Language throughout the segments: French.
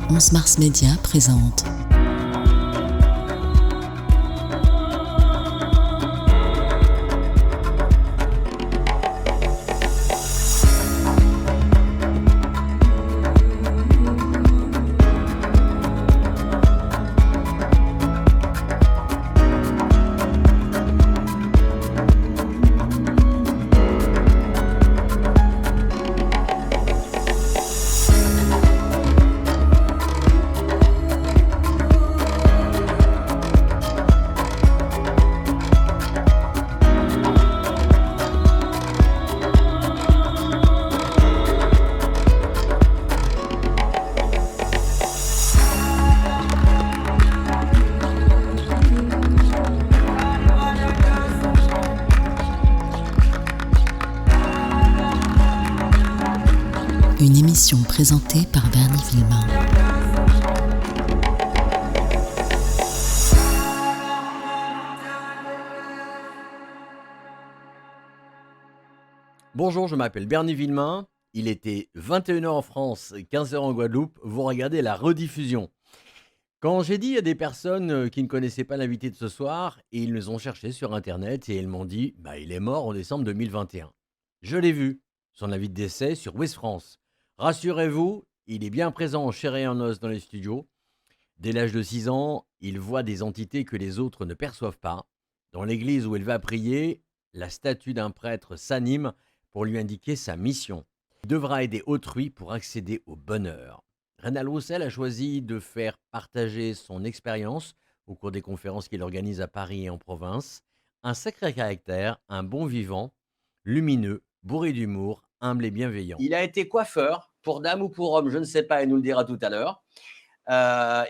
11 Mars Média présente une émission présentée par Bernie Villemain. Bonjour, je m'appelle Bernie Villemain. Il était 21h en France, 15h en Guadeloupe. Vous regardez la rediffusion. Quand j'ai dit à des personnes qui ne connaissaient pas l'invité de ce soir, ils nous ont cherché sur Internet et ils m'ont dit « il est mort en décembre 2021 ». Je l'ai vu, son avis de décès sur West France. Rassurez-vous, il est bien présent en chair et en os dans les studios. Dès l'âge de 6 ans, il voit des entités que les autres ne perçoivent pas. Dans l'église où il va prier, la statue d'un prêtre s'anime pour lui indiquer sa mission. Il devra aider autrui pour accéder au bonheur. Reynald Roussel a choisi de faire partager son expérience au cours des conférences qu'il organise à Paris et en province. Un sacré caractère, un bon vivant, lumineux, bourré d'humour, humble et bienveillant. Il a été coiffeur, pour dame ou pour homme, je ne sais pas, il nous le dira tout à l'heure.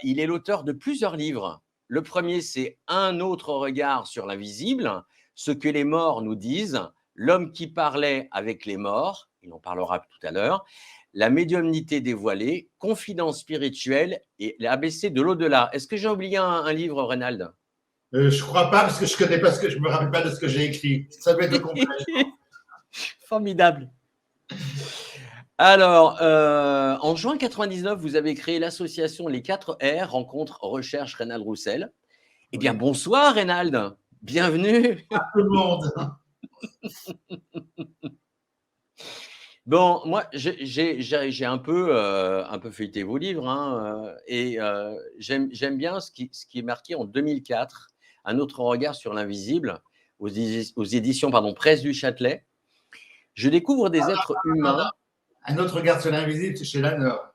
Il est l'auteur de plusieurs livres. Le premier, c'est Un autre regard sur l'invisible, ce que les morts nous disent, l'homme qui parlait avec les morts, il en parlera tout à l'heure, la médiumnité dévoilée, confidence spirituelle et l'ABC de l'au-delà. Est-ce que j'ai oublié un livre, Reynald? Je crois pas, parce que je connais pas je me rappelle pas de ce que j'ai écrit. Ça doit être complet. Formidable. Alors, en juin 99, vous avez créé l'association Les 4 R, Rencontre, Recherche, Reynald Roussel. Eh bien, bonsoir, Reynald. Bienvenue. À tout le monde. Bon, moi, j'ai un peu feuilleté vos livres, hein, et j'aime bien ce qui est marqué en 2004, Un autre regard sur l'invisible, aux éditions Presse du Châtelet. Je découvre des êtres humains. Un autre regard sur l'invisible, c'est chez Lanor.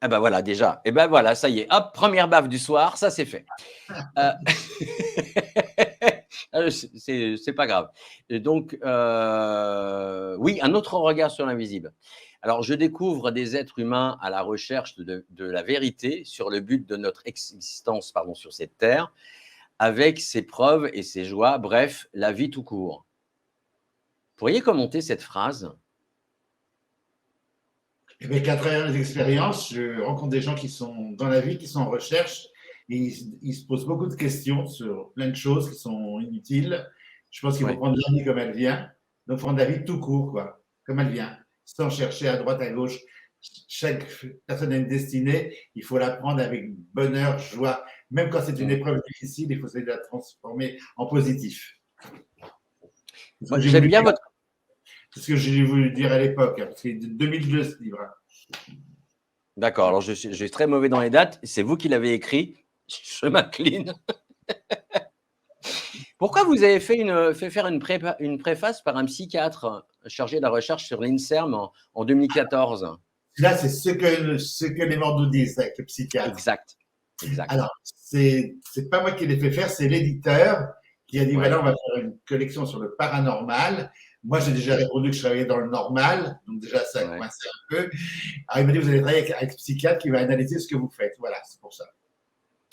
Ah ben voilà, déjà. Et ben voilà, ça y est. Hop, première baffe du soir, ça c'est fait. C'est pas grave. Et donc, oui, un autre regard sur l'invisible. Alors, je découvre des êtres humains à la recherche de la vérité sur le but de notre existence sur cette terre, avec ses preuves et ses joies, bref, la vie tout court. Pourriez commenter cette phrase? Eh bien, qu'à travers les expériences, je rencontre des gens qui sont dans la vie, qui sont en recherche, et ils se posent beaucoup de questions sur plein de choses qui sont inutiles. Je pense qu'il faut prendre la vie comme elle vient, donc prendre la vie tout court, quoi, comme elle vient, sans chercher à droite, à gauche. Chaque personne a une destinée, il faut la prendre avec bonheur, joie. Même quand c'est une épreuve difficile, il faut essayer de la transformer en positif. J'aime bien votre... C'est ce que j'ai voulu dire à l'époque, parce que c'est de 2002 ce livre. D'accord, alors je suis très mauvais dans les dates, c'est vous qui l'avez écrit, je m'incline. Pourquoi vous avez fait faire une préface par un psychiatre chargé de la recherche sur l'INSERM en 2014? Là, c'est ce que les morts nous disent avec le psychiatre. Exact. Alors, c'est pas moi qui l'ai fait faire, c'est l'éditeur qui a dit voilà, on va faire une collection sur le paranormal. Moi, j'ai déjà répondu que je travaillais dans le normal, donc déjà ça a coincé un peu. Alors, il m'a dit vous allez travailler avec un psychiatre qui va analyser ce que vous faites. Voilà, c'est pour ça.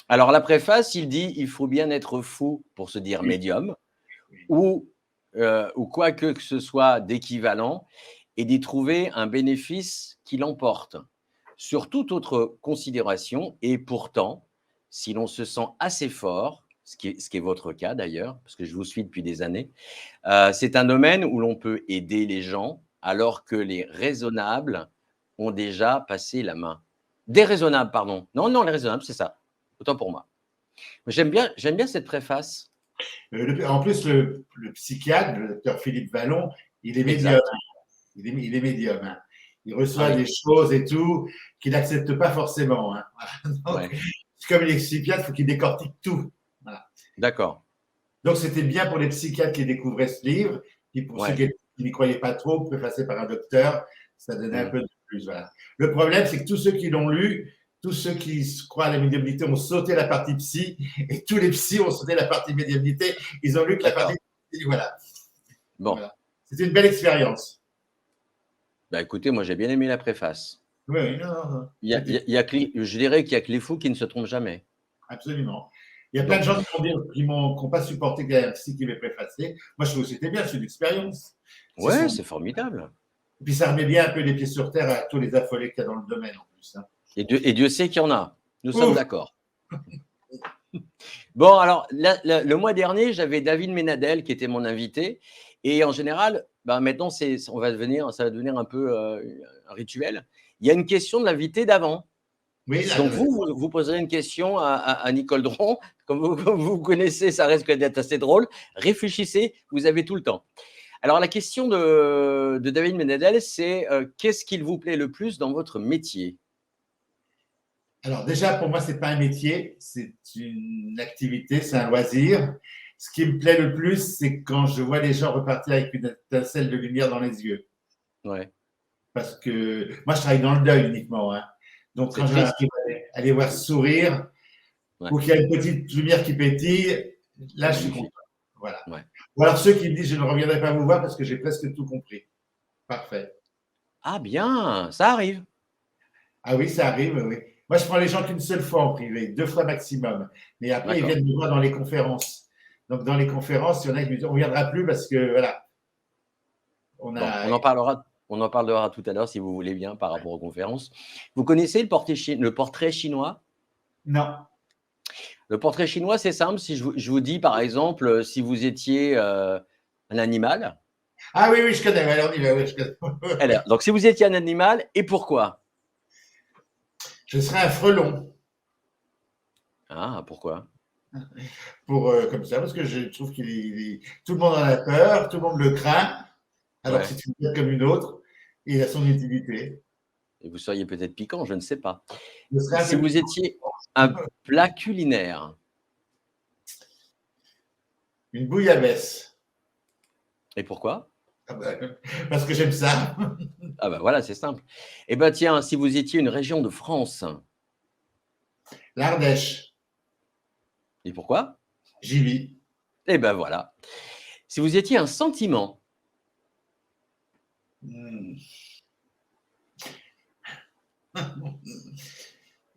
Alors, la préface, il dit il faut bien être fou pour se dire médium, ou quoi que ce soit d'équivalent, et d'y trouver un bénéfice qui l'emporte sur toute autre considération. Et pourtant, si l'on se sent assez fort, ce qui est votre cas d'ailleurs, parce que je vous suis depuis des années, c'est un domaine où l'on peut aider les gens alors que les raisonnables ont déjà passé la main. Déraisonnable, pardon. Non, non, les raisonnables, c'est ça. Autant pour moi. J'aime bien cette préface. En plus, le psychiatre, le docteur Philippe Vallon, il est médium. Exact. Il est médium. Hein. Il reçoit Ah oui. des choses et tout qu'il n'accepte pas forcément. Hein. Voilà. Donc, Ouais. comme il est psychiatre, il faut qu'il décortique tout. Voilà. D'accord. Donc, c'était bien pour les psychiatres qui découvraient ce livre, et pour ceux Ouais. qui n'y croyaient pas trop, préfacé par un docteur, ça donnait un peu de plus. Voilà. Le problème, c'est que tous ceux qui l'ont lu, tous ceux qui croient à la médiumnité ont sauté la partie psy, et tous les psys ont sauté la partie médiumnité. Ils ont lu que la D'accord. partie psy. Voilà. Bon. Voilà. C'était une belle expérience. Bah écoutez, moi j'ai bien aimé la préface. Oui, non. Je dirais qu'il y a que les fous qui ne se trompent jamais. Absolument. Il y a plein de gens qui n'ont pas supporté qu'il y ait un psy qui m'ait préfacé. Moi, je trouve que c'était bien, c'est une expérience. Ouais, c'est formidable. Et puis, ça remet bien un peu les pieds sur terre à tous les affolés qu'il y a dans le domaine en plus. Hein. Et Dieu sait qu'il y en a. Nous sommes d'accord. Bon, alors, le mois dernier, j'avais David Ménadel qui était mon invité. Et en général, maintenant, ça va devenir un peu un rituel. Il y a une question de l'invité d'avant. Oui, là, Donc, vous poserez une question à Nicole Dron. Comme vous connaissez, ça risque d'être assez drôle. Réfléchissez, vous avez tout le temps. Alors, la question de David Ménadel, c'est qu'est-ce qu'il vous plaît le plus dans votre métier? Alors, déjà, pour moi, ce n'est pas un métier, c'est une activité, c'est un loisir. Ce qui me plaît le plus, c'est quand je vois les gens repartir avec une étincelle de lumière dans les yeux. Ouais. Parce que moi, je travaille dans le deuil uniquement. Hein. Donc, quand j'arrive à les voir sourire, ou qu'il y a une petite lumière qui pétille, là, je suis content. Voilà. Ouais. Ou alors ceux qui me disent je ne reviendrai pas vous voir parce que j'ai presque tout compris. Parfait. Ah bien, ça arrive. Ah oui, ça arrive, oui. Moi, je prends les gens qu'une seule fois en privé, 2 fois maximum. Mais après, ils viennent me voir dans les conférences. Donc, dans les conférences, il y en a qui me disent on ne viendra plus parce que, voilà. On en parlera tout à l'heure, si vous voulez bien, par rapport aux conférences. Vous connaissez le portrait chinois? Non. Le portrait chinois, c'est simple. Si je vous dis, par exemple, si vous étiez un animal. Ah oui, je connais. Alors, on y va, oui, je connais. Alors, donc, si vous étiez un animal, et pourquoi? Je serais un frelon. Ah, pourquoi? Comme ça, parce que je trouve tout le monde en a peur, tout le monde le craint, alors que c'est une bête comme une autre, et il a son utilité. Et vous seriez peut-être piquant, je ne sais pas. Si vous étiez un plat culinaire. Une bouillabaisse. Et pourquoi? Parce que j'aime ça. Ah ben voilà, c'est simple. Eh bien tiens, si vous étiez une région de France. L'Ardèche. Et pourquoi? J'y vis. Eh ben voilà. Si vous étiez un sentiment.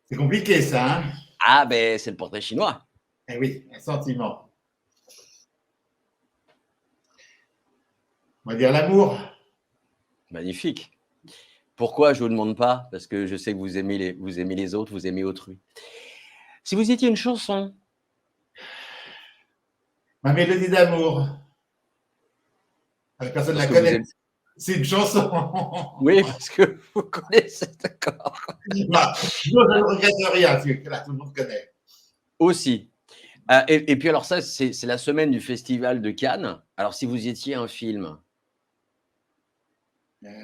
C'est compliqué ça. Hein? Ah ben c'est le portrait chinois. Eh oui, un sentiment. On va dire l'amour. Magnifique. Pourquoi je ne vous demande pas? Parce que je sais que vous aimez les autres, vous aimez autrui. Si vous étiez une chanson. Ma mélodie d'amour. Personne ne la connaît. C'est une chanson. Oui, parce que vous connaissez, d'accord. Non, je ne regrette rien, parce que là, tout le monde connaît. Aussi. Et puis alors ça, c'est la semaine du Festival de Cannes. Alors si vous étiez un film. Là,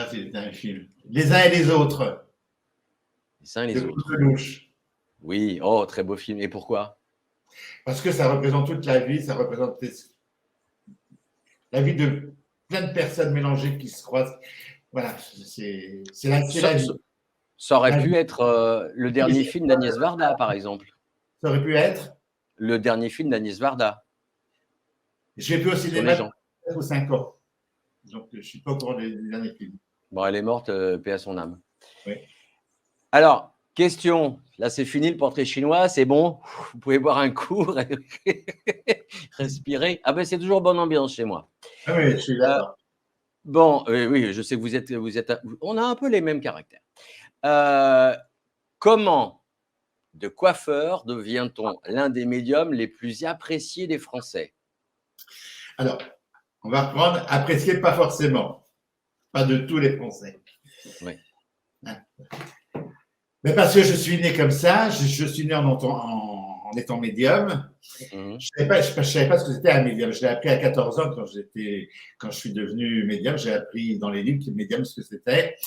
c'est un film. Les uns et les autres. Les uns et les autres. Lelouch. Oui, oh, très beau film. Et pourquoi? Parce que ça représente toute la vie, ça représente la vie de plein de personnes mélangées qui se croisent. Voilà, c'est la vie. Ça aurait pu être le dernier film d'Agnès Varda, par exemple. Ça aurait pu être le dernier film d'Agnès Varda. J'ai pu au cinéma 4 ou 5 ans. Donc, je ne suis pas au courant des derniers films. Bon, elle est morte, paix à son âme. Oui. Alors, question. Là, c'est fini le portrait chinois, c'est bon. Vous pouvez boire un coup, respirer. Ah ben, c'est toujours bonne ambiance chez moi. Ah oui, je suis d'accord. Bon, oui, je sais que vous êtes. On a un peu les mêmes caractères. Comment, de coiffeur, devient-on l'un des médiums les plus appréciés des Français? Alors, on va reprendre apprécié, pas forcément. pas de tous les Français. Oui. Hein. Mais parce que je suis né comme ça, je suis né en étant médium. Mhm. Je ne savais pas ce que c'était un médium. Je l'ai appris à 14 ans quand je suis devenu médium. J'ai appris dans les livres que médium ce que c'était.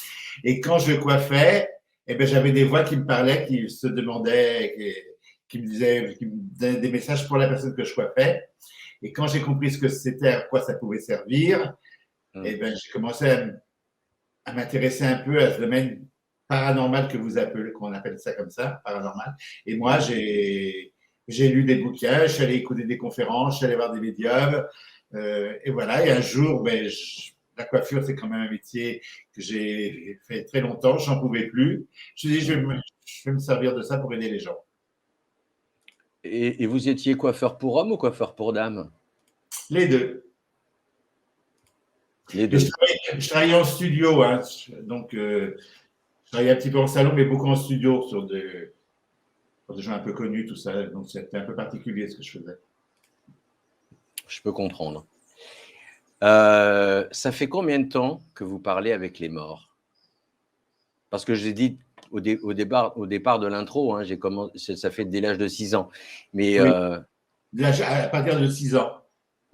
Et quand je coiffais, eh ben, j'avais des voix qui me parlaient, qui se demandaient, qui me donnaient des messages pour la personne que je coiffais. Et quand j'ai compris ce que c'était, à quoi ça pouvait servir, eh ben, j'ai commencé à m'intéresser un peu à ce domaine paranormal qu'on appelle ça comme ça, paranormal. Et moi, j'ai lu des bouquins, je suis allé écouter des conférences, je suis allé voir des médiums. Et voilà, et un jour, la coiffure, c'est quand même un métier que j'ai fait très longtemps, je n'en pouvais plus. Je me suis dit, je vais me servir de ça pour aider les gens. Et vous étiez coiffeur pour homme ou coiffeur pour dame? Les deux. Les deux. Je travaillais en studio, hein, donc je travaillais un petit peu en salon, mais beaucoup en studio sur des gens un peu connus, tout ça. Donc c'était un peu particulier ce que je faisais. Je peux comprendre. Ça fait combien de temps que vous parlez avec les morts? Parce que j'ai dit au départ de l'intro, hein, ça fait dès l'âge de 6 ans. Mais oui. À partir de 6 ans.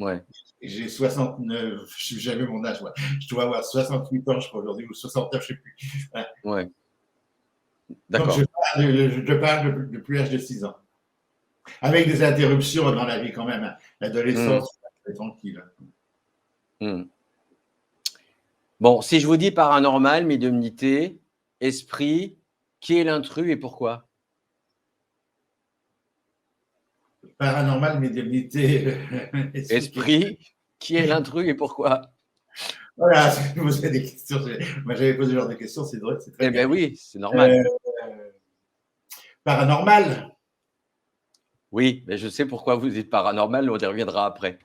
Ouais. J'ai 69, je n'ai jamais mon âge. Moi. Je dois avoir 68 ans, je crois, aujourd'hui, ou 69, je ne sais plus. Ouais. D'accord. Donc, je parle depuis l'âge de 6 ans. Avec des interruptions dans la vie, quand même. Hein. L'adolescence, c'est tranquille. Bon, si je vous dis paranormal, médiumnité, esprit, qui est l'intrus et pourquoi? Paranormal, médiumnité, esprit, qui est l'intrus et pourquoi? Voilà, si vous posez des questions. Moi, j'avais posé ce genre de questions, c'est drôle, c'est très bien. Eh bien oui, c'est normal. Paranormal. Oui, mais je sais pourquoi vous dites paranormal, on y reviendra après.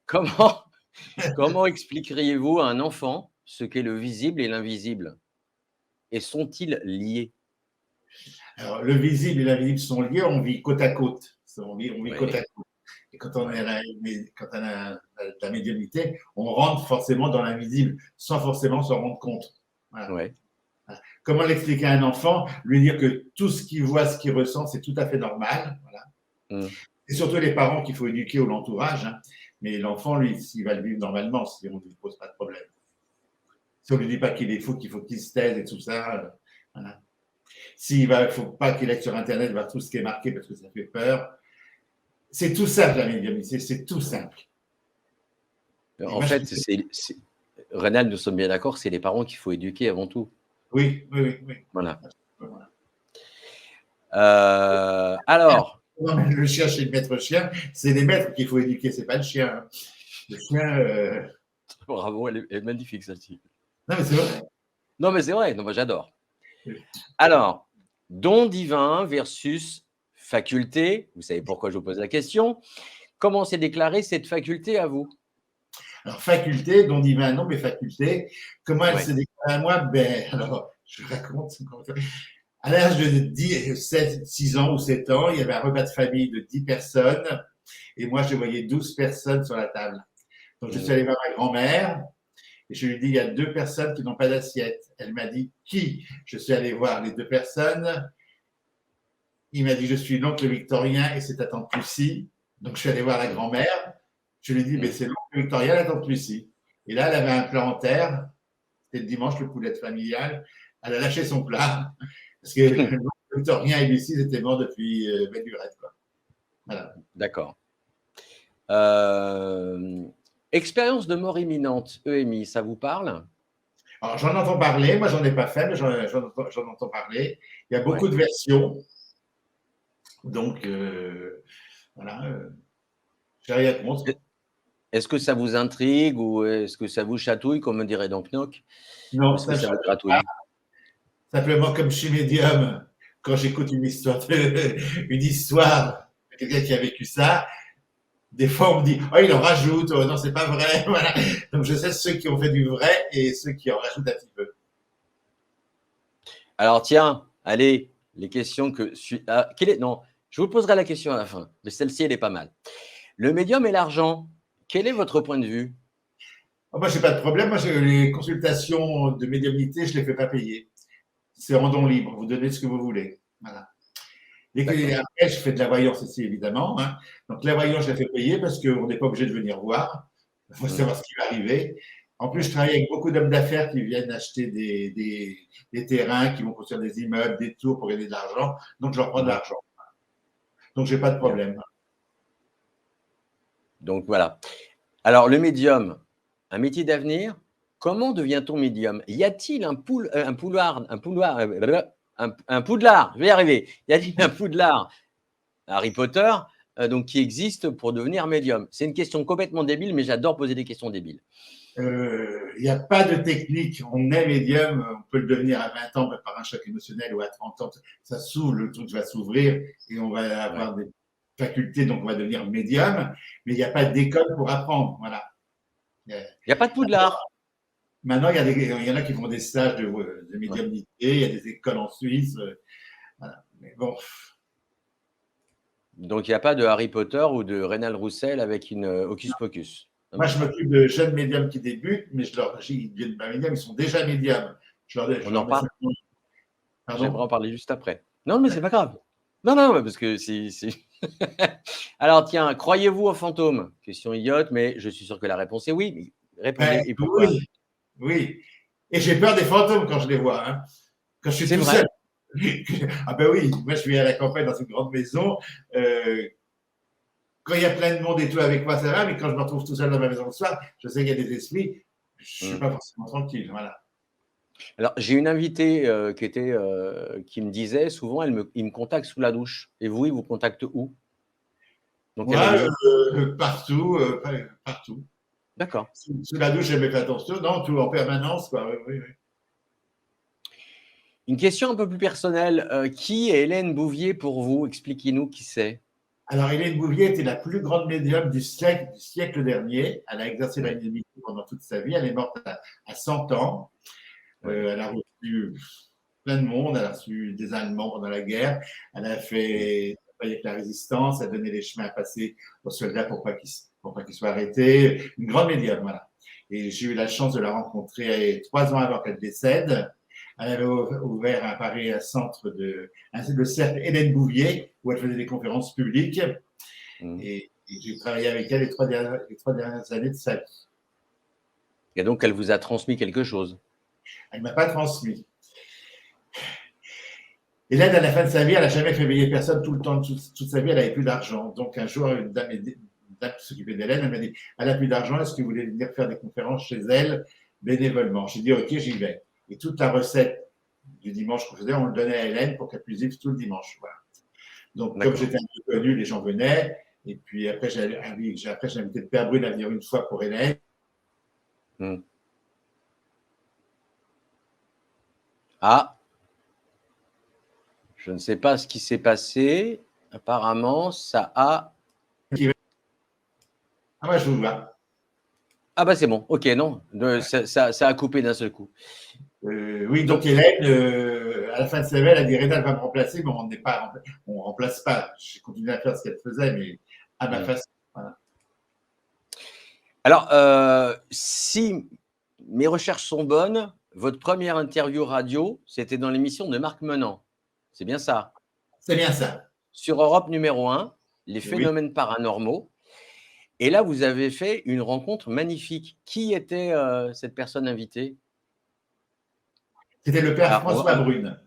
Comment expliqueriez-vous à un enfant ce qu'est le visible et l'invisible? Et sont-ils liés? Alors, le visible et l'invisible sont liés, on vit côte à côte. On vit côte à côte. Et quand on a la médiumnité, on rentre forcément dans l'invisible sans forcément s'en rendre compte. Voilà. Ouais. Voilà. Comment l'expliquer à un enfant? Lui dire que tout ce qu'il voit, ce qu'il ressent, c'est tout à fait normal. Voilà. C'est surtout les parents qu'il faut éduquer ou l'entourage. Hein. Mais l'enfant, lui, il va le vivre normalement si on ne lui pose pas de problème. Si on ne lui dit pas qu'il est fou, qu'il faut qu'il se taise et tout ça. Voilà. Il ne faut pas qu'il aille sur Internet voir tout ce qui est marqué parce que ça fait peur. C'est tout simple, la médiumnité, c'est tout simple. En fait, Rénal, nous sommes bien d'accord, c'est les parents qu'il faut éduquer avant tout. Oui. Voilà. Alors. Le chien chez le maître chien, c'est les maîtres qu'il faut éduquer, c'est pas le chien. Le chien. Bravo, elle est magnifique celle-ci. Non, mais c'est vrai. Non, mais c'est vrai, moi j'adore. Alors, don divin versus faculté. Vous savez pourquoi je vous pose la question. Comment s'est déclarée cette faculté à vous? Alors, faculté, don divin, non, mais faculté. Comment elle s'est déclarée à moi? Alors, je raconte. À l'âge de 6 ans ou 7 ans, il y avait un repas de famille de 10 personnes et moi, je voyais 12 personnes sur la table. Donc, je suis allé voir ma grand-mère et je lui ai dit, il y a 2 personnes qui n'ont pas d'assiette. Elle m'a dit, qui? Je suis allé voir les 2 personnes. Il m'a dit, je suis l'oncle Victorien et c'est ta tante Lucie. Donc, je suis allé voir la grand-mère. Je lui ai dit, mais c'est l'oncle Victorien, la tante Lucie. Et là, elle avait un plat en terre. C'était le dimanche, le poulet familial. Elle a lâché son plat parce que l'oncle Victorien et Lucie étaient morts depuis belle lurette. Voilà. D'accord. Expérience de mort imminente, EMI, ça vous parle? Alors, j'en entends parler. Moi, j'en ai pas fait, mais j'en entends parler. Il y a beaucoup de versions. Donc, voilà. J'ai rien contre. Est-ce que ça vous intrigue ou est-ce que ça vous chatouille, comme on dirait dans Knock? Non, ça me chatouille. Simplement, comme je suis médium, quand j'écoute une histoire de quelqu'un qui a vécu ça, des fois on me dit, oh, il en rajoute, oh, non, c'est pas vrai. Voilà. Donc, je sais ceux qui ont fait du vrai et ceux qui en rajoutent un petit peu. Alors, tiens, allez, les questions que… Non, je vous poserai la question à la fin, mais celle-ci, elle est pas mal. Le médium et l'argent, quel est votre point de vue? Moi, j'ai pas de problème. Moi, les consultations de médiumnité, je les fais pas payer. C'est en don libre. Vous donnez ce que vous voulez. Voilà. Après, je fais de la voyance aussi, évidemment. Hein. Donc, la voyance, je la fais payer parce qu'on n'est pas obligé de venir voir. Il faut savoir ce qui va arriver. En plus, je travaille avec beaucoup d'hommes d'affaires qui viennent acheter des terrains, qui vont construire des immeubles, des tours pour gagner de l'argent. Donc, je leur prends de l'argent. Donc, j'ai pas de problème. Donc, voilà. Alors, le médium, un métier d'avenir. Comment devient-on médium? Y a-t-il un poudlard, je vais y arriver. Y a-t-il un poudlard Harry Potter donc, qui existe pour devenir médium? C'est une question complètement débile, mais j'adore poser des questions débiles. Il n'y a pas de technique. On est médium, on peut le devenir à 20 ans par un choc émotionnel ou à 30 ans. Ça s'ouvre, le truc va s'ouvrir et on va avoir des facultés, donc on va devenir médium. Mais il n'y a pas d'école pour apprendre. Voilà. Il n'y a pas de poudlard. Maintenant, il y en a qui font des stages de médiumnité, il y a des écoles en Suisse. Voilà. Mais bon. Donc, il n'y a pas de Harry Potter ou de Rénal Roussel avec une hocus pocus. Moi, je m'occupe de jeunes médiums qui débutent, mais ils deviennent pas médiums, ils sont déjà médiums. On en parle. J'aimerais en parler juste après. Non, mais c'est pas grave. Non, parce que c'est. Alors, tiens, croyez-vous aux fantômes? Question idiote, mais je suis sûr que la réponse est oui. Répondez. Et pourquoi? Oui. Et j'ai peur des fantômes quand je les vois. Hein. Quand je suis tout seul. Ah ben oui, moi je vis à la campagne dans une grande maison. Quand il y a plein de monde et tout avec moi, ça va, mais quand je me retrouve tout seul dans ma maison le soir, je sais qu'il y a des esprits, je ne suis pas forcément tranquille. Voilà. Alors, j'ai une invitée qui me disait souvent, il me contacte sous la douche. Et vous, il vous contacte où? Donc, partout. Partout. D'accord. Sous la douche, j'ai jamais fait attention. Non, tout en permanence. Quoi. Oui. Une question un peu plus personnelle. Qui est Hélène Bouvier pour vous? Expliquez-nous qui c'est. Alors, Hélène Bouvier était la plus grande médium du siècle dernier. Elle a exercé la médiumnité pendant toute sa vie. Elle est morte à 100 ans. Elle a reçu plein de monde. Elle a reçu des Allemands pendant la guerre. Elle a fait avec la résistance. Elle a donné les chemins à passer aux soldats pour pas qu'ils soient arrêtés. Une grande médium, voilà. Et j'ai eu la chance de la rencontrer 3 ans avant qu'elle décède. Elle avait ouvert à Paris un centre le cercle Hélène Bouvier, où elle faisait des conférences publiques. Et j'ai travaillé avec elle les trois dernières années de sa vie. Et donc, elle vous a transmis quelque chose? Elle ne m'a pas transmis. Hélène, à la fin de sa vie, elle n'a jamais fait payer personne tout le temps, toute sa vie, elle n'avait plus d'argent. Donc, un jour, une dame qui s'occupait d'Hélène, elle m'a dit, elle n'a plus d'argent, est-ce que vous voulez venir faire des conférences chez elle bénévolement? J'ai dit, ok, j'y vais. Et toute la recette du dimanche qu'on faisait, on le donnait à Hélène pour qu'elle puisse vivre tout le dimanche. Voilà. Donc, comme j'étais un peu connu, les gens venaient. Et puis après, j'ai invité le Père Brune à venir une fois pour Hélène. Ah, je ne sais pas ce qui s'est passé. Apparemment, ça a… Ah, moi, je vous vois. Ah, bah c'est bon. Ok, non. Ça a coupé d'un seul coup. Oui, donc Hélène, à la fin de sa vie, elle a dit Rénal va me remplacer, mais on ne remplace pas. J'ai continué à faire ce qu'elle faisait, mais à ma façon. Voilà. Alors, si mes recherches sont bonnes, votre première interview radio, c'était dans l'émission de Marc Menant. C'est bien ça? C'est bien ça. Sur Europe numéro 1, les phénomènes paranormaux. Et là, vous avez fait une rencontre magnifique. Qui était cette personne invitée? C'était le Père François Brune.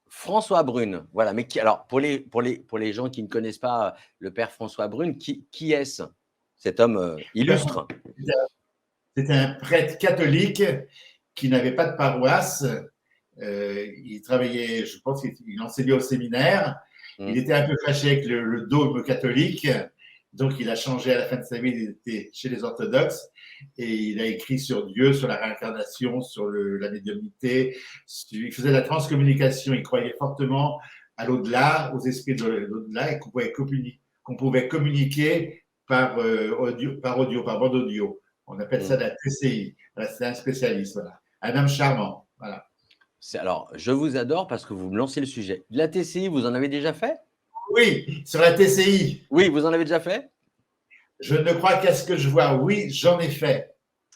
François Brune, voilà. Mais alors, pour les gens qui ne connaissent pas le Père François Brune, qui est-ce, cet homme illustre? C'était un prêtre catholique qui n'avait pas de paroisse. Il travaillait, je pense qu'il enseignait au séminaire. Il était un peu fâché avec le dogme catholique. Donc, il a changé à la fin de sa vie, il était chez les orthodoxes et il a écrit sur Dieu, sur la réincarnation, sur la médiumnité. Il faisait la transcommunication, il croyait fortement à l'au-delà, aux esprits de l'au-delà et qu'on pouvait communiquer par bande audio. On appelle ça la TCI. Voilà, c'est un spécialiste, voilà. Un homme charmant, voilà. Alors, je vous adore parce que vous me lancez le sujet. La TCI, vous en avez déjà fait? Oui, sur la TCI. Oui, vous en avez déjà fait? Je ne crois qu'à ce que je vois. Oui, j'en ai fait.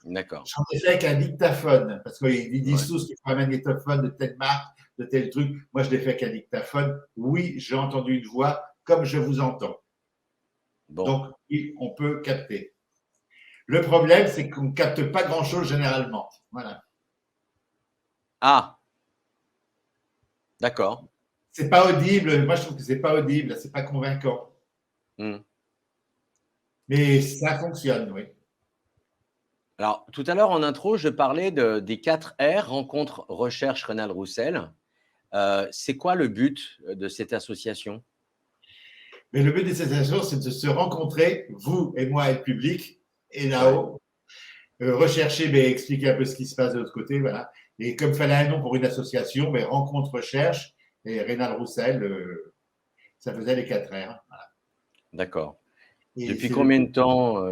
D'accord. J'en ai fait avec un dictaphone, parce qu'ils Ouais. disent tous qu'il faut un magnétophone de telle marque, de tel truc. Moi, je l'ai fait avec un dictaphone. Oui, j'ai entendu une voix comme je vous entends. Bon. Donc, oui, on peut capter. Le problème, c'est qu'on ne capte pas grand-chose généralement. Voilà. Ah, d'accord. C'est pas audible. Moi, je trouve que c'est pas audible, c'est pas convaincant. Hmm. Mais ça fonctionne, oui. Alors, tout à l'heure, en intro, je parlais des 4 R, rencontre, recherche, Rénal Roussel. C'est quoi le but de cette association? Mais le but de cette association, c'est de se rencontrer, vous et moi et le public, et Ouais. là-haut, rechercher, mais expliquer un peu ce qui se passe de l'autre côté, voilà. Et comme il fallait un nom pour une association, mais rencontre recherche et Rénal Roussel, ça faisait les 4 R. Voilà. D'accord. Et Depuis c'est combien de temps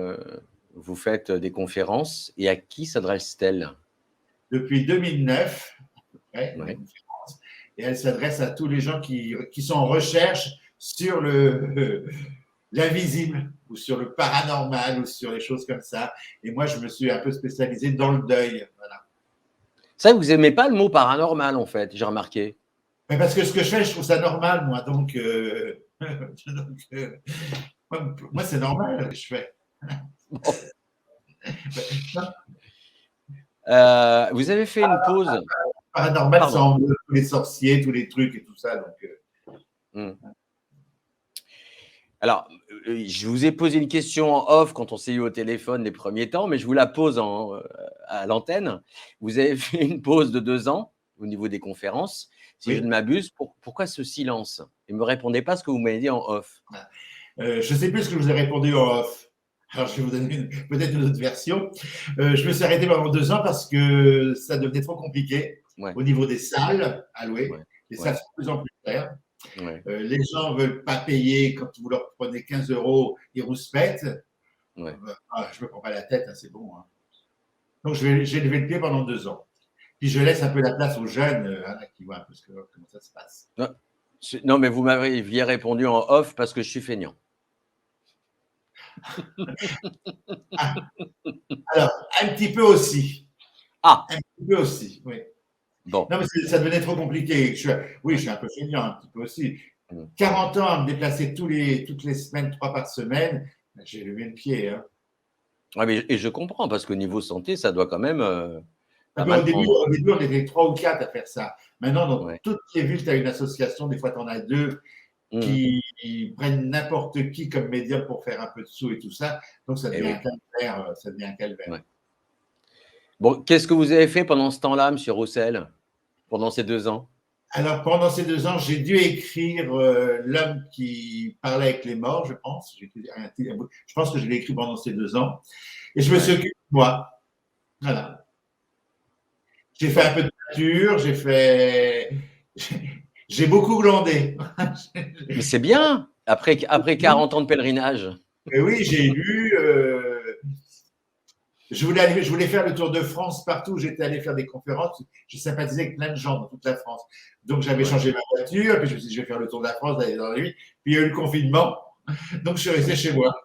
vous faites des conférences et à qui s'adressent-elles? depuis 2009, ouais, les Ouais. conférences, et elle s'adresse à tous les gens qui sont en recherche sur l'invisible ou sur le paranormal ou sur les choses comme ça. Et moi, je me suis un peu spécialisé dans le deuil. Voilà. Ça, vous aimez pas le mot paranormal, en fait, j'ai remarqué. Mais parce que ce que je fais, je trouve ça normal, moi. Donc, moi, c'est normal ce que je fais. Bon. Vous avez fait une pause. Paranormal, ça Pardon. englobe tous les sorciers, tous les trucs et tout ça. Donc, Hmm. Alors, je vous ai posé une question en off quand on s'est eu au téléphone les premiers temps, mais je vous la pose à l'antenne. Vous avez fait une pause de 2 ans au niveau des conférences, si je ne oui. m'abuse. Pourquoi ce silence? Et ne me répondez pas ce que vous m'avez dit en off. Je ne sais plus ce que je vous ai répondu en off. Alors, je vais vous donner peut-être une autre version. Je me suis arrêté pendant 2 ans parce que ça devenait trop compliqué Ouais, au niveau des salles à louer. ouais, Les ouais, salles sont de plus en plus chères. ouais, Les gens ne veulent pas payer. Quand vous leur prenez 15 €, ils rouspètent. ouais. Je ne me prends pas la tête, hein, c'est bon. Hein. Donc, j'ai levé le pied pendant 2 ans. Puis, je laisse un peu la place aux jeunes qui voient un peu comment ça se passe. Non, mais vous m'aviez répondu en off parce que je suis feignant. Ah, alors, un petit peu aussi. Ah, Un petit peu aussi, oui. bon. Non, mais ça devenait trop compliqué. Oui, je Ouais. suis un peu feignant, un petit peu aussi. Mm. 40 ans à me déplacer toutes les semaines, 3 par semaine, j'ai levé le pied. Hein. Ouais, et je comprends parce qu'au niveau santé, ça doit quand même pas Au mal début, prendre. on était 3 ou 4 à faire ça. Maintenant, dans Ouais. toutes les villes, tu as une association, des fois, tu en as 2 Mm. qui prennent n'importe qui comme médium pour faire un peu de sous et tout ça. Donc, ça Eh devient un oui. calvaire. Ça devient un calvaire. Ouais. Bon, qu'est-ce que vous avez fait pendant ce temps-là, monsieur Roussel, pendant ces 2 ans? Alors, pendant ces 2 ans, j'ai dû écrire L'homme qui parlait avec les morts, je pense. Je pense que je l'ai écrit pendant ces 2 ans. Et je me suis Ouais. occupé de moi. Voilà. J'ai fait Bon. un peu de peinture, j'ai beaucoup glandé. Mais c'est bien, après 40 ans de pèlerinage. Et oui, j'ai lu. Je voulais faire le tour de France partout où j'étais allé faire des conférences. J'ai sympathisé avec plein de gens dans toute la France. Donc, j'avais Ouais. changé ma voiture, puis je me suis dit, je vais faire le tour de la France, d'aller dans la nuit. Puis, il y a eu le confinement. Donc, je suis resté chez moi.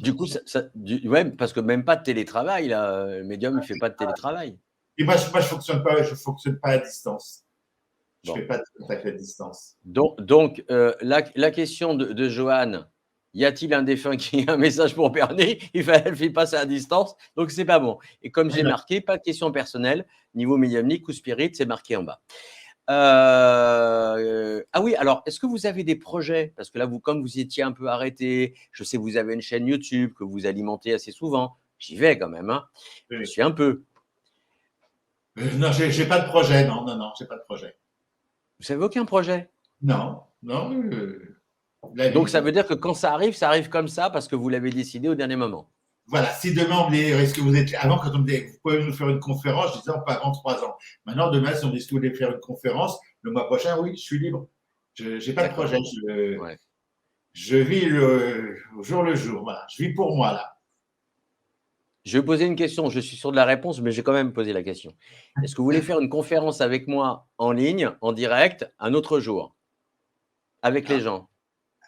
Du coup, ouais, parce que même pas de télétravail, là. Le médium, il fait pas de télétravail. Et moi, je fonctionne pas à distance. Je Bon. fais pas de contact à distance. Donc la question de Johan, y a-t-il un défunt qui a un message pour Bernie? Elle fait passer à distance, donc c'est pas bon. Et comme j'ai Alors, marqué, pas de question personnelle, niveau médiumnique ou spirit, c'est marqué en bas. Ah oui, alors est-ce que vous avez des projets? Parce que là, comme vous étiez un peu arrêté, je sais que vous avez une chaîne YouTube que vous alimentez assez souvent. J'y vais quand même, hein. Je suis un peu. non, j'ai pas de projet. Non, non, non, j'ai pas de projet. Vous avez aucun projet? Non, non. La Donc ça vie. veut dire que quand ça arrive comme ça parce que vous l'avez décidé au dernier moment? Voilà, si demain on me dit, est-ce que vous êtes. Avant, quand on me disait, vous pouvez nous faire une conférence, je disais, pas avant 3 ans. Maintenant, demain, si on me dit, est-ce que vous voulez faire une conférence, le mois prochain, oui, je suis libre. Je n'ai pas de D'accord. projet. Ouais. Je vis au jour le jour. Voilà. Je vis pour moi, là. Je vais poser une question, je suis sûr de la réponse, mais j'ai quand même posé la question. Est-ce que vous voulez faire une conférence avec moi en ligne, en direct, un autre jour, avec les Alors,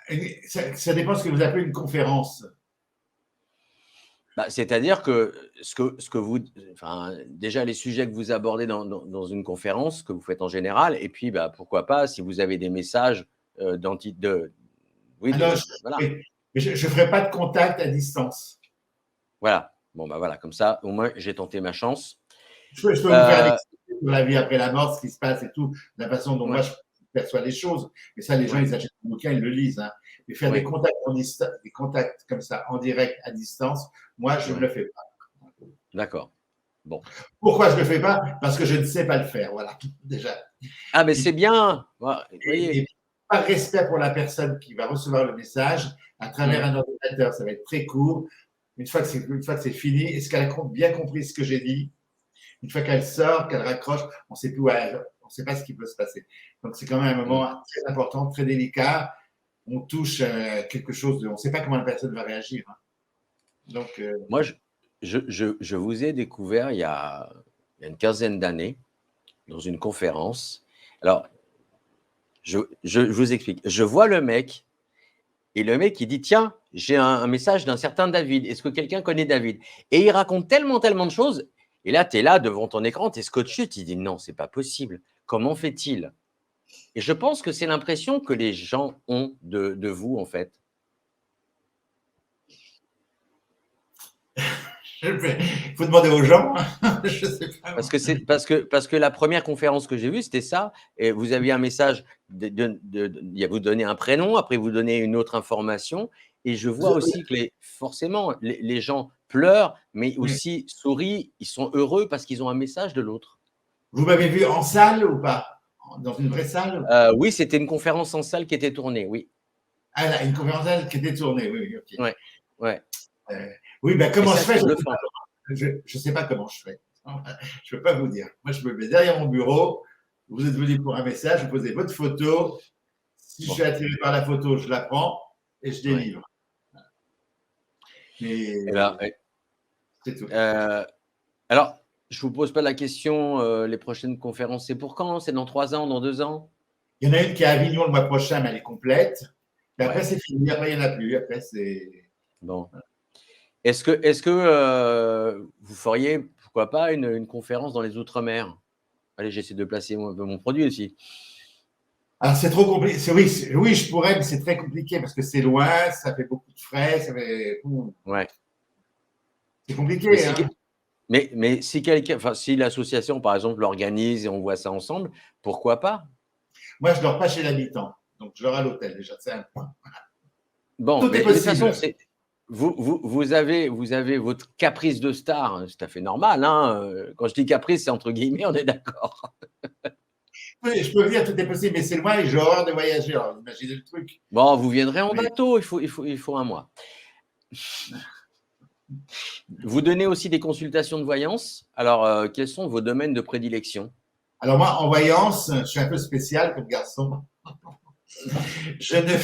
gens? ça dépend de ce que vous appelez une conférence. Bah, c'est-à-dire que ce que vous enfin, déjà les sujets que vous abordez dans une conférence, que vous faites en général et puis, bah, pourquoi pas si vous avez des messages, de oui, Alors, voilà, oui, mais je ne ferai pas de contact à distance. voilà. Bon, bah, voilà, comme ça, au moins, j'ai tenté ma chance. Je peux vous faire un Heu, exposé sur la vie après la mort, ce qui se passe et tout, la façon dont moi ouais, je perçois les choses. Mais ça, les gens, ouais, ils achètent un bouquin, ils le lisent, hein. Mais faire oui, des contacts comme ça, en direct, à distance, moi, je ne ouais, le fais pas. d'accord. Bon. Pourquoi je ne le fais pas? Parce que je ne sais pas le faire, voilà, déjà. Ah, mais Et, c'est bien! Voi et voyez? par respect pour la personne qui va recevoir le message, à travers Mmh, un ordinateur, ça va être très court. Une fois que c'est fini, est-ce qu'elle a bien compris ce que j'ai dit? Une fois qu'elle sort, qu'elle raccroche, on sait plus où elle, on sait pas ce qui peut se passer. Donc c'est quand même un mmh. moment très important, très délicat. On touche quelque chose de, on ne sait pas comment la personne va réagir, hein. Donc Moi, je vous ai découvert il y a une quinzaine d'années dans une conférence. Alors, je vous explique. Je vois le mec et le mec, il dit: «Tiens, j'ai un message d'un certain David. Est-ce que quelqu'un connaît David?» Et il raconte tellement, tellement de choses et là, tu es là devant ton écran, tu es scotché, tu dis: «Non, c'est pas possible. Comment fait-il?» Et je pense que c'est l'impression que les gens ont de vous, en fait. il faut demander aux gens, je sais pas. Parce que la première conférence que j'ai vue, c'était ça et vous aviez un message vous donnez un prénom, après vous donnez une autre information et je vois aussi que forcément, les gens pleurent, mais aussi sourient, ils sont heureux parce qu'ils ont un message de l'autre. Vous m'avez vu en salle ou pas? Dans une vraie salle? Oui, c'était une conférence en salle qui était tournée, oui. Ah là, une conférence qui était tournée, oui, oui, ok. Ouais, ouais Euh, oui, ben et comment je ça, fais? c'est bluffant. Je ne sais pas comment je fais. Je ne peux pas vous dire. Moi, je me mets derrière mon bureau. Vous êtes venu pour un message, vous posez votre photo. Si je suis Bon, attiré par la photo, je la prends et je ouais délivre. et ben, Mais c'est tout. alors, je vous pose pas la question, les prochaines conférences, c'est pour quand? C'est dans 3 ans, dans 2 ans? Il y en a une qui est à Avignon le mois prochain, mais elle est complète. Et après, Ouais, c'est fini. Après, il n'y en a plus. Après, c'est. bon. Est-ce que, vous feriez, pourquoi pas, une conférence dans les outre-mer? Allez, j'essaie de placer mon produit aussi. Alors, c'est trop compliqué. Oui, oui, je pourrais, mais c'est très compliqué parce que c'est loin, ça fait beaucoup de frais, Ouais, c'est mais compliqué, si que hein. mais si quelqu'un enfin, si l'association, par exemple, l'organise et on voit ça ensemble, pourquoi pas? Moi, je ne dors pas chez l'habitant. Donc, je dors à l'hôtel, déjà. C'est un point. Bon, Tout est mais de toute façon, possible. c'est vous avez votre caprice de star, c'est tout à fait normal, hein, quand je dis caprice, c'est entre guillemets, on est d'accord. Oui, je peux dire tout est possible, mais c'est loin et j'ai horreur de voyager. Alors, imaginez le truc. Bon, vous viendrez en Mais, bateau, il faut 1 mois. Vous donnez aussi des consultations de voyance. Alors, quels sont vos domaines de prédilection? alors, moi, en voyance, je suis un peu spécial comme garçon. Je ne,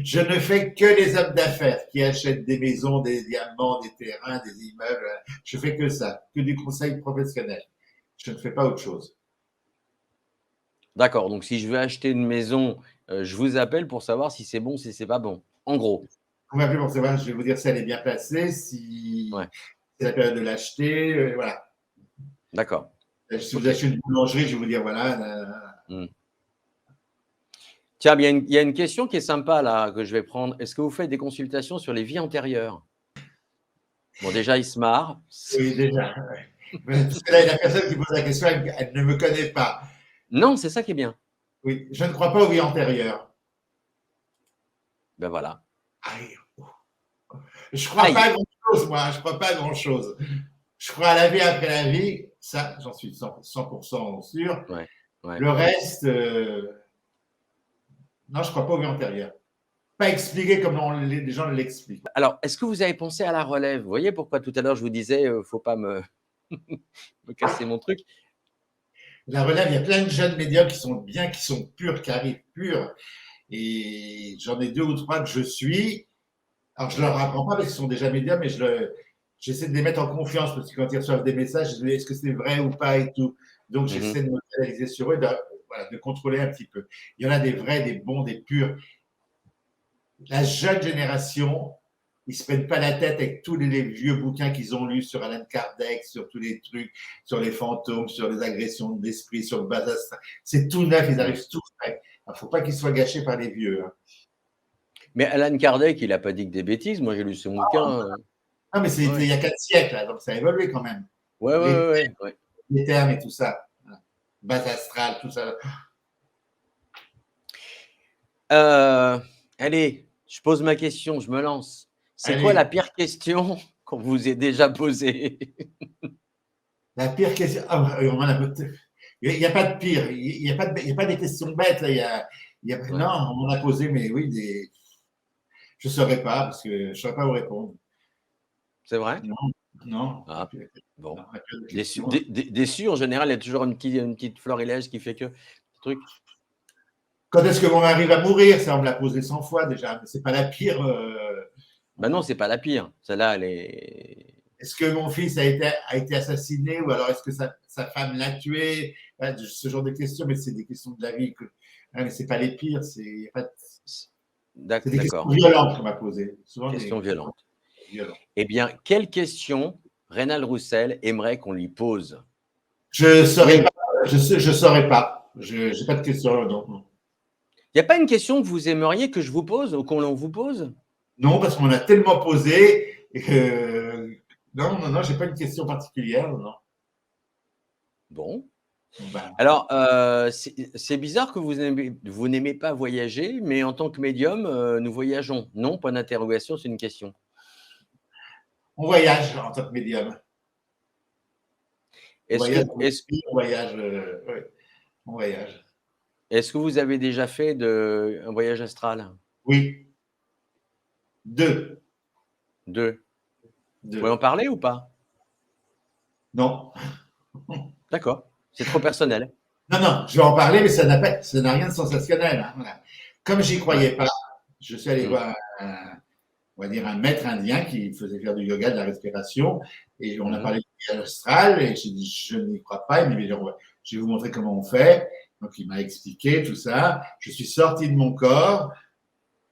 je ne fais que les hommes d'affaires qui achètent des maisons, des diamants, des terrains, des immeubles. Je fais que ça, que du conseil professionnel. Je ne fais pas autre chose. D'accord, donc si je veux acheter une maison, je vous appelle pour savoir si c'est bon, si c'est pas bon, en gros? Vous m'appelez pour savoir, je vais vous dire si elle est bien placée, si Ouais, c'est la période de l'acheter. Voilà. d'accord, Si vous OK. achetez une boulangerie, je vais vous dire voilà. Mmh. Tiens, il y a une question qui est sympa là, que je vais prendre. Est-ce que vous faites des consultations sur les vies antérieures? Bon, déjà, il se marre. Oui, déjà. Ouais. Parce que là, la personne qui pose la question, elle ne me connaît pas. Non, c'est ça qui est bien. Oui, je ne crois pas aux vies antérieures. Ben voilà. Aïe. Je ne crois pas Aïe! à grand-chose, moi. Je ne crois pas à grand-chose. Je crois à la vie après la vie. Ça, j'en suis 100% sûr. Ouais, ouais. Le reste, non, je ne crois pas aux vies antérieures. Pas expliqué comme les gens l'expliquent. Alors, est-ce que vous avez pensé à la relève? Vous voyez pourquoi tout à l'heure je vous disais, faut pas me casser mon truc? La relève, il y a plein de jeunes médiums qui sont bien, qui sont purs, qui arrivent purs. Et j'en ai deux ou trois que je suis. Alors, je ne leur Ouais. apprends pas parce qu'ils sont déjà médiums, mais j'essaie de les mettre en confiance parce que quand ils reçoivent des messages, je dis est-ce que c'est vrai ou pas et tout. Donc, Mmh. j'essaie de me réaliser sur eux, voilà, de contrôler un petit peu. Il y en a des vrais, des bons, des purs. La jeune génération, ils se prennent pas la tête avec tous les vieux bouquins qu'ils ont lus sur Alan Kardec, sur tous les trucs, sur les fantômes, sur les agressions de l'esprit, sur le bas astral. C'est tout neuf, ils arrivent tout frais. Il ne faut pas qu'ils soient gâchés par les vieux. Hein. Mais Alan Kardec, il n'a pas dit que des bêtises. Moi, j'ai lu son bouquin. Non, mais c'était il y a 4 siècles, là, donc ça a évolué quand même. Ouais. Les termes et tout ça. Bas astral, tout ça. Allez, je pose ma question, je me lance. C'est Allez. quoi la pire question qu'on vous ait déjà posée? La pire question. Il n'y a pas de pire. Il n'y a pas des questions bêtes. Là. Non, on m'en a posé, mais oui, je ne saurais pas, parce que je ne saurais pas vous répondre. C'est vrai? Non. Ah, bon. Non, Déçu, en général, il y a toujours une petite florilège qui fait que. Truc. Quand est-ce que mon mari va mourir? Ça, on me l'a posé 100 fois déjà, mais ce n'est pas la pire. Ben non, c'est pas la pire. Celle-là, elle est. Est-ce que mon fils a été assassiné ou alors est-ce que sa femme l'a tué? Ce genre de questions, mais c'est des questions de la vie. Mais ce n'est pas les pires. C'est des questions violentes qu'on m'a posées. Questions violentes. Eh bien, quelle question Rénal Roussel aimerait qu'on lui pose? Je ne saurais pas. Je saurais pas. Je n'ai pas de questions. Non. Il n'y a pas une question que vous aimeriez que je vous pose ou qu'on vous pose? Non, parce qu'on a tellement posé. Non, je n'ai pas une question particulière. Non. Bon. Alors, c'est bizarre que vous n'aimez pas voyager, mais en tant que médium, nous voyageons. Non, point d'interrogation, c'est une question. On voyage en tant que médium. On voyage. Est-ce que vous avez déjà fait un voyage astral? Oui. 2. Vous pouvez en parler ou pas? Non. D'accord. C'est trop personnel. Non, je vais en parler, mais ça n'a rien de sensationnel. Hein, voilà. Comme j'y croyais pas, je suis allé voir un maître indien qui faisait faire du yoga, de la respiration, et on a parlé du voyage astral, et j'ai dit, je n'y crois pas. Il m'a dit, je vais vous montrer comment on fait. Donc, il m'a expliqué tout ça. Je suis sorti de mon corps.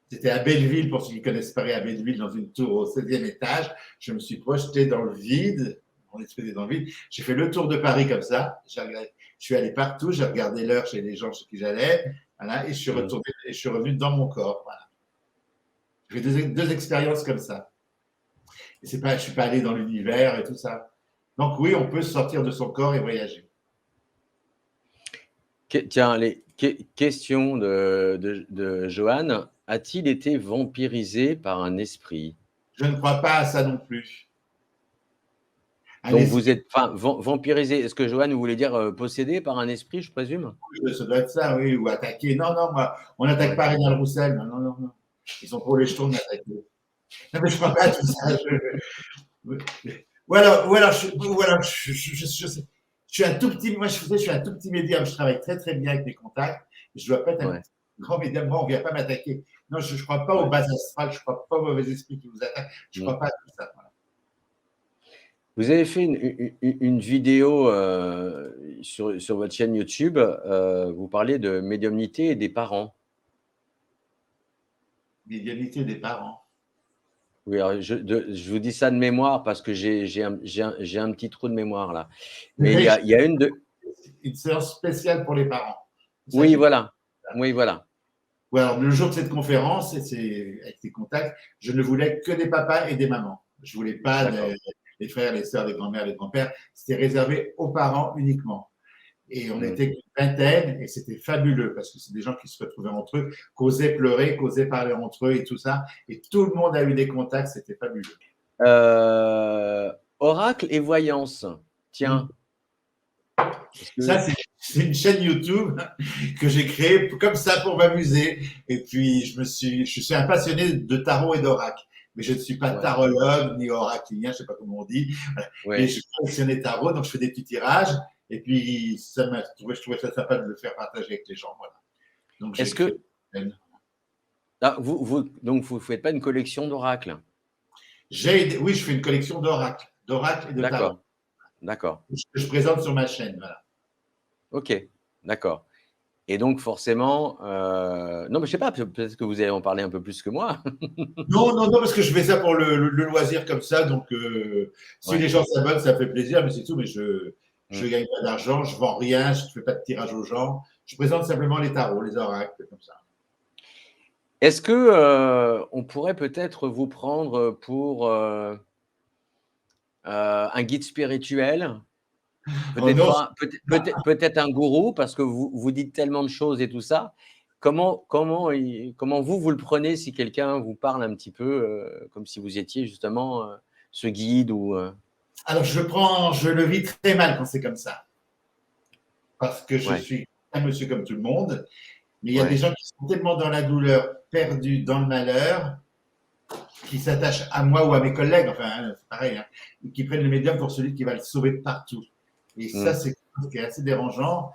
C'était à Belleville, pour ceux qui connaissent Paris, à Belleville, dans une tour au 16e étage. Je me suis projeté dans le vide. On était dans le vide. J'ai fait le tour de Paris comme ça. Je suis allé partout. J'ai regardé l'heure chez les gens chez qui j'allais. Voilà, et je suis retourné et je suis revenu dans mon corps. Voilà. J'ai fait deux expériences comme ça. Et je ne suis pas allé dans l'univers et tout ça. Donc oui, on peut sortir de son corps et voyager. Tiens, les questions de Johan. A-t-il été vampirisé par un esprit? Je ne crois pas à ça non plus. Donc vous êtes vampirisé. Est-ce que Johan, vous voulez dire possédé par un esprit, je présume? Ça doit être ça, oui, ou attaqué. Non, on n'attaque pas Rénal Roussel. Non. Ils sont trop les jetons d'attaquer. Non, mais je ne crois pas à tout ça. Je suis un tout petit, je suis un tout petit médium. Je travaille très, très bien avec mes contacts. Je dois pas être un grand médium. Moi, on ne vient pas m'attaquer. Non, je ne crois pas au bas astral. Je ne crois pas aux mauvais esprits qui vous attaquent. Je ne crois pas à tout ça. Voilà. Vous avez fait une vidéo sur votre chaîne YouTube. Vous parlez de médiumnité et des parents. Médiumnité des parents. Oui, alors je vous dis ça de mémoire parce que j'ai un petit trou de mémoire là. Mais il y a une séance spéciale pour les parents. Oui, voilà. Alors, le jour de cette conférence, avec tes contacts, je ne voulais que des papas et des mamans. Je ne voulais pas les frères, les sœurs, les grands-mères, les grands-pères. C'était réservé aux parents uniquement. Et on était une vingtaine et c'était fabuleux parce que c'est des gens qui se retrouvaient entre eux, causaient pleurer, causaient parler entre eux et tout ça. Et tout le monde a eu des contacts, c'était fabuleux. Oracle et voyance. Tiens. Ça, c'est une chaîne YouTube que j'ai créée comme ça pour m'amuser. Et puis, je suis un passionné de tarot et d'oracle. Mais je ne suis pas tarologue ni oraclien, je ne sais pas comment on dit. Et je suis passionné tarot, donc je fais des petits tirages. Et puis, je trouvais ça sympa de le faire partager avec les gens. Voilà. Donc, est-ce que donc vous ne faites pas une collection d'oracles? Oui, je fais une collection d'oracles et de tarot. D'accord. Je présente sur ma chaîne. Voilà. Ok, d'accord. Et donc forcément, non, mais je sais pas, peut-être que vous allez en parler un peu plus que moi. Non, non, non, parce que je fais ça pour le loisir comme ça. Donc, si Ouais. les gens s'abonnent, ça fait plaisir, mais c'est tout. Mais je Mmh. gagne pas d'argent, je vends rien, je ne fais pas de tirage aux gens. Je présente simplement les tarots, les oracles, comme ça. Est-ce que, on pourrait peut-être vous prendre pour, un guide spirituel? Oh Peut-être non, pas, peut-être un gourou parce que vous dites tellement de choses et tout ça. Comment vous le prenez si quelqu'un vous parle un petit peu, comme si vous étiez justement, ce guide ou, alors je le vis très mal quand c'est comme ça. Parce que je ouais, suis un monsieur comme tout le monde. Mais il y a des ouais. gens qui sont tellement dans la douleur, perdus dans le malheur, qui s'attachent à moi ou à mes collègues, enfin, hein, c'est pareil, hein, qui prennent le médium pour celui qui va le sauver de partout. Et ça, Mmh. c'est quelque chose qui est assez dérangeant.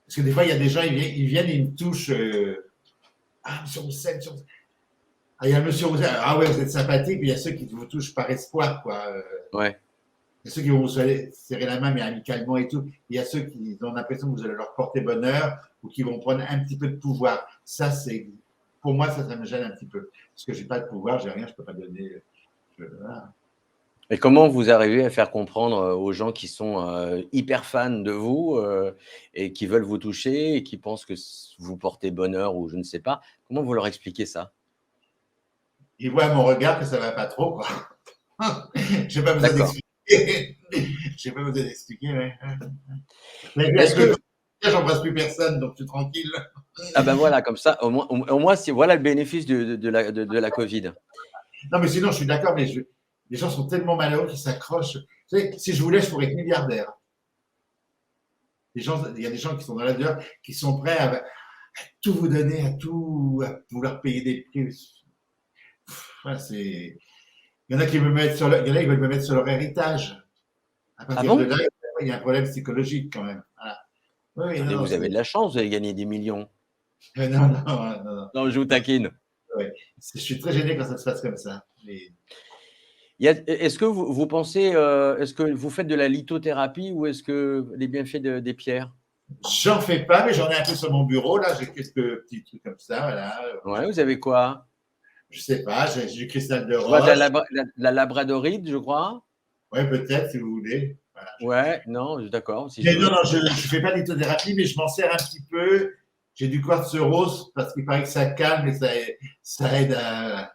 Parce que des fois, il y a des gens, ils viennent, ils me touchent. Ah, monsieur Roussel, monsieur Roussel. Ah, il y a monsieur Roussel. Ah ouais, vous êtes sympathique, mais il y a ceux qui vous touchent par espoir, quoi. Ouais. Il y a ceux qui vont vous serrer la main, mais amicalement et tout. Il y a ceux qui ont l'impression que vous allez leur porter bonheur ou qui vont prendre un petit peu de pouvoir. Ça, c'est, pour moi, ça me gêne un petit peu. Parce que je n'ai pas de pouvoir, j'ai rien, je ne peux pas donner. Voilà. Et comment vous arrivez à faire comprendre, aux gens qui sont, hyper fans de vous, et qui veulent vous toucher et qui pensent que vous portez bonheur ou je ne sais pas, comment vous leur expliquez ça? Ils voient à mon regard que ça ne va pas trop, quoi. Je n'ai pas besoin D'accord. d'expliquer. Je n'ai pas besoin d'expliquer, ouais. Mais Est-ce avec le que temps, j'embrasse plus personne, donc je suis tranquille. ah ben voilà, comme ça, au moins, c'est voilà le bénéfice de la covid. Non, mais sinon, je suis d'accord, mais les gens sont tellement malheureux qu'ils s'accrochent. Tu sais, si je voulais, je pourrais être milliardaire. Il y a des gens qui sont dans la douleur, qui sont prêts à tout vous donner, à vouloir payer des prix. Ouais, il y en a qui veulent me mettre il y en a qui veulent me mettre sur leur héritage. À Ah partir de bon? là, il y a un problème psychologique quand même. Voilà. Oui, Attendez, non, non, vous avez de la chance, vous allez gagner des millions. non, non, non, non. Non, je vous taquine. Ouais. Je suis très gêné quand ça se passe comme ça. Mais Est-ce que vous pensez, est-ce que vous faites de la lithothérapie ou est-ce que les bienfaits des pierres? j'en fais pas, mais j'en ai un peu sur mon bureau. Là, j'ai quelques petits trucs comme ça. Voilà. Ouais, vous avez quoi? Je sais pas, j'ai du cristal de Je vois de roche. la labradorite, je crois. Ouais, peut-être, si vous voulez. Voilà. Ouais, non, d'accord, si Mais tu non, veux. non, je ne fais pas d'hypnothérapie, mais je m'en sers un petit peu. J'ai du quartz rose parce qu'il paraît que ça calme et ça aide à.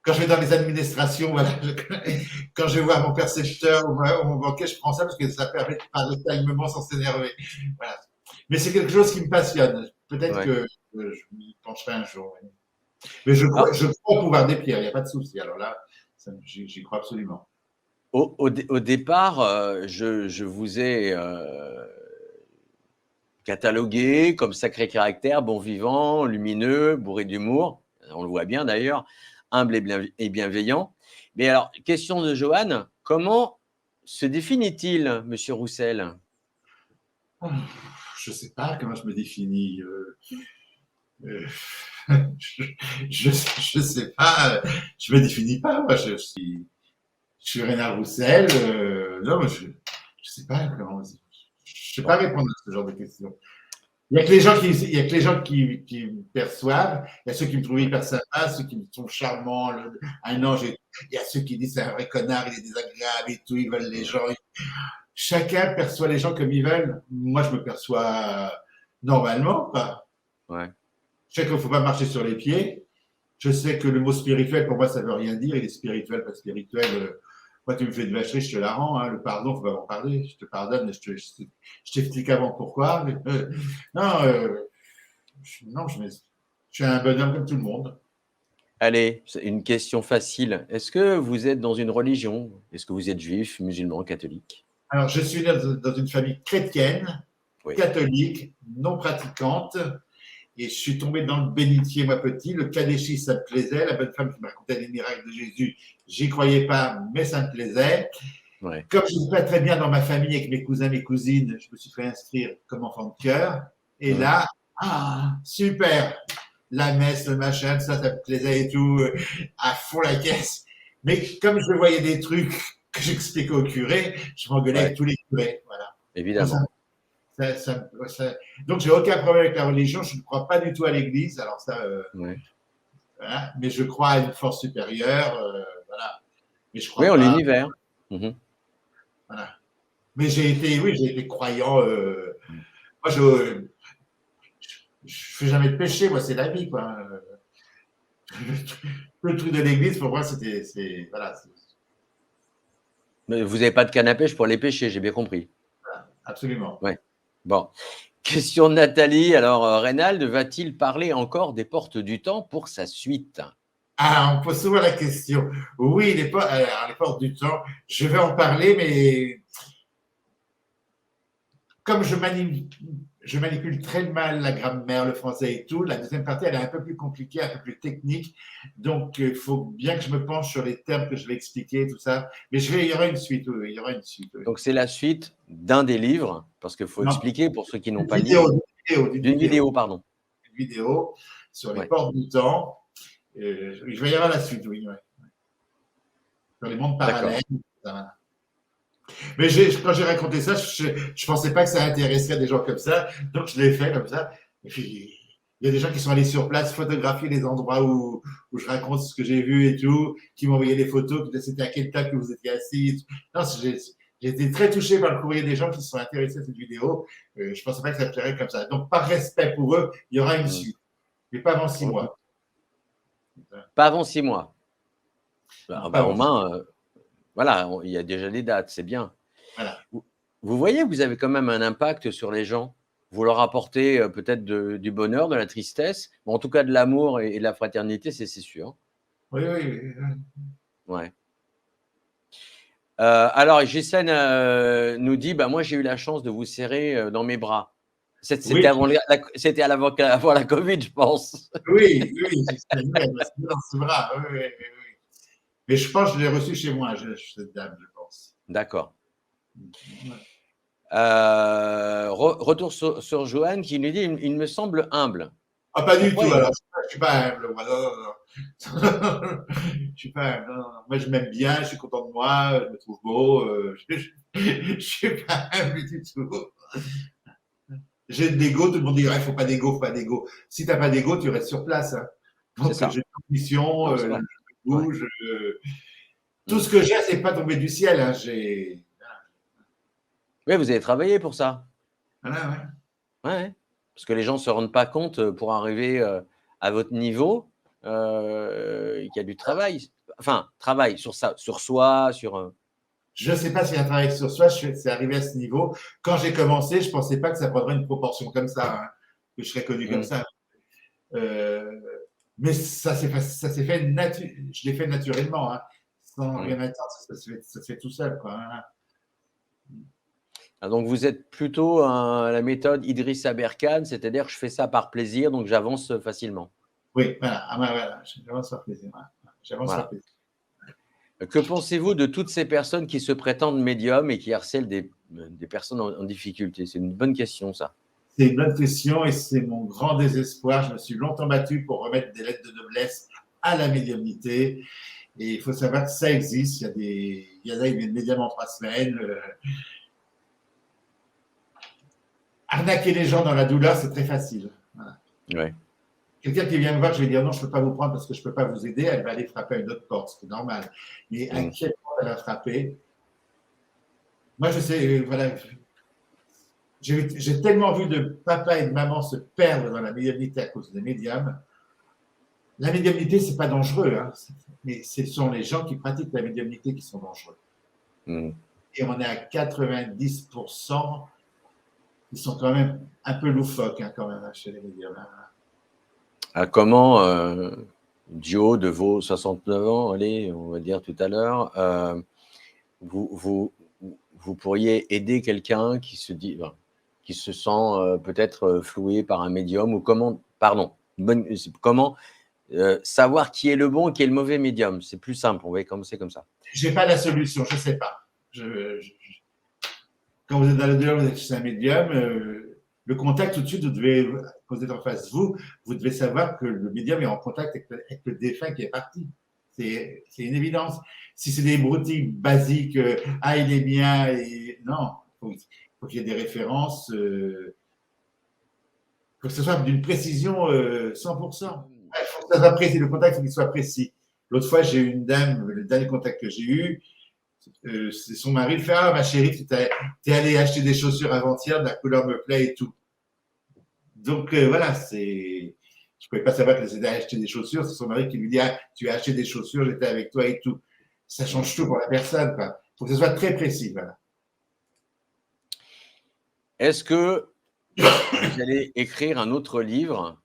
Quand je vais dans les administrations, voilà, quand je vais voir mon percepteur ou mon banquier, je prends ça parce que ça permet de parler calmement sans s'énerver. Voilà. Mais c'est quelque chose qui me passionne. Peut-être Ouais. que je m'y pencherai un jour. Oui. Mais Alors, je crois au pouvoir des pierres, il n'y a pas de souci. Alors là, j'y crois absolument. au départ, je vous ai, catalogué comme sacré caractère, bon vivant, lumineux, bourré d'humour. On le voit bien d'ailleurs, humble et bienveillant. Mais alors, question de Johan, comment se définit-il, monsieur Roussel? Je ne sais pas comment je me définis. Euh, je sais pas, je me définis pas. Moi, je suis Rénal Roussel. Non, je sais pas comment. Je sais pas Bon, répondre à ce genre de questions. Il y a que les gens il y a que les gens qui me perçoivent. Il y a ceux qui me trouvent ouais, hyper sympa, ceux qui me trouvent charmant, un ange. Il y a ceux qui disent c'est un vrai connard, il est désagréable et tout, ils veulent les ouais, gens. Chacun perçoit les gens comme ils veulent. Moi, je me perçois normalement, pas. ouais. Je sais qu'il ne faut pas marcher sur les pieds. Je sais que le mot spirituel, pour moi, ça ne veut rien dire. Il est spirituel, pas spirituel. Moi, tu me fais de vacherie, je te la rends. Hein. Le pardon, il ne faut pas m'en parler. Je te pardonne, je t'explique avant pourquoi. Non, non je suis un bonhomme comme tout le monde. Allez, c'est une question facile. Est-ce que vous êtes dans une religion? Est-ce que vous êtes juif, musulman, catholique? Alors, je suis né dans une famille chrétienne, Oui. catholique, non pratiquante. Et je suis tombé dans le bénitier, moi petit. Le catéchisme, ça me plaisait. La bonne femme qui me racontait les miracles de Jésus, j'y croyais pas, mais ça me plaisait. Ouais. Comme je ne vais pas très bien dans ma famille avec mes cousins, mes cousines, je me suis fait inscrire comme enfant de cœur. Et Mmh. là, ah, super, la messe, le machin, ça me plaisait et tout, à fond la caisse. Mais comme je voyais des trucs que j'expliquais au curé, je m'engueulais Ouais, avec tous les curés. Voilà. Moi, évidemment. Donc, j'ai aucun problème avec la religion. Je ne crois pas du tout à l'Église. Alors ça, Ouais. voilà. Mais je crois à une force supérieure. Voilà. Mais je Oui, crois en pas. l'univers. Mhm. Voilà. Mais oui, j'ai été croyant. Moi, je fais jamais de péché. Moi, c'est la vie, quoi. Le truc de l'Église, pour moi, voilà, Mais vous n'avez pas de canne à pêche pour les pêcher, j'ai bien compris. absolument. Ouais. Bon. Question de Nathalie. Alors, Reynald va-t-il parler encore des portes du temps pour sa suite? Ah, on pose souvent la question. Oui, les portes du temps, je vais en parler, mais comme je manipule très mal la grammaire, le français et tout, la deuxième partie, elle est un peu plus compliquée, un peu plus technique. Donc, il faut bien que je me penche sur les termes que je vais expliquer, tout ça. Mais il y aura une suite, oui, il y aura une suite. Oui. Donc, c'est la suite d'un des livres, parce qu'il faut Non, expliquer pour ceux qui n'ont d'une pas le vidéo, livre. D'une vidéo, pardon. Une vidéo sur les Ouais. portes du temps. Je vais y avoir la suite, oui. Ouais. Sur les mondes parallèles. Voilà. Mais quand j'ai raconté ça, je ne pensais pas que ça intéresserait des gens comme ça. Donc, je l'ai fait comme ça. Et puis, il y a des gens qui sont allés sur place photographier les endroits où je raconte ce que j'ai vu et tout, qui m'ont envoyé des photos, qui disaient c'était à quelle table que vous étiez assis. Non, j'ai été très touché par le courrier des gens qui se sont intéressés à cette vidéo. Je ne pensais pas que ça plairait comme ça. Donc, par respect pour eux, il y aura une suite. Mais pas avant 6 mois. Pas avant 6 mois. Non, Au moins, voilà, il y a déjà des dates, c'est bien. Voilà. Vous voyez que vous avez quand même un impact sur les gens. Vous leur apportez peut-être du bonheur, de la tristesse, mais en tout cas de l'amour et de la fraternité, c'est sûr. Oui, oui, oui. Ouais. Alors, Ghislaine nous dit, moi j'ai eu la chance de vous serrer dans mes bras. C'était Oui. avant la Covid, je pense. Oui, j'espère bien, parce que dans ce bras, oui. Mais je pense que je l'ai reçu chez moi, cette dame, je pense. D'accord. Ouais. Retour sur Joanne qui nous dit, il me semble humble. Ah, pas du Pourquoi tout, alors, je ne suis pas humble, moi, non. Je suis pas humble, non. Moi, je m'aime bien, je suis content de moi, je me trouve beau, je ne suis pas humble du tout. J'ai de l'ego, tout le monde dit, il ne faut pas d'ego, faut pas d'ego. Si tu n'as pas d'ego, tu restes sur place. Hein. Donc, j'ai une ambition, je bouge. Tout ce que j'ai, c'est pas tombé du ciel. Hein. Oui, vous avez travaillé pour ça. Voilà, Ouais. Parce que les gens ne se rendent pas compte pour arriver à votre niveau qu'il y a du travail. Enfin, travail sur soi, sur. Je ne sais pas s'il y a un travail sur soi, c'est arrivé à ce niveau. Quand j'ai commencé, je ne pensais pas que ça prendrait une proportion comme ça, hein, que je serais connu comme ça. Mais ça s'est fait, je l'ai fait naturellement, hein, sans rien attendre, ça se fait tout seul. Quoi, hein. Donc, vous êtes plutôt la méthode Idrissa Berkane, c'est-à-dire que je fais ça par plaisir, donc j'avance facilement. Oui, voilà, j'avance par plaisir. J'avance par plaisir. Que pensez-vous de toutes ces personnes qui se prétendent médiums et qui harcèlent des personnes en difficulté? C'est une bonne question, ça. C'est une bonne question et c'est mon grand désespoir. Je me suis longtemps battu pour remettre des lettres de noblesse à la médiumnité. Et il faut savoir que ça existe. Il y a des médiums en 3 semaines. Arnaquer les gens dans la douleur, c'est très facile. Voilà. Ouais. Quelqu'un qui vient me voir, je vais dire non, je ne peux pas vous prendre parce que je ne peux pas vous aider. Elle va aller frapper à une autre porte, c'est normal. Mais à quelle porte elle va frapper? Moi, je sais, voilà. J'ai tellement vu de papa et de maman se perdre dans la médiumnité à cause des médiums. La médiumnité, ce n'est pas dangereux, hein, mais ce sont les gens qui pratiquent la médiumnité qui sont dangereux. Et on est à 90%, ils sont quand même un peu loufoques hein, quand même chez les médiums. Comment, Dio, de vos 69 ans, allez, on va dire tout à l'heure, vous pourriez aider quelqu'un qui se sent peut-être floué par un médium, ou comment savoir qui est le bon et qui est le mauvais médium? C'est plus simple, on va commencer comme ça. Je n'ai pas la solution, je ne sais pas. Quand vous êtes dans le dehors, vous êtes chez un médium, le contact tout de suite, quand vous êtes en face de vous devez savoir que le médium est en contact avec le défunt qui est parti. C'est une évidence. Si c'est des broutilles basiques, il est bien, non. faut qu'il y ait des références. Faut que ce soit d'une précision 100%. Il faut que ça soit précis, le contact, faut qu'il soit précis. L'autre fois, j'ai eu une dame, le dernier contact que j'ai eu, c'est son mari, il fait ah ma chérie, tu es allée acheter des chaussures avant-hier, la couleur me plaît et tout. Donc voilà, je pouvais pas savoir qu'elle s'était acheté des chaussures, c'est son mari qui lui dit ah tu as acheté des chaussures, j'étais avec toi et tout. Ça change tout pour la personne, quoi. Faut que ce soit très précis, voilà. Est-ce que vous allez écrire un autre livre?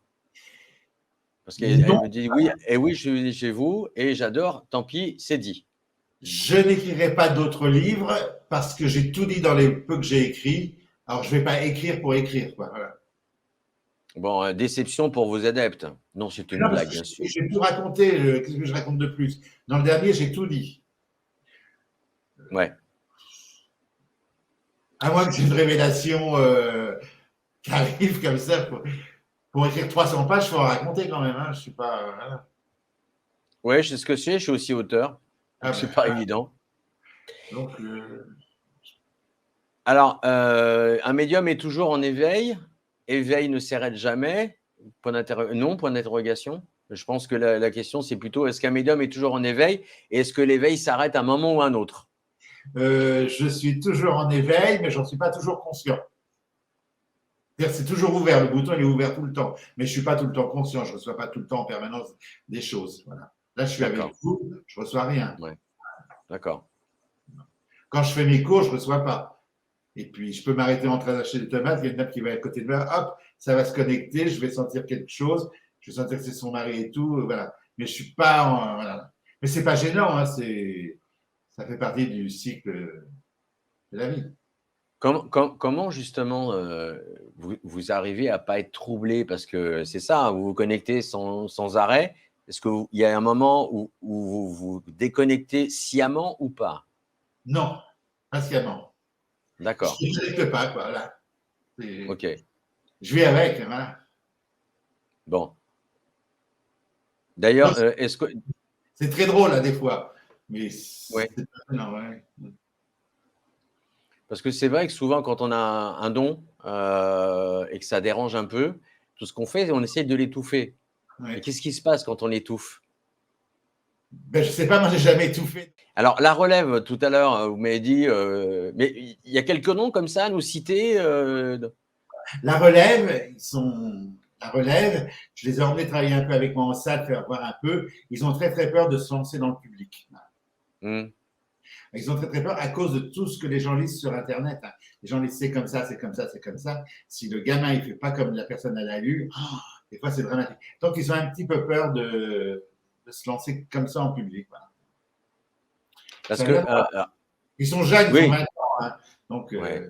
Parce qu'elle me dit oui, et oui, je suis chez vous et j'adore, tant pis, c'est dit. Je n'écrirai pas d'autres livres parce que j'ai tout dit dans les peu que j'ai écrits. Alors, je ne vais pas écrire pour écrire, quoi. Voilà. Bon, déception pour vos adeptes. Non, c'est une blague, bien sûr. J'ai tout raconté. Qu'est-ce que je raconte de plus? Dans le dernier, j'ai tout dit. Ouais. À moins que j'ai une révélation qui arrive comme ça. Pour écrire 300 pages, il faut en raconter quand même. Hein. Je suis pas. Voilà. Ouais, je sais ce que c'est. Je suis aussi auteur. C'est pas évident. Donc, alors, un médium est toujours en éveil. Éveil ne s'arrête jamais. Non, point d'interrogation. Je pense que la question, c'est plutôt est-ce qu'un médium est toujours en éveil et est-ce que l'éveil s'arrête à un moment ou à un autre? Je suis toujours en éveil, mais j'en suis pas toujours conscient. C'est toujours ouvert, le bouton il est ouvert tout le temps, mais je ne suis pas tout le temps conscient, je ne reçois pas tout le temps en permanence des choses. Voilà. Là, je suis avec vous, je ne reçois rien. Ouais. D'accord. Quand je fais mes cours, je ne reçois pas. Et puis, je peux m'arrêter en train d'acheter des tomates, il y a une dame qui va à côté de moi, hop, ça va se connecter, je vais sentir quelque chose, je vais sentir que c'est son mari et tout, voilà. Mais je ne suis pas en. Voilà. Mais ce n'est pas gênant, hein, ça fait partie du cycle de la vie. Comment justement vous arrivez à ne pas être troublé? Parce que c'est ça, vous vous connectez sans arrêt. Est-ce qu'il y a un moment où vous vous déconnectez sciemment ou pas? Non, pas sciemment. D'accord. Je ne connecte pas, quoi. Voilà. Ok. Je vis avec, voilà. Bon. D'ailleurs, est-ce que… C'est très drôle, hein, des fois. Mais ouais. c'est pas non, ouais. Parce que c'est vrai que souvent, quand on a un don et que ça dérange un peu, tout ce qu'on fait, on essaie de l'étouffer. Ouais. Et qu'est-ce qui se passe quand on l'étouffe? Ben, je ne sais pas, moi, j'ai jamais étouffé. Alors, la relève, tout à l'heure, vous m'avez dit, mais il y a quelques noms comme ça à nous citer La relève, la relève, je les ai emmenés travailler un peu avec moi en salle, faire voir un peu. Ils ont très, très peur de se lancer dans le public. Ils ont très, très peur à cause de tout ce que les gens lisent sur Internet. Hein. Les gens lisent c'est comme ça, c'est comme ça, c'est comme ça. Si le gamin, il ne fait pas comme la personne l'a lu, des fois, c'est dramatique. Donc, ils ont un petit peu peur de se lancer comme ça en public. Voilà. Parce que ils sont jeunes, ils ont 20 ans. Hein. Donc, ouais.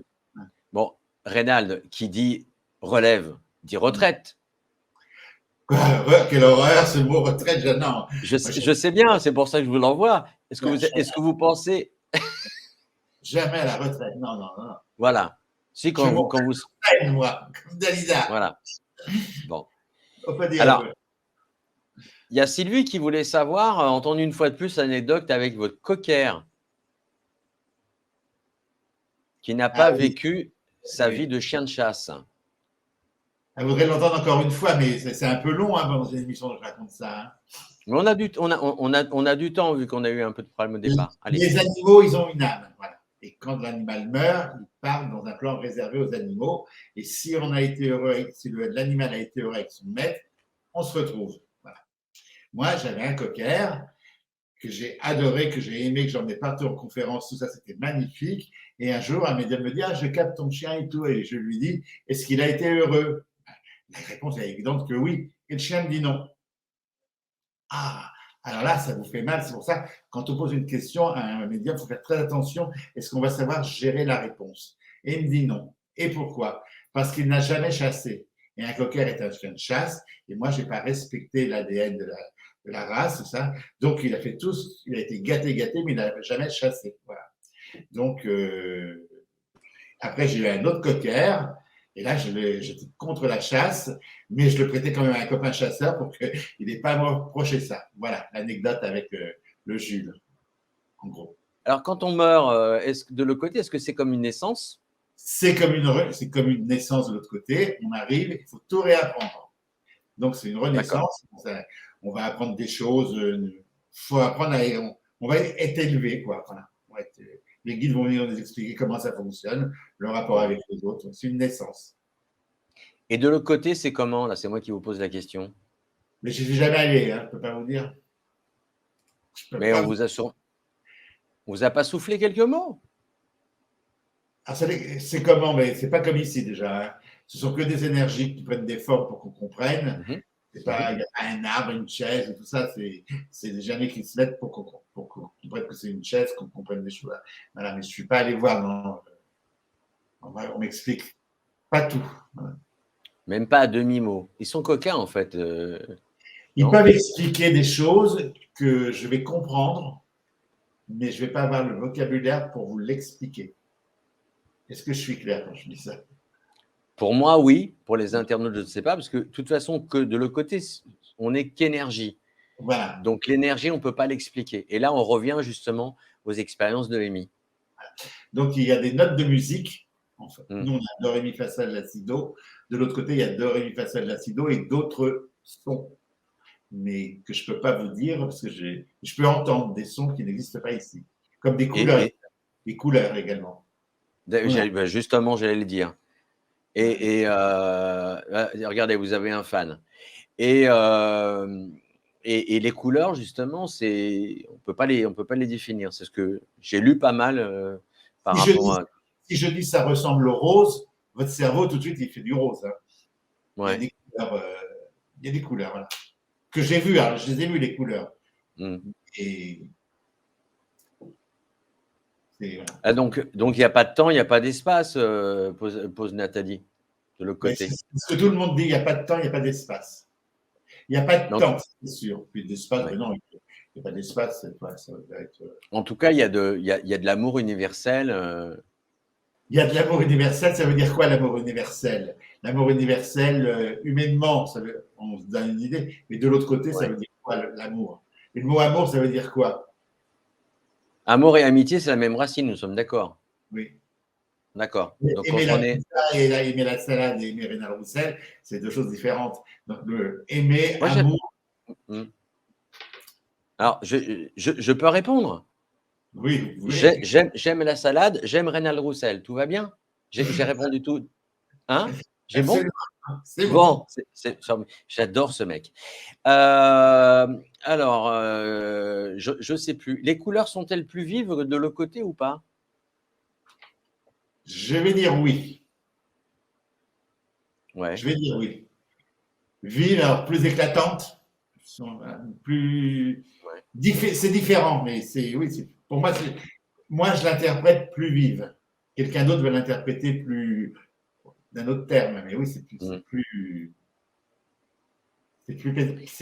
Bon, Reynald, qui dit relève, dit retraite. Quelle horreur, ce mot retraite, non. Je sais bien, c'est pour ça que je vous l'envoie. Est-ce que vous pensez… Jamais à la retraite, non, non, non. Voilà. Si, quand vous… moi, comme Dalida. Voilà. Bon. On peut dire. Alors, il y a Sylvie qui voulait savoir, entendre une fois de plus l'anecdote avec votre cocker, qui n'a pas vécu sa vie de chien de chasse. Elle voudrait l'entendre encore une fois, mais c'est un peu long hein, dans une émission où je raconte ça. Hein. Mais on a du temps vu qu'on a eu un peu de problème au départ. Allez. Les animaux, ils ont une âme. Voilà. Et quand l'animal meurt, il part dans un plan réservé aux animaux. Et si on a été heureux, si l'animal a été heureux avec son maître, on se retrouve. Voilà. Moi, j'avais un cocker que j'ai adoré, que j'ai aimé, que j'emmenais partout en conférence, tout ça, c'était magnifique. Et un jour, un médium me dit, je capte ton chien et tout. Et je lui dis, est-ce qu'il a été heureux? La réponse est évidente que oui. Et le chien me dit non. Alors là, ça vous fait mal. C'est pour ça, quand on pose une question à un médium, il faut faire très attention. Est-ce qu'on va savoir gérer la réponse? Et il me dit non. Et pourquoi? Parce qu'il n'a jamais chassé. Et un cocker est un chien de chasse. Et moi, je n'ai pas respecté l'ADN de la race, tout ça. Donc, il a fait tout, il a été gâté, mais il n'a jamais chassé. Voilà. Donc, après, j'ai eu un autre cocker. Et là, j'étais contre la chasse, mais je le prêtais quand même à un copain chasseur pour qu'il n'ait pas à me reprocher ça. Voilà, l'anecdote avec le Jules, en gros. Alors, quand on meurt, de l'autre côté, est-ce que c'est comme une naissance? c'est comme une naissance de l'autre côté. On arrive, il faut tout réapprendre. Donc, c'est une renaissance. On va apprendre des choses. Faut apprendre on va être élevé, quoi. Voilà. Les guides vont venir nous expliquer comment ça fonctionne, le rapport avec les autres. C'est une naissance. Et de l'autre côté, c'est comment? Là, c'est moi qui vous pose la question. Mais je ne suis jamais allé, hein, je ne peux pas vous dire. Mais on vous a pas soufflé quelques mots? Ah, c'est comment? Mais c'est pas comme ici déjà. Hein. Ce sont que des énergies qui prennent des formes pour qu'on comprenne. Il n'y a pas un arbre, une chaise et tout ça. C'est des énergies qui se mettent pour qu'on comprenne que c'est une chaise, qu'on comprenne des choses. Voilà, mais je ne suis pas allé voir. Non. On m'explique pas tout. Voilà. Même pas à demi-mot. Ils sont coquins, en fait. Ils peuvent expliquer des choses que je vais comprendre, mais je ne vais pas avoir le vocabulaire pour vous l'expliquer. Est-ce que je suis clair quand je dis ça? Pour moi, oui. Pour les internautes, je ne sais pas, parce que de toute façon, que de l'autre côté, on n'est qu'énergie. Voilà. Donc, l'énergie, on ne peut pas l'expliquer. Et là, on revient justement aux expériences de Amy. Donc, il y a des notes de musique. Enfin, nous, on a do, ré, mi, fa, sol, la, si, do. De l'autre côté, il y a do, ré, mi, fa, sol, la, si, do et d'autres sons. Mais que je ne peux pas vous dire parce que je peux entendre des sons qui n'existent pas ici. Comme des couleurs. Des couleurs également. Justement, j'allais le dire. Et regardez, vous avez un fan. Et les couleurs, justement, on peut pas les définir. C'est ce que j'ai lu pas mal par rapport à. Si je dis ça ressemble au rose, votre cerveau tout de suite il fait du rose. Hein. Ouais. Il y a des couleurs, voilà. Que j'ai vues. Alors, je les ai vues les couleurs. Et voilà. Ah, donc il n'y a pas de temps, il n'y a pas d'espace, pose Nathalie, de l'autre côté. C'est ce que tout le monde dit, il n'y a pas de temps, il n'y a pas d'espace. Il n'y a pas de temps, c'est sûr. Puis d'espace, mais non, il n'y a pas d'espace. Ça va être... En tout cas, il y a de l'amour universel. Il y a de l'amour universel, ça veut dire quoi l'amour universel? L'amour universel, humainement, on se donne une idée, mais de l'autre côté, ça veut dire quoi l'amour? Et le mot amour, ça veut dire quoi? Amour et amitié, c'est la même racine, nous sommes d'accord? Oui. D'accord. Donc, aimer la salade et aimer Rénal Roussel, c'est deux choses différentes. Donc, aimer, amour. Alors, je peux répondre? Oui. J'aime la salade, j'aime Rénal Roussel. Tout va bien? J'ai répondu tout. Hein? J'ai bon? C'est bon. J'adore ce mec. Alors, je ne sais plus. Les couleurs sont-elles plus vives de l'autre côté ou pas? Je vais dire oui. Ouais. Je vais dire oui. Vives, alors plus éclatantes, plus. Ouais. C'est différent, mais pour moi, je l'interprète plus vive. Quelqu'un d'autre va l'interpréter plus d'un autre terme, mais oui, c'est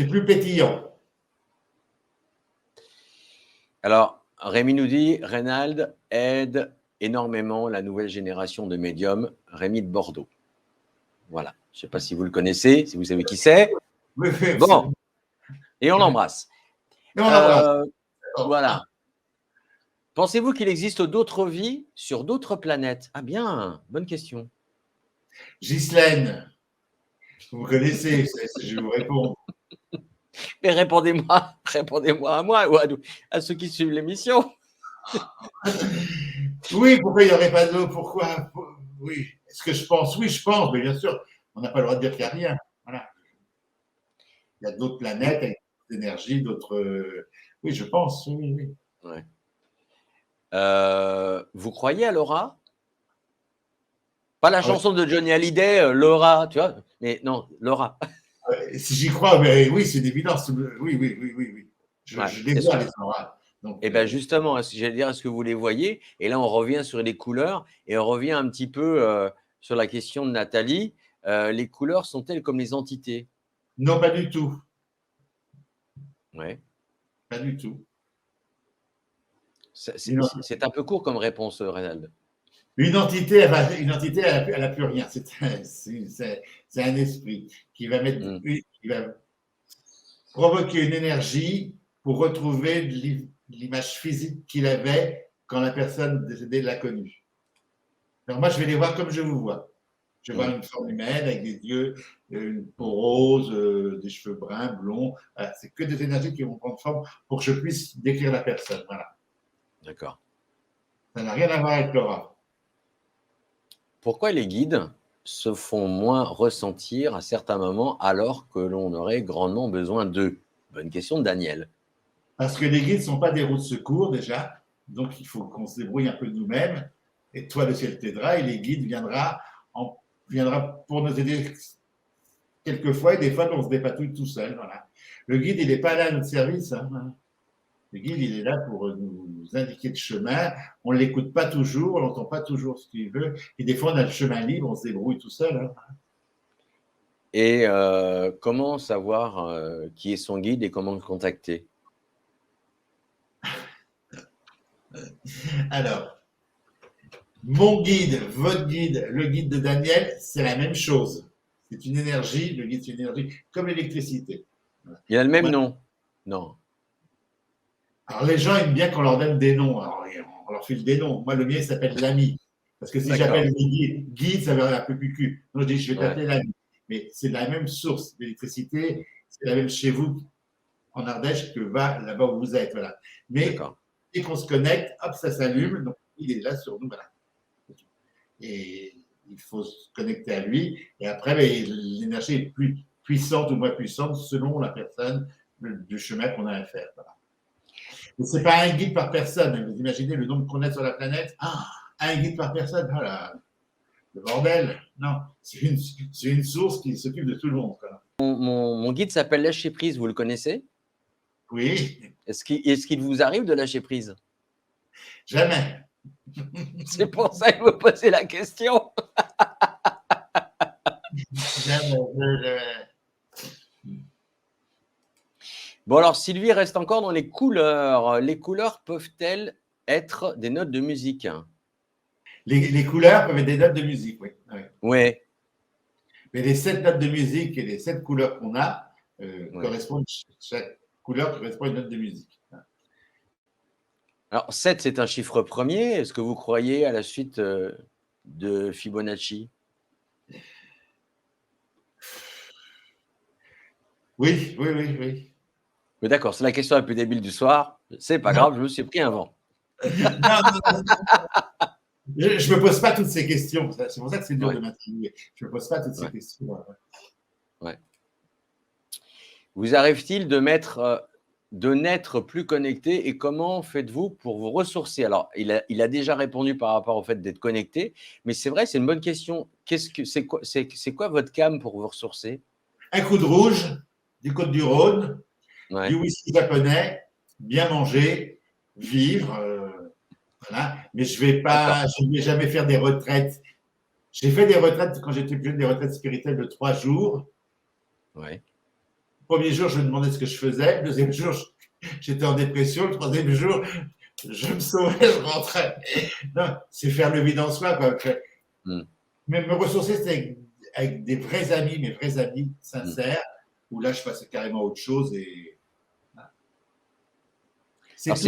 plus pétillant. Alors, Rémi nous dit, Reynald aide énormément la nouvelle génération de médiums, Rémi de Bordeaux. Voilà. Je ne sais pas si vous le connaissez, si vous savez qui c'est. Oui, bon. Et on l'embrasse. Voilà. Pensez-vous qu'il existe d'autres vies sur d'autres planètes? Ah bien, bonne question. Ghislaine, vous connaissez, je vais vous répondre. Mais répondez-moi à moi ou à ceux qui suivent l'émission. Oui, pourquoi il n'y aurait pas d'eau? Pourquoi? Oui. Est-ce que je pense? Oui, je pense, mais bien sûr, on n'a pas le droit de dire qu'il n'y a rien. Voilà. Il y a d'autres planètes avec d'autres énergies, d'autres. Oui, je pense, oui. Ouais. Vous croyez à l'aura? Pas la chanson de Johnny Hallyday, Laura, tu vois? Mais non, Laura. Si j'y crois, mais oui, c'est une évidence. Oui. Je les vois, les auras. Et bien justement, j'allais dire, est-ce que vous les voyez? Et là, on revient sur les couleurs et on revient un petit peu sur la question de Nathalie. Les couleurs sont-elles comme les entités? Non, pas du tout. Ouais. Pas du tout. C'est un peu court comme réponse, Reynald. Une entité, elle n'a plus rien. C'est un esprit qui va qui va provoquer une énergie pour retrouver l'image physique qu'il avait quand la personne décédée l'a connu. Alors moi, je vais les voir comme je vous vois. Je vais voir une forme humaine avec des yeux, une peau rose, des cheveux bruns, blonds. Voilà, c'est que des énergies qui vont prendre forme pour que je puisse décrire la personne. Voilà. D'accord. Ça n'a rien à voir avec l'aura. Pourquoi les guides se font moins ressentir à certains moments alors que l'on aurait grandement besoin d'eux? Bonne question de Daniel. Parce que les guides ne sont pas des roues de secours déjà. Donc, il faut qu'on se débrouille un peu nous-mêmes. Et toi, le ciel t'aidera et les guides viendra pour nous aider quelquefois et des fois, on se dépatouille tout seul. Voilà. Le guide, il n'est pas là à notre service. Hein. Le guide, il est là pour nous indiquer le chemin. On ne l'écoute pas toujours, on n'entend pas toujours ce qu'il veut. Et des fois, on a le chemin libre, on se débrouille tout seul. Hein. Et comment savoir qui est son guide et comment le contacter? Alors, mon guide, votre guide, le guide de Daniel, c'est la même chose. C'est une énergie, le guide, c'est une énergie comme l'électricité. Il a le même nom? Non. Alors, les gens aiment bien qu'on leur donne des noms. Alors, on leur file des noms. Moi, le mien, il s'appelle l'ami. Parce que si j'appelle guide, ça va être un peu cucu. Donc, je dis, je vais t'appeler l'ami. Mais c'est la même source d'électricité. C'est la même chez vous, en Ardèche, que là-bas où vous êtes. Voilà. Mais dès qu'on se connecte, hop, ça s'allume. Donc, il est là sur nous. Voilà. Et il faut se connecter à lui. Et après, l'énergie est plus puissante ou moins puissante selon la personne, du chemin qu'on a à faire. Voilà. Ce n'est pas un guide par personne. Vous imaginez le nombre qu'on a sur la planète? Un guide par personne, voilà. Le bordel. Non, c'est une source qui s'occupe de tout le monde. Mon guide s'appelle Lâcher Prise, vous le connaissez? Oui. Est-ce qu'il vous arrive de lâcher prise? Jamais. C'est pour ça que vous posez la question. Jamais. Bon, alors Sylvie reste encore dans les couleurs. Les couleurs peuvent-elles être des notes de musique? Les couleurs peuvent être des notes de musique, oui. Oui. Mais les 7 notes de musique et les 7 couleurs qu'on a correspondent, chaque couleur correspond à une note de musique. Alors, 7, c'est un chiffre premier. Est-ce que vous croyez à la suite de Fibonacci? Oui. Mais d'accord, c'est la question la plus débile du soir. C'est pas grave, je me suis pris un vent. Non. Je ne me pose pas toutes ces questions. C'est pour ça que c'est dur de m'attribuer. Je ne me pose pas toutes ces questions. Ouais. Vous arrive-t-il de n'être plus connecté et comment faites-vous pour vous ressourcer? Alors, il a déjà répondu par rapport au fait d'être connecté, mais c'est vrai, c'est une bonne question. C'est quoi votre cam pour vous ressourcer? Un coup de rouge, du Côte-du-Rhône, du whisky japonais, bien manger, vivre. Voilà. Mais je ne vais jamais faire des retraites. J'ai fait des retraites quand j'étais plus jeune, des retraites spirituelles de 3 jours. Ouais. Le premier jour, je me demandais ce que je faisais. Le deuxième jour, j'étais en dépression. Le troisième jour, je me sauvais, je rentrais. Non, c'est faire le vide en soi. Quoi. Mais me ressourcer, c'est avec des vrais amis, mes vrais amis sincères, où là, je passais carrément à autre chose. Et... Alors,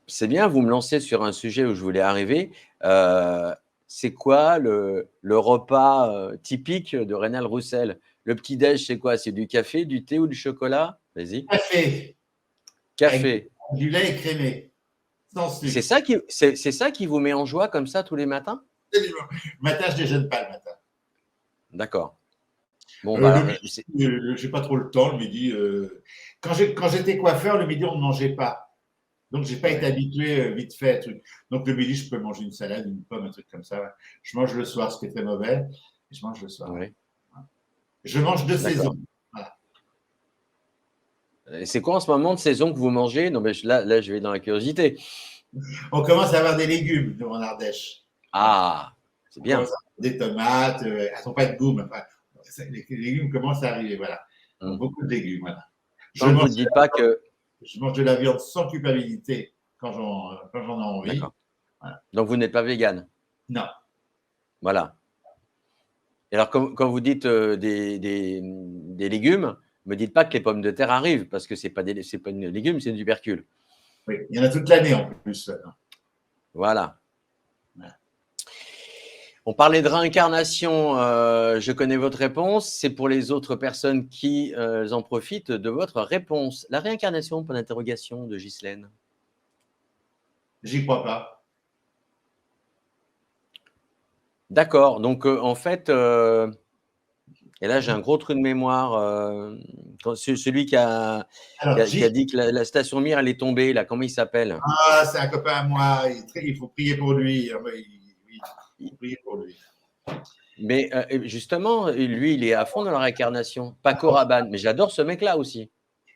c'est bien, vous me lancez sur un sujet où je voulais arriver. C'est quoi le repas typique de Rénal Roussel? Le petit-déj, c'est quoi? C'est du café, du thé ou du chocolat? Vas-y. Café. Avec du lait écrémé, sans sucre. C'est ça qui vous met en joie comme ça tous les matins? Le matin, je ne déjeune pas le matin. D'accord. Bon, je n'ai pas trop le temps le midi. Quand j'étais coiffeur, le midi, on ne mangeait pas. Donc, je n'ai pas été habitué vite fait. Donc, le midi, je peux manger une salade, une pomme, un truc comme ça. Je mange le soir, ce qui est très mauvais. Je mange le soir. Ouais. Je mange de saison. Voilà. C'est quoi en ce moment de saison que vous mangez? Non, mais là, je vais dans la curiosité. On commence à avoir des légumes en Ardèche. Ah, c'est bien. Des tomates, elles ne sont pas de goût, mais enfin, les légumes commencent à arriver. Voilà. Beaucoup de légumes. Voilà. Je ne vous dis pas que. Je mange de la viande sans culpabilité quand j'en ai envie. Voilà. Donc, vous n'êtes pas végane? Non. Voilà. Et alors, quand vous dites des légumes, ne me dites pas que les pommes de terre arrivent, parce que ce n'est pas une légume, c'est une tubercule. Oui, il y en a toute l'année en plus. Voilà. On parlait de réincarnation, je connais votre réponse. C'est pour les autres personnes qui en profitent de votre réponse. La réincarnation, point d'interrogation de Ghislaine. J'y crois pas. D'accord. Donc, en fait, et là, j'ai un gros trou de mémoire. Celui qui a dit que la station Mir, elle est tombée, là, comment il s'appelle? Ah, c'est un copain à moi. Il faut prier pour lui. Il faut prier pour lui. Mais justement, lui, il est à fond dans la réincarnation. Paco Rabanne. Mais j'adore ce mec-là aussi.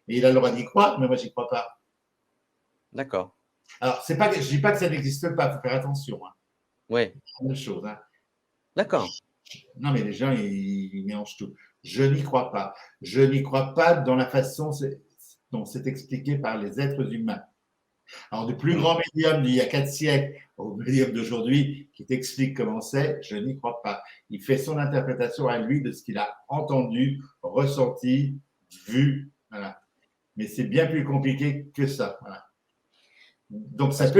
Et il a le droit d'y croire, mais moi, j'y crois pas. D'accord. Alors, je ne dis pas que ça n'existe pas, il faut faire attention. Hein. Oui. C'est la même chose. Hein. D'accord. Non, mais les gens, ils mélangent tout. Je n'y crois pas. Je n'y crois pas dans la façon dont c'est expliqué par les êtres humains. Alors, du plus grand médium d'il y a 4 siècles au médium d'aujourd'hui qui t'explique comment c'est, je n'y crois pas. Il fait son interprétation à lui de ce qu'il a entendu, ressenti, vu. Voilà. Mais c'est bien plus compliqué que ça. Voilà. Donc, ça peut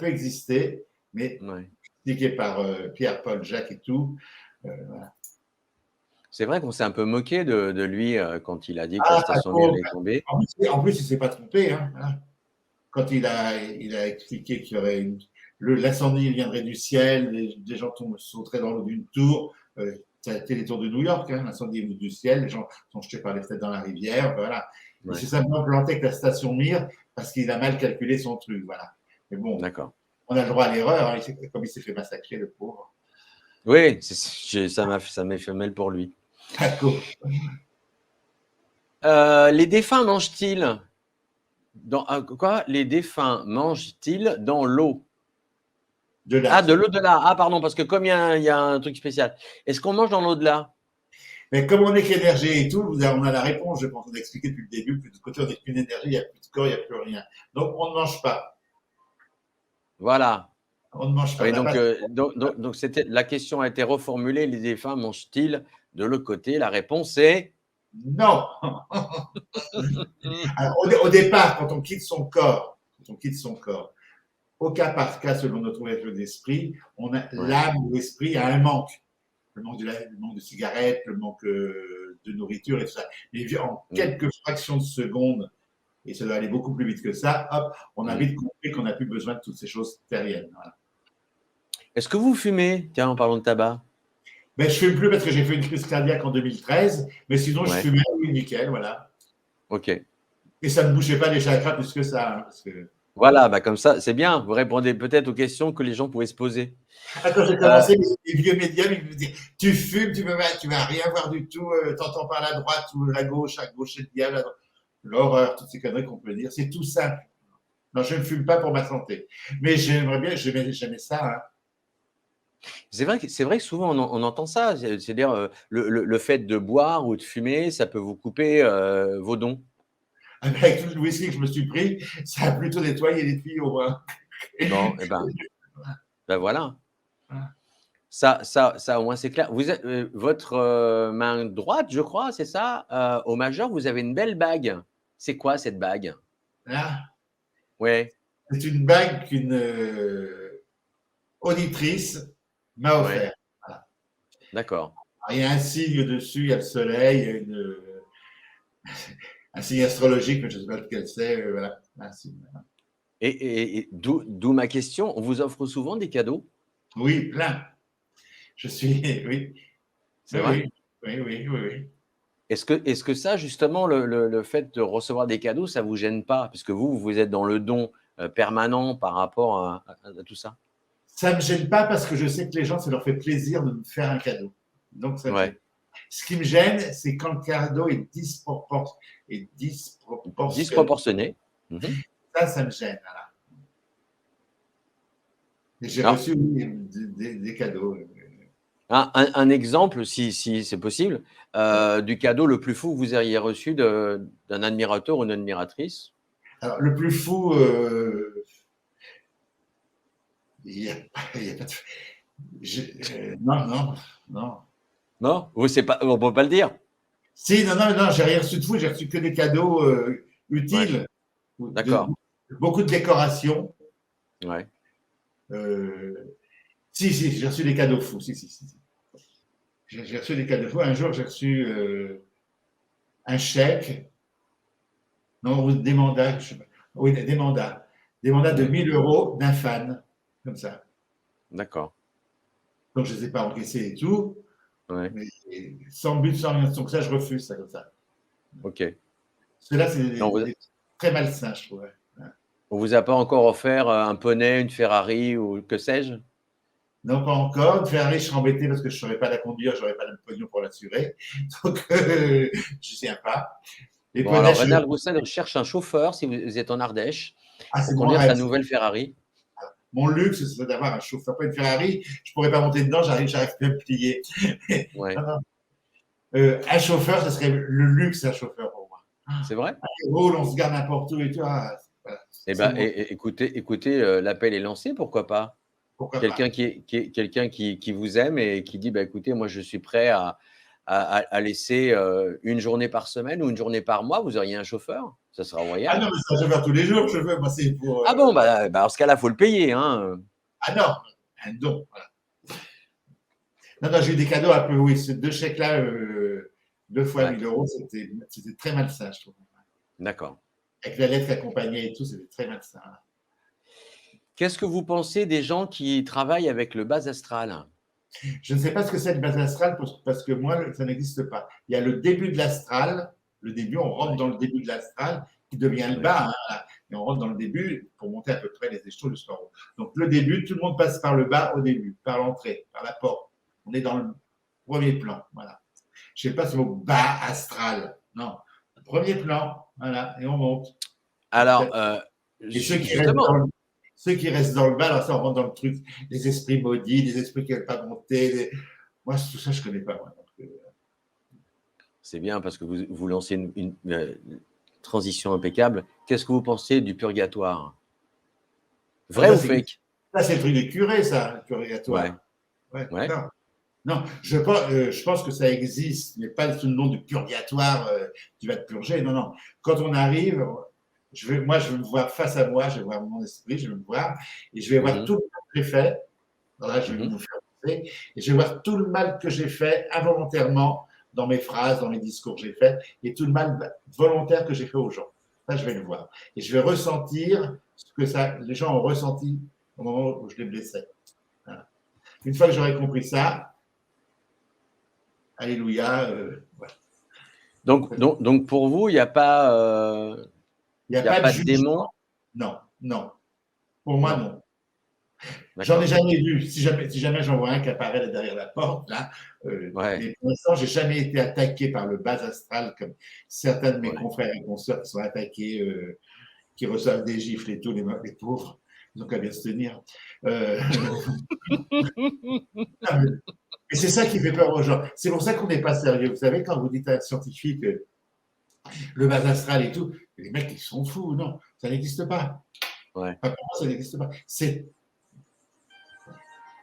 exister, mais expliqué par Pierre, Paul, Jacques et tout. Voilà. C'est vrai qu'on s'est un peu moqué de lui quand il a dit que la station Mir allait tomber. En plus, il ne s'est pas trompé. Hein. Quand il a expliqué qu'il y aurait l'incendie viendrait du ciel, des gens sauteraient dans l'eau d'une tour. Ça a été les tours de New York, hein, l'incendie est venu du ciel, les gens sont jetés par les fenêtres dans la rivière. Voilà. Ouais. C'est simplement planté que la station Mir parce qu'il a mal calculé son truc. Voilà. Mais bon, on a le droit à l'erreur, hein, comme il s'est fait massacrer, le pauvre. Oui, ça m'a fait mal pour lui. D'accord. Les défunts mangent-ils les défunts mangent-ils dans l'eau? De l'au-delà. Ah, pardon, parce que comme il y a un truc spécial. Est-ce qu'on mange dans l'au-delà? Mais comme on est qu'énergie et tout, on a la réponse, je pense, on a expliqué depuis le début, que de côté, on n'est qu'une énergie, il n'y a plus de corps, il n'y a plus rien. Donc, on ne mange pas. Voilà. On ne mange pas. Oui, donc la question a été reformulée, les défunts mangent-ils de l'autre côté? La réponse est… Non. Alors, au départ, quand on quitte son corps, au cas par cas, selon notre ouverture d'esprit, l'âme ou l'esprit a un manque. Le manque de cigarettes, le manque de nourriture et tout ça. Mais en quelques fractions de secondes, et ça doit aller beaucoup plus vite que ça, hop, on a vite compris qu'on n'a plus besoin de toutes ces choses terriennes. Voilà. Est-ce que vous fumez? Tiens, en parlant de tabac. Ben, je ne fume plus parce que j'ai fait une crise cardiaque en 2013, mais sinon, je fumais, oui, nickel, voilà. Ok. Et ça ne bougeait pas les chakras plus que ça. Hein, parce que… Voilà, bah comme ça, c'est bien. Vous répondez peut-être aux questions que les gens pouvaient se poser. Quand j'ai commencé, les vieux médiums, ils me disaient, tu fumes, tu vas rien voir du tout, t'entends par la droite ou la gauche, à gauche c'est le diable, l'horreur, toutes ces conneries qu'on peut dire, c'est tout simple. Non, je ne fume pas pour ma santé. Mais j'aimerais bien, j'aimais ça. Hein. C'est vrai que souvent on entend ça, c'est-à-dire le fait de boire ou de fumer, ça peut vous couper vos dons. Avec tout le whisky que je me suis pris, ça a plutôt nettoyé les tuyaux. Hein. Bon, et ben voilà. Ça au moins c'est clair. Vous êtes, votre main droite, je crois, c'est ça, au majeur, vous avez une belle bague. C'est quoi cette bague? Là, ouais. C'est une bague qu'une auditrice m'a offert. Ouais. Voilà. D'accord. Il y a un signe dessus, il y a le soleil, il y a un signe astrologique, mais je ne sais pas lequel c'est. Voilà. Et d'où ma question, on vous offre souvent des cadeaux? Oui, plein. Je suis, oui. C'est vrai? Oui. Est-ce que ça, justement, le fait de recevoir des cadeaux, ça ne vous gêne pas? Puisque vous êtes dans le don permanent par rapport à tout ça. Ça ne me gêne pas parce que je sais que les gens, ça leur fait plaisir de me faire un cadeau. Donc, ça me gêne. Ce qui me gêne, c'est quand le cadeau est disproportionné. Ça me gêne. Voilà. Et j'ai reçu des cadeaux. Un exemple, si c'est possible, du cadeau le plus fou que vous ayez reçu d'un admirateur ou d'une admiratrice? Alors, le plus fou, il n'y a pas de… Non. Non, on ne peut pas le dire. Si, non, j'ai rien reçu de fou, j'ai reçu que des cadeaux utiles. D'accord. Beaucoup de décorations. Ouais. Si, j'ai reçu des cadeaux fous. Si. J'ai reçu des cadeaux fous. Un jour, j'ai reçu un chèque, non, des mandats, je sais pas. Oui, des mandats. Des mandats de 1000 euros d'un fan, comme ça. D'accord. Donc, je ne les ai pas encaissés et tout. Ouais. Mais sans but, sans rien. Donc, ça, je refuse, ça, comme ça. Ok. Ceux-là, c'est Non, très malsain, je trouve. on vous a pas encore offert un poney, une Ferrari ou que sais-je? Non, pas encore. Une Ferrari, je serais embêté parce que je ne saurais pas la conduire, je n'aurais pas le pognon pour l'assurer. Donc, je ne tiens pas. Les Bon, alors, poneys, Reynald Roussel cherche un chauffeur si vous êtes en Ardèche c'est pour mon conduire sa rêve. nouvelle Ferrari. Mon luxe, ce serait d'avoir un chauffeur, pas une Ferrari. Je ne pourrais pas monter dedans, j'arrive plus à me plier. Ouais. Non. Un chauffeur, ce serait le luxe, un chauffeur pour moi. C'est vrai? On roule, on se garde n'importe où et tout. Voilà. Eh ben, écoutez, l'appel est lancé, pourquoi pas? Pourquoi Quelqu'un pas? quelqu'un qui vous aime et qui dit, bah, écoutez, moi, je suis prêt à laisser une journée par semaine ou une journée par mois, vous auriez un chauffeur? Ça sera Ah royal. non, mais c'est un chauffeur tous les jours, chauffeur. Moi, c'est pour. Ah bon, bah, dans ce cas-là, faut le payer, hein. Ah non, un don. Voilà. Non, j'ai eu des cadeaux un peu, oui. Ces deux chèques-là, 2 fois 1000 euros, c'était très malsain, je trouve. D'accord. Avec la lettre accompagnée et tout, c'était très malsain. Qu'est-ce que vous pensez des gens qui travaillent avec le bas astral? Je ne sais pas ce que c'est le bas astral parce que moi, ça n'existe pas. Il y a le début de l'astral. Le début, on rentre dans le début de l'astral qui devient le bas. Hein, et on rentre dans le début pour monter à peu près les échelons jusqu'en haut. Donc, le début, tout le monde passe par le bas au début, par l'entrée, par la porte. On est dans le premier plan. Voilà. Je ne sais pas ce mot bas astral. Non. Le premier plan. Voilà. Et on monte. Alors, et justement. Ceux qui restent dans le bas, alors ça, on rentre dans le truc des esprits maudits, des esprits qui ne veulent pas monter. Moi, tout ça, je ne connais pas. Moi. C'est bien parce que vous lancez une transition impeccable. Qu'est-ce que vous pensez du purgatoire? Vrai ou fake? Ça, c'est le truc des curés, ça, le purgatoire. Ouais. Non, je pense que ça existe, mais pas sous le nom de purgatoire, tu vas te purger. Non. Quand on arrive, je vais me voir face à moi, je vais voir mon esprit, je vais me voir, et je vais voir tout le mal que j'ai fait. Alors là, je vais me faire passer, et je vais voir tout le mal que j'ai fait involontairement dans mes phrases, dans mes discours que j'ai faits, et tout le mal volontaire que j'ai fait aux gens. Ça, je vais le voir. Et je vais ressentir ce que les gens ont ressenti au moment où je les blessais. Voilà. Une fois que j'aurai compris ça, alléluia. Voilà. Donc pour vous, il n'y a pas, il y a pas de démon? Non. Pour moi, non. J'en ai jamais vu. Si jamais j'en vois un qui apparaît derrière la porte, là, mais pour l'instant, j'ai jamais été attaqué par le bas astral comme certains de mes confrères et consoeurs qui sont attaqués, qui reçoivent des gifles et tout, les pauvres. Ils ont qu'à bien se tenir. Et c'est ça qui fait peur aux gens. C'est pour ça qu'on n'est pas sérieux. Vous savez, quand vous dites à un scientifique le bas astral et tout, les mecs, ils sont fous. Non, ça n'existe pas. Ouais. Enfin, pour moi, ça n'existe pas. C'est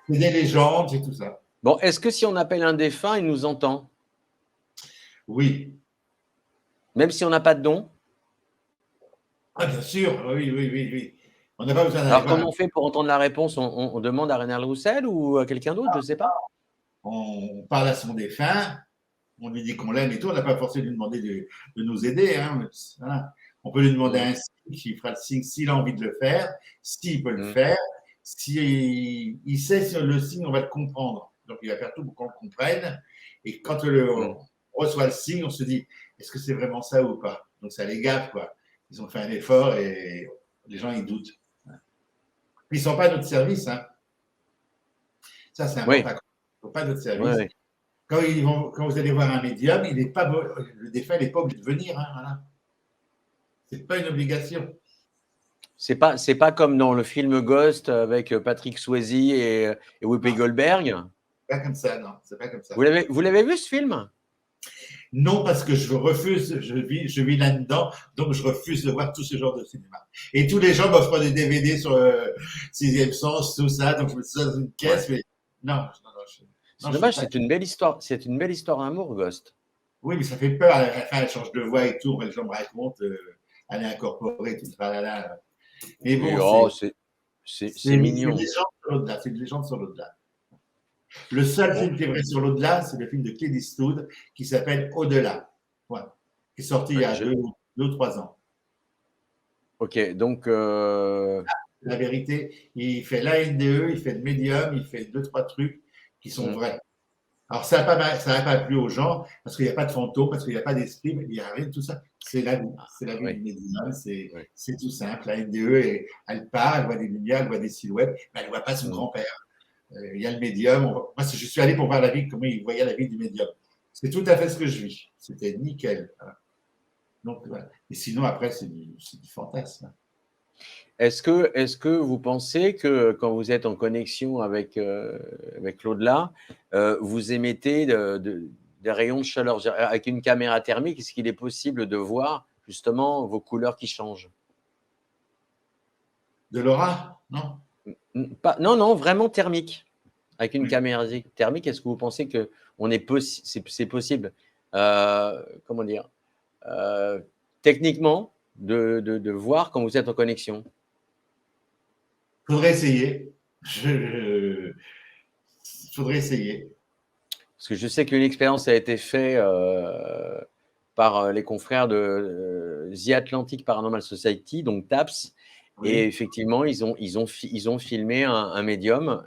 des légendes et tout ça. Bon, est-ce que si on appelle un défunt, il nous entend? Oui. Même si on n'a pas de don? Ah, bien sûr, oui. On n'a pas besoin d'aller. Alors, comment on fait pour entendre la réponse? On demande à Reynald Roussel ou à quelqu'un d'autre? Je ne sais pas. On parle à son défunt, on lui dit qu'on l'aime et tout. On n'a pas forcé de lui demander de nous aider. Hein. Voilà. On peut lui demander un signe, il fera le signe s'il a envie de le faire, s'il peut le faire. Si il sait sur le signe, on va le comprendre. Donc, il va faire tout pour qu'on le comprenne. Et quand on reçoit le signe, on se dit, est-ce que c'est vraiment ça ou pas? Donc, ça les gaffe, quoi. Ils ont fait un effort et les gens, ils doutent. Puis, ils ne sont pas à notre service. Hein. Ça, c'est important. Ils ne sont pas à notre service. Oui. Quand vous allez voir un médium, le défunt n'est pas obligé de venir. Hein, voilà. Ce n'est pas une obligation. C'est pas comme dans le film Ghost avec Patrick Swayze et Whoopi Goldberg. Pas comme ça, non. C'est pas comme ça. Vous l'avez vu ce film? Non, parce que je refuse, je vis là-dedans, donc je refuse de voir tout ce genre de cinéma. Et tous les gens m'offrent des DVD sur Sixième Sens, tout ça, donc je me suis dans une caisse, mais non. C'est dommage, c'est une belle histoire d'amour, Ghost. Oui, mais ça fait peur. À la fin, elle change de voix et tout, les gens me racontent, elle est incorporée, tout ça. Mais bon, c'est mignon. C'est une légende sur l'au-delà. Le seul Bon, film qui est vrai sur l'au-delà, c'est le film de Clint Eastwood qui s'appelle Au-delà, voilà, qui est sorti il y ouais, a 2 ou 3 ans. ok, donc, La vérité, il fait l'ANDE, il fait le médium, il fait 2, 3 trucs qui sont hmm, vrais. Alors, ça n'a pas plu aux gens parce qu'il n'y a pas de fantôme, parce qu'il n'y a pas d'esprit, mais il n'y a rien de tout ça. C'est la vie. C'est la vie du oui, médium. C'est, oui, c'est tout simple. La NDE, elle part, elle voit des lumières, elle voit des silhouettes, mais elle ne voit pas son hmm. grand-père. Il y a le médium. Moi, je suis allé pour voir la vie, comment il voyait la vie du médium. C'est tout à fait ce que je vis. C'était nickel. Voilà. Donc, voilà. Et sinon, après, c'est du fantasme. Est-ce que vous pensez que quand vous êtes en connexion avec l'au-delà, vous émettez des rayons de chaleur? Je veux dire, avec une caméra thermique, est-ce qu'il est possible de voir justement vos couleurs qui changent? De l'aura? Non? Non, non, vraiment thermique. Avec une Oui. caméra thermique, est-ce que vous pensez que c'est possible, comment dire, euh, techniquement, de voir quand vous êtes en connexion? Faudrait essayer. Faudrait essayer. Parce que je sais qu'une expérience a été faite par les confrères de The Atlantic Paranormal Society, donc TAPS, et Oui. effectivement, ils ont filmé un médium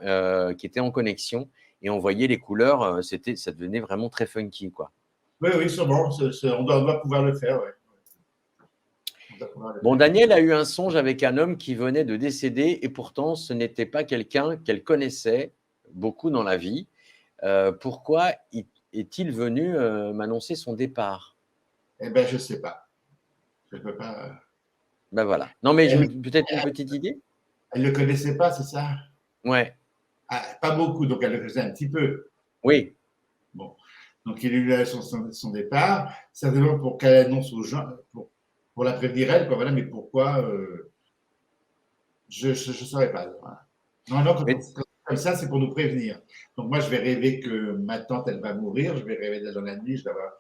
qui était en connexion et on voyait les couleurs, ça devenait vraiment très funky, quoi. Oui, oui, sûrement. On doit pouvoir le faire, ouais. On doit pouvoir le Bon, faire. Daniel a eu un songe avec un homme qui venait de décéder et pourtant ce n'était pas quelqu'un qu'elle connaissait beaucoup dans la vie. Pourquoi est-il venu m'annoncer son départ? Eh ben, je sais pas. Je peux pas. Ben voilà. Non, mais Elle, peut-être une petite idée? elle le connaissait pas, c'est ça? Ouais, Ah, pas beaucoup, donc elle le faisait un petit peu. oui, Bon. Donc, il a eu son départ, certainement pour qu'elle annonce aux gens, pour la prévenir elle, quoi, voilà, mais pourquoi, je ne saurais pas. Voilà. Normalement, quand mais c'est comme ça, c'est pour nous prévenir. Donc, moi, je vais rêver que ma tante, elle va mourir, je vais rêver d'elle dans la nuit, je vais avoir.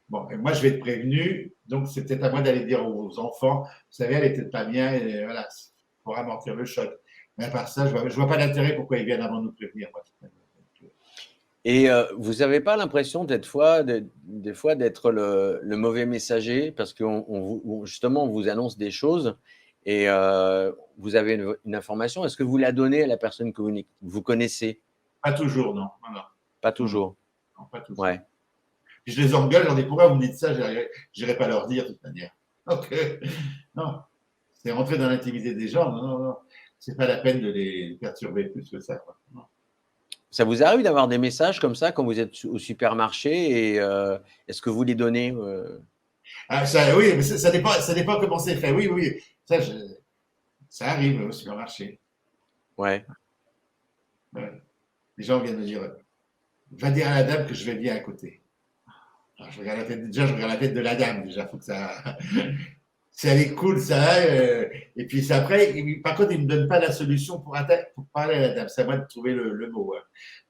Bon, et moi, je vais être prévenu, donc c'est peut-être à moi d'aller dire aux enfants, vous savez, elle était pas bien, et voilà, pour amortir le choc. Mais à part ça, je vois pas l'intérêt pourquoi ils viennent avant de nous prévenir. Moi. et vous n'avez pas l'impression des fois d'être le mauvais messager parce qu'on justement on vous annonce des choses et vous avez une information. Est-ce que vous la donnez à la personne que vous connaissez? Pas toujours, non. Non, non, Pas non, non, toujours. non, pas toujours. Ouais. Puis je les engueule, je leur dis pourquoi vous me dites ça, je n'irai pas leur dire de toute manière. Donc, non, c'est rentrer dans l'intimité des gens, non, non, non. C'est pas la peine de les perturber plus que ça. Quoi. Non. Ça vous arrive d'avoir des messages comme ça quand vous êtes au supermarché et est-ce que vous les donnez Ah, ça, oui, mais ça dépend comment c'est fait. Oui, oui, ça arrive au supermarché. Ouais. Ouais. Les gens viennent me dire, va dire à la dame que je vais bien à côté. Alors, je regarde la tête de la dame, déjà, faut que ça. Si elle est cool, ça va. Et puis c'est après, par contre, il ne me donne pas la solution pour parler à la dame. C'est à moi de trouver le mot. Hein.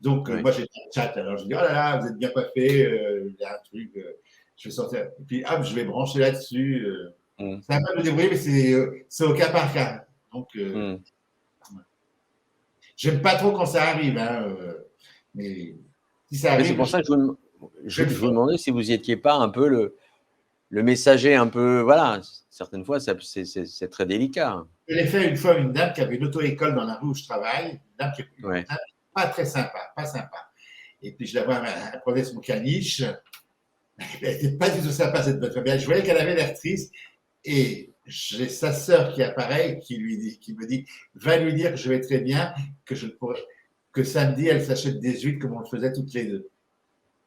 Donc, Ouais. moi, j'ai un chat. Alors, je dis, oh là là, vous êtes bien coiffé. Il y a un truc. Je vais sortir. Et puis, hop, je vais brancher là-dessus. Mm. C'est un peu de me débrouiller, mais c'est au cas par cas. Donc, Mm. j'aime pas trop quand ça arrive. Hein, mais si ça Mais c'est arrive, pour ça que je le je vous fais. demandais si vous n'étiez pas un peu le messager un peu, voilà, certaines fois, c'est très délicat. Je l'ai fait une fois une dame qui avait une auto-école dans la rue où je travaille. Une dame qui une Ouais. dame pas très sympa, pas sympa. Et puis je la vois, elle prenait son caniche. Elle n'était pas du tout sympa, cette bonne femme. Je voyais qu'elle avait l'air triste. Et j'ai sa sœur qui apparaît, qui me dit, va lui dire que je vais très bien, que samedi, elle s'achète des huîtres comme on le faisait toutes les deux.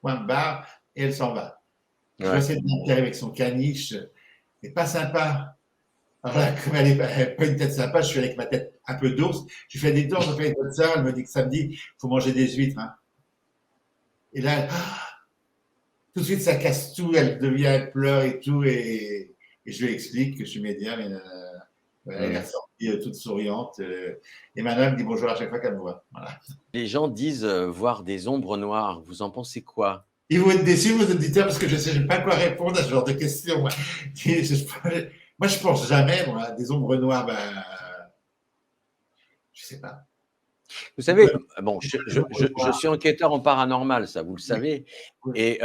Point de barre, et elle s'en va. Je vois Ouais. cette dame qui arrive avec son caniche, et pas sympa. Alors là, comme elle n'est pas une tête sympa, je suis avec ma tête un peu d'ours. Je fais des tours, je fais comme ça, elle me dit que samedi, il faut manger des huîtres. Hein. Et là, tout de suite, ça casse tout, elle pleure et tout, et je lui explique que je suis médium, et elle est Mm. ressortie toute souriante, et madame me dit bonjour à chaque fois qu'elle me voit. Voilà. Les gens disent voir des ombres noires. Vous en pensez quoi? Ils vont être déçus, vos auditeurs, parce que je ne sais pas quoi répondre à ce genre de questions. Moi, moi je pense jamais, moi, des ombres noires, ben, je sais pas. Vous savez, bon, je suis enquêteur en paranormal, ça vous le Oui, savez, oui. et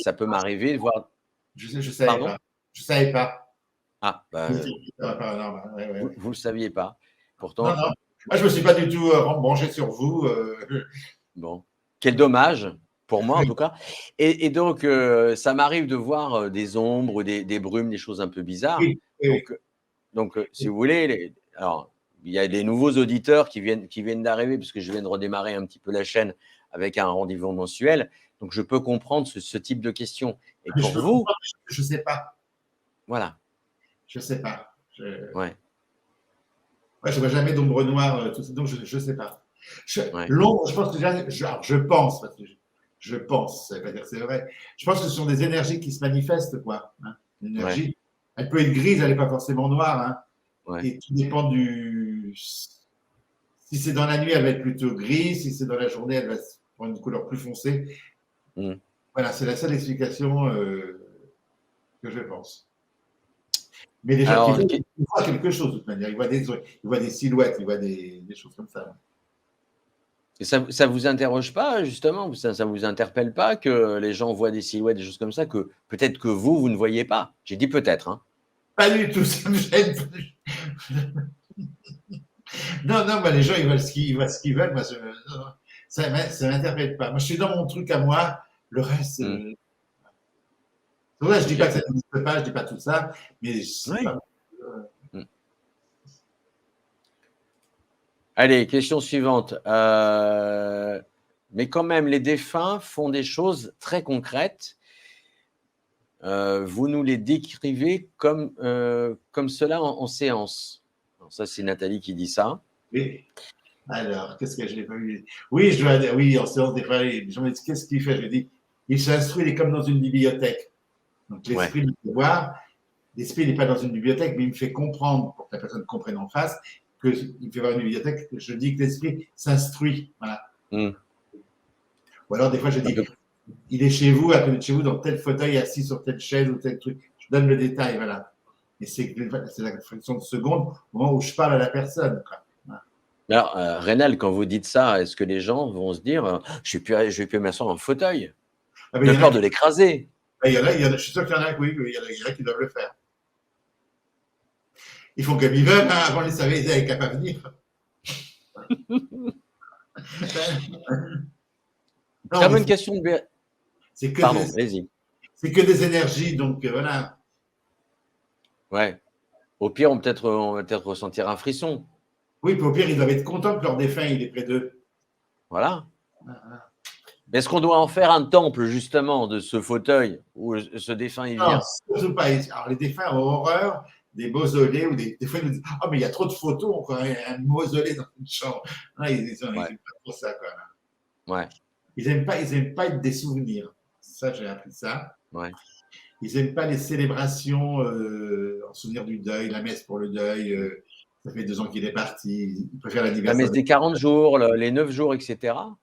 ça peut m'arriver de voir. Je savais Pardon? pas. Je savais pas. Ah, bah, Ouais, ouais, ouais. vous le saviez pas. Non, Pourtant, non. Moi, je me suis pas du tout branché sur vous. bon, quel dommage, pour moi en tout cas. Et donc, ça m'arrive de voir, des ombres, des brumes, des choses un peu bizarres. Oui, oui, oui. Donc, si vous voulez, alors, il y a des nouveaux auditeurs qui viennent d'arriver, puisque je viens de redémarrer un petit peu la chaîne avec un rendez-vous mensuel. Donc, je peux comprendre ce type de questions. Et Mais je pour peux vous, comprendre, je sais pas. voilà, Je sais pas. ouais, Ouais, je vois jamais d'ombre noire, tout ça, donc je sais pas. ouais, L'ombre, je pense que alors, je pense, parce que je pense, ça veut pas dire que c'est vrai. Je pense que ce sont des énergies qui se manifestent, quoi. Hein. ouais, L'énergie, elle peut être grise, elle n'est pas forcément noire. Hein. ouais. Et tout dépend du. Si c'est dans la nuit, elle va être plutôt grise. Si c'est dans la journée, elle va prendre une couleur plus foncée. Mmh. Voilà, c'est la seule explication que je pense. Mais les gens qui Alors, voient, ils voient quelque chose de toute manière. Ils voient des silhouettes, ils voient des choses comme ça. et ça vous interroge pas justement, ça vous interpelle pas que les gens voient des silhouettes, des choses comme ça, que peut-être que vous ne voyez pas? J'ai dit peut-être, hein. Pas du tout, ça me gêne. Non, non, bah, les gens, ils voient ce qu'ils veulent. Moi, ça ne m'interpelle pas. Moi, je suis dans mon truc à moi. Le reste, Mmh. c'est vrai, je dis pas OK. que ça n'existe pas, je dis pas tout ça, mais c'est Oui. pas. Mmh. Allez, question suivante. Mais quand même, les défunts font des choses très concrètes. Vous nous les décrivez comme cela en séance. Alors ça, c'est Nathalie qui dit ça. Mais, alors, qu'est-ce que je n'ai pas vu? Oui, oui, en séance, des fois, les gens me disent, qu'est-ce qu'il fait? Je dis, il s'instruit, il est comme dans une bibliothèque. Donc, Ouais. l'esprit, il peut voir. L'esprit n'est pas dans une bibliothèque, mais il me fait comprendre, pour que la personne comprenne en face, qu'il fait voir une bibliothèque. Je dis que l'esprit s'instruit. Voilà. Mmh. Ou alors, des fois, je Un dis, peu. il est chez vous, à côté de chez vous, dans tel fauteuil, assis sur telle chaise ou tel truc. Je donne le détail, voilà. Et c'est la fraction de seconde au moment où je parle à la personne. Voilà. Alors, Rénal, quand vous dites ça, est-ce que les gens vont se dire, je vais plus m'asseoir dans le fauteuil, Ah, mais de peur de l'écraser? je suis sûr qu'il y en a, oui, oui, il y en a qui doivent le faire. Ils font comme ils veulent, hein, avant, ils savaient, ils n'avaient qu'à pas venir. Très Non, mais bonne question de c'est que Pardon, des, allez-y. c'est que des énergies, donc voilà. Ouais. Au pire, on va peut-être ressentir un frisson. Oui, puis au pire, ils doivent être contents que leur défunt, il est près d'eux. Voilà. Ah, Mais est-ce qu'on doit en faire un temple, justement, de ce fauteuil où ce défunt il non, vient? surtout pas. Alors, les défunts ont horreur des mausolées ou des fois, ils nous disent, ah, mais il y a trop de photos, encore un mausolée dans une chambre. Non, ils Ouais, n'aiment pas trop ça, quoi. ouais, Ils aiment pas être des souvenirs. Ça, j'ai appris ça. ouais. Ils n'aiment pas les célébrations en souvenir du deuil, la messe pour le deuil. Ça fait 2 ans qu'il est parti. Ils préfèrent La l'anniversaire messe de. des 40 jours, les 9 jours, et cetera?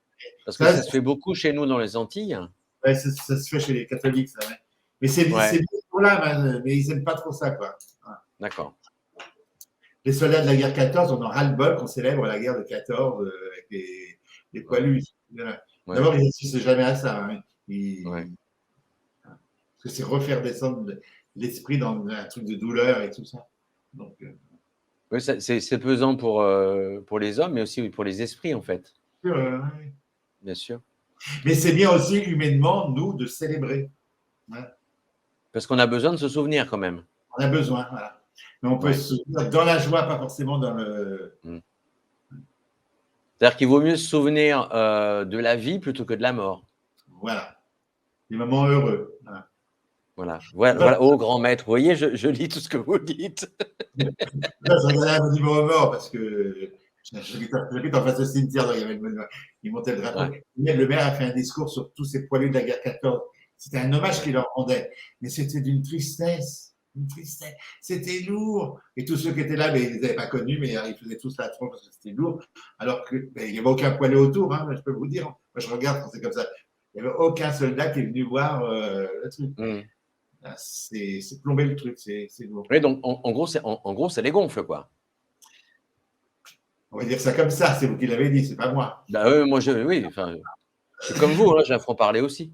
Parce que Ça, ça se fait beaucoup chez nous dans les Antilles. ouais, ça se fait chez les catholiques, ça. Ouais. Mais c'est Ouais, bien pour là, mais ils n'aiment pas trop ça, quoi. Voilà. d'accord. Les soldats de la guerre 14, on en ras-le-bol qu'on célèbre la guerre de 14 avec les Ouais, poilus. Voilà. ouais, D'abord, ils n'assistent jamais à ça. Hein. ouais. Parce que c'est refaire descendre l'esprit dans un truc de douleur et tout ça. Donc, Oui, c'est pesant pour les hommes, mais aussi pour les esprits, en fait. ouais. Bien sûr. Mais c'est bien aussi humainement, nous, de célébrer. Ouais. Parce qu'on a besoin de se souvenir quand même. On a besoin, voilà. Mais on peut Ouais. se souvenir dans la joie, pas forcément dans le. Mm. C'est-à-dire qu'il vaut mieux se souvenir de la vie plutôt que de la mort. Voilà. Des moments heureux. Voilà. Voilà. Voilà. Oh, grand maître, vous voyez, je lis tout ce que vous dites. Là, je regardais un monument aux morts parce que j'habite en face du cimetière, donc il y avait le monument. Ils montaient le drapeau. Ouais, Le maire a fait un discours sur tous ces poilus de la guerre 14. C'était un hommage ouais. qu'il leur rendait. Mais c'était d'une tristesse. Une tristesse. C'était lourd. Et tous ceux qui étaient là, ben, ils ne les avaient pas connus, mais ils faisaient tous la tronche parce que c'était lourd. Alors qu'il ben, n'y avait aucun poilu autour, hein, je peux vous dire. Moi, je regarde quand c'est comme ça. Il n'y avait aucun soldat qui est venu voir le truc. Mm. C'est plomber le truc, c'est lourd. Oui, donc en gros, ça les gonfle, quoi. On va dire ça comme ça, c'est vous qui l'avez dit, c'est pas moi. Bah moi, oui, enfin, je suis comme vous, hein, j'ai un franc-parler aussi.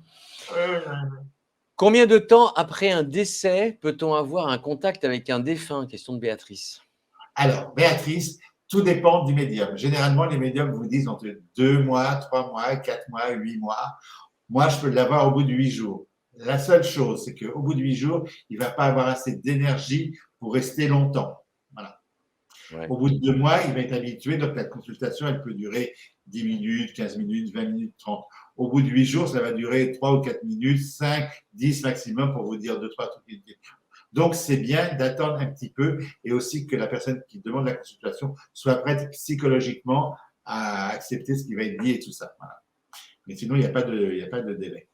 Combien de temps après un décès peut-on avoir un contact avec un défunt? Question de Béatrice. Alors, Béatrice, tout dépend du médium. Généralement, les médiums vous disent entre 2 mois, 3 mois, 4 mois, 8 mois. Moi, je peux l'avoir au bout de 8 jours. La seule chose, c'est qu'au bout de 8 jours, il ne va pas avoir assez d'énergie pour rester longtemps. Voilà. Ouais. Au bout de 2 mois, il va être habitué. Donc, la consultation, elle peut durer 10 minutes, 15 minutes, 20 minutes, 30. Au bout de 8 jours, ça va durer 3 ou 4 minutes, 5, 10 maximum pour vous dire 2, 3 trucs. Donc, c'est bien d'attendre un petit peu et aussi que la personne qui demande la consultation soit prête psychologiquement à accepter ce qui va être dit et tout ça. Voilà. Mais sinon, il n'y a pas de délai.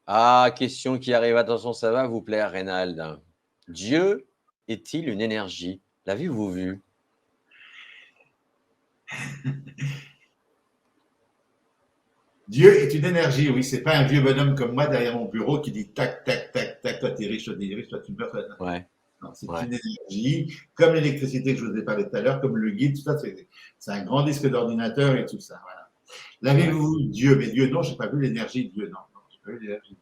Ah, question qui arrive. Attention, ça va vous plaire, Reynald. Dieu est-il une énergie? L'avez-vous vu? Dieu est une énergie, oui, c'est pas un vieux bonhomme comme moi derrière mon bureau qui dit tac, tac, tac, tac, toi t'es riche, toi tu meurs, toi. Ouais. Non, c'est Ouais. une énergie, comme l'électricité que je vous ai parlé tout à l'heure, comme le guide, tout ça, c'est un grand disque d'ordinateur et tout ça. Voilà. L'avez-vous Dieu? Mais Dieu, non, j'ai pas vu l'énergie de Dieu, non, j'ai pas vu l'énergie.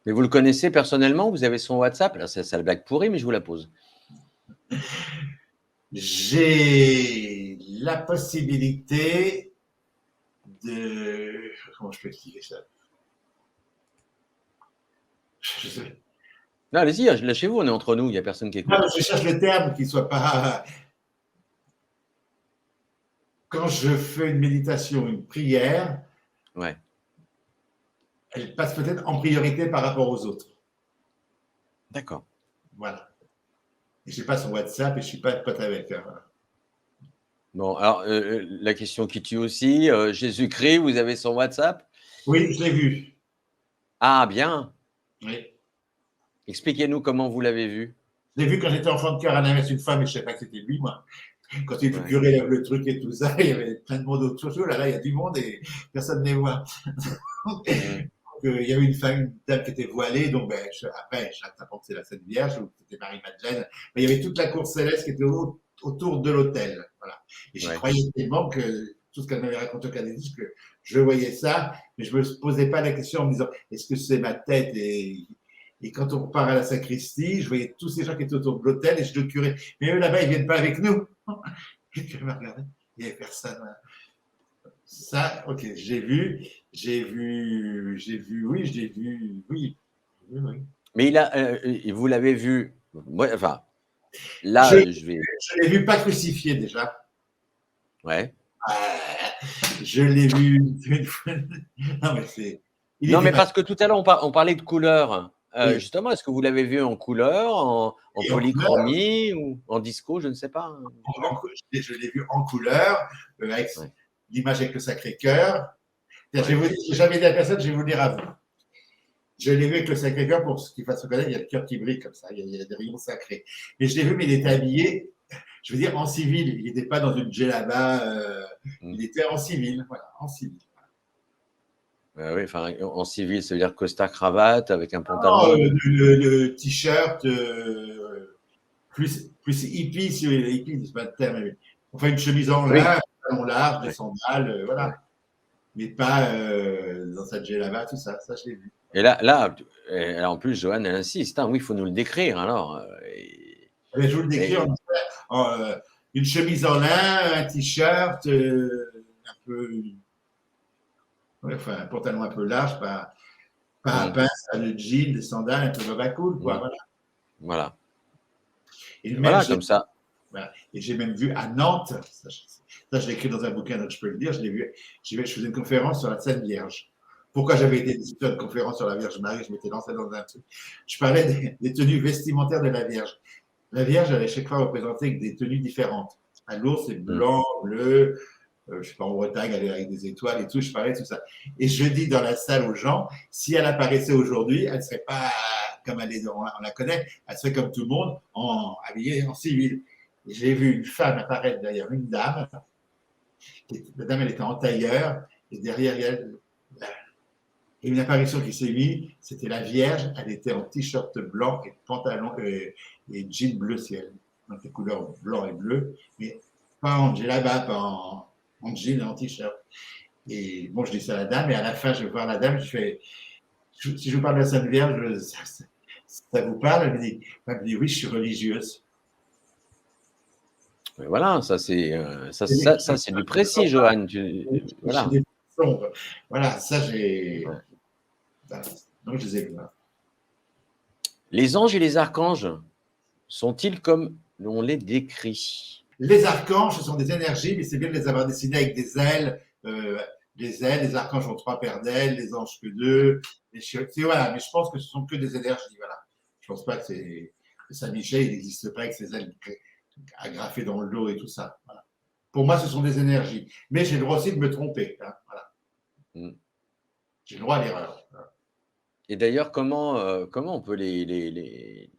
Mais vous le connaissez personnellement? Vous avez son WhatsApp? Là, c'est la blague pourrie, mais je vous la pose. J'ai la possibilité de. Comment je peux expliquer ça? Je sais. Non, allez-y, lâchez-vous, on est entre nous, il n'y a personne qui écoute. Non, je cherche le terme qui ne soit pas. Quand je fais une méditation, une prière, Ouais. elle passe peut-être en priorité par rapport aux autres. D'accord. Voilà. Et je n'ai pas son WhatsApp et je ne suis pas pote avec elle. Voilà. Bon, alors, la question qui tue aussi, Jésus-Christ, vous avez son WhatsApp? Oui, je l'ai vu. Ah, bien. Oui. Expliquez-nous comment vous l'avez vu. Je l'ai vu quand j'étais enfant de cœur à la messe une fois, mais je ne savais pas que c'était lui, moi. Quand il curé lève le truc et tout ça, il y avait plein de monde autour. Là, il y a du monde et personne ne les voit. Il y avait une femme, une dame qui était voilée, donc après, je pense que c'est la Sainte Vierge, ou c'était Marie-Madeleine, mais il y avait toute la cour céleste qui était autour de l'autel. Voilà. Et j'y croyais tellement que tout ce qu'elle m'avait raconté au catéchisme, que je voyais ça, mais je ne me posais pas la question en me disant est-ce que c'est ma tête et quand on part à la sacristie, je voyais tous ces gens qui étaient autour de l'autel et je le curais. Mais eux là-bas, ils ne viennent pas avec nous. Et puis elle m'a regardé, il n'y avait personne. Ça, ok, j'ai vu, oui, je l'ai vu, oui. Mais vous l'avez vu, enfin, là, je l'ai vu pas crucifié déjà. Ouais. Je l'ai vu une fois. Non, mais c'est. Non, mais parce que tout à l'heure, on parlait de couleur. Oui. Justement, est-ce que vous l'avez vu en couleur, en polychromie ou en disco, je ne sais pas. Je l'ai vu en couleur, avec l'image avec le Sacré-Cœur. J'avais dit à personne, je vais vous le dire à vous. Je l'ai vu avec le Sacré-Cœur pour ce qu'il fasse reconnaître, il y a le cœur qui brille comme ça, il y a des rayons sacrés. Mais je l'ai vu, mais il était habillé, je veux dire, en civil. Il n'était pas dans une djellaba, il était en civil, voilà, en civil. Oui, enfin, en civil, ça veut dire costard cravate avec un pantalon. Le t-shirt plus hippie, si hippie, c'est pas le terme. Enfin, une chemise en lin, un pantalon large, des sandales, voilà. Ouais. Mais pas dans sa djellaba, tout ça. Ça, je l'ai vu. Et là, en plus, Joanne, elle insiste. Hein, oui, il faut nous le décrire, alors. Mais je vous le décris une chemise en lin, un t-shirt, un peu. Enfin, un pantalon un peu large, pas un pince, pas de jean, des sandales, un peu baba cool, quoi. Voilà. Et voilà, comme ça. Voilà. Et j'ai même vu à Nantes, ça je l'ai écrit dans un bouquin, donc je peux le dire, je l'ai vu, je faisais une conférence sur la Sainte Vierge. Pourquoi j'avais été sur une conférence sur la Vierge Marie, je m'étais lancé dans un truc. Je parlais des tenues vestimentaires de la Vierge. La Vierge, elle est chaque fois représentée avec des tenues différentes. À l'ours, c'est blanc, bleu, je ne sais pas, en Bretagne, elle est avec des étoiles et tout, je parlais de tout ça. Et je dis dans la salle aux gens, si elle apparaissait aujourd'hui, elle ne serait pas comme elle est, on la connaît, elle serait comme tout le monde, habillée en civil. Et j'ai vu une femme apparaître derrière une dame. La dame, elle était en tailleur, et derrière elle, et une apparition qui s'est mise, c'était la Vierge, elle était en t-shirt blanc et pantalon et jean bleu ciel. donc les couleurs blanc et bleu, mais pas en djellaba, pas en jean et en t-shirt. Et bon, je dis ça à la dame, et à la fin, je vais voir la dame, je fais, si je vous parle de la Sainte Vierge, ça vous parle? Elle me dit, oui, je suis religieuse. Mais voilà, ça c'est du précis, Johan. Voilà. Voilà, ça j'ai. Ouais. Donc je les ai. Les anges et les archanges sont-ils comme on les décrit? Les archanges, ce sont des énergies, mais c'est bien de les avoir dessinés avec des ailes. Les archanges ont 3 paires d'ailes, les anges que 2. Voilà, mais je pense que ce sont que des énergies. Voilà. Je pense pas que c'est Saint-Michel, il n'existe pas avec ses ailes agrafées dans le dos et tout ça. Voilà. Pour moi, ce sont des énergies. Mais j'ai le droit aussi de me tromper. Hein. Voilà. J'ai le droit à l'erreur. Voilà. Et d'ailleurs, comment on peut les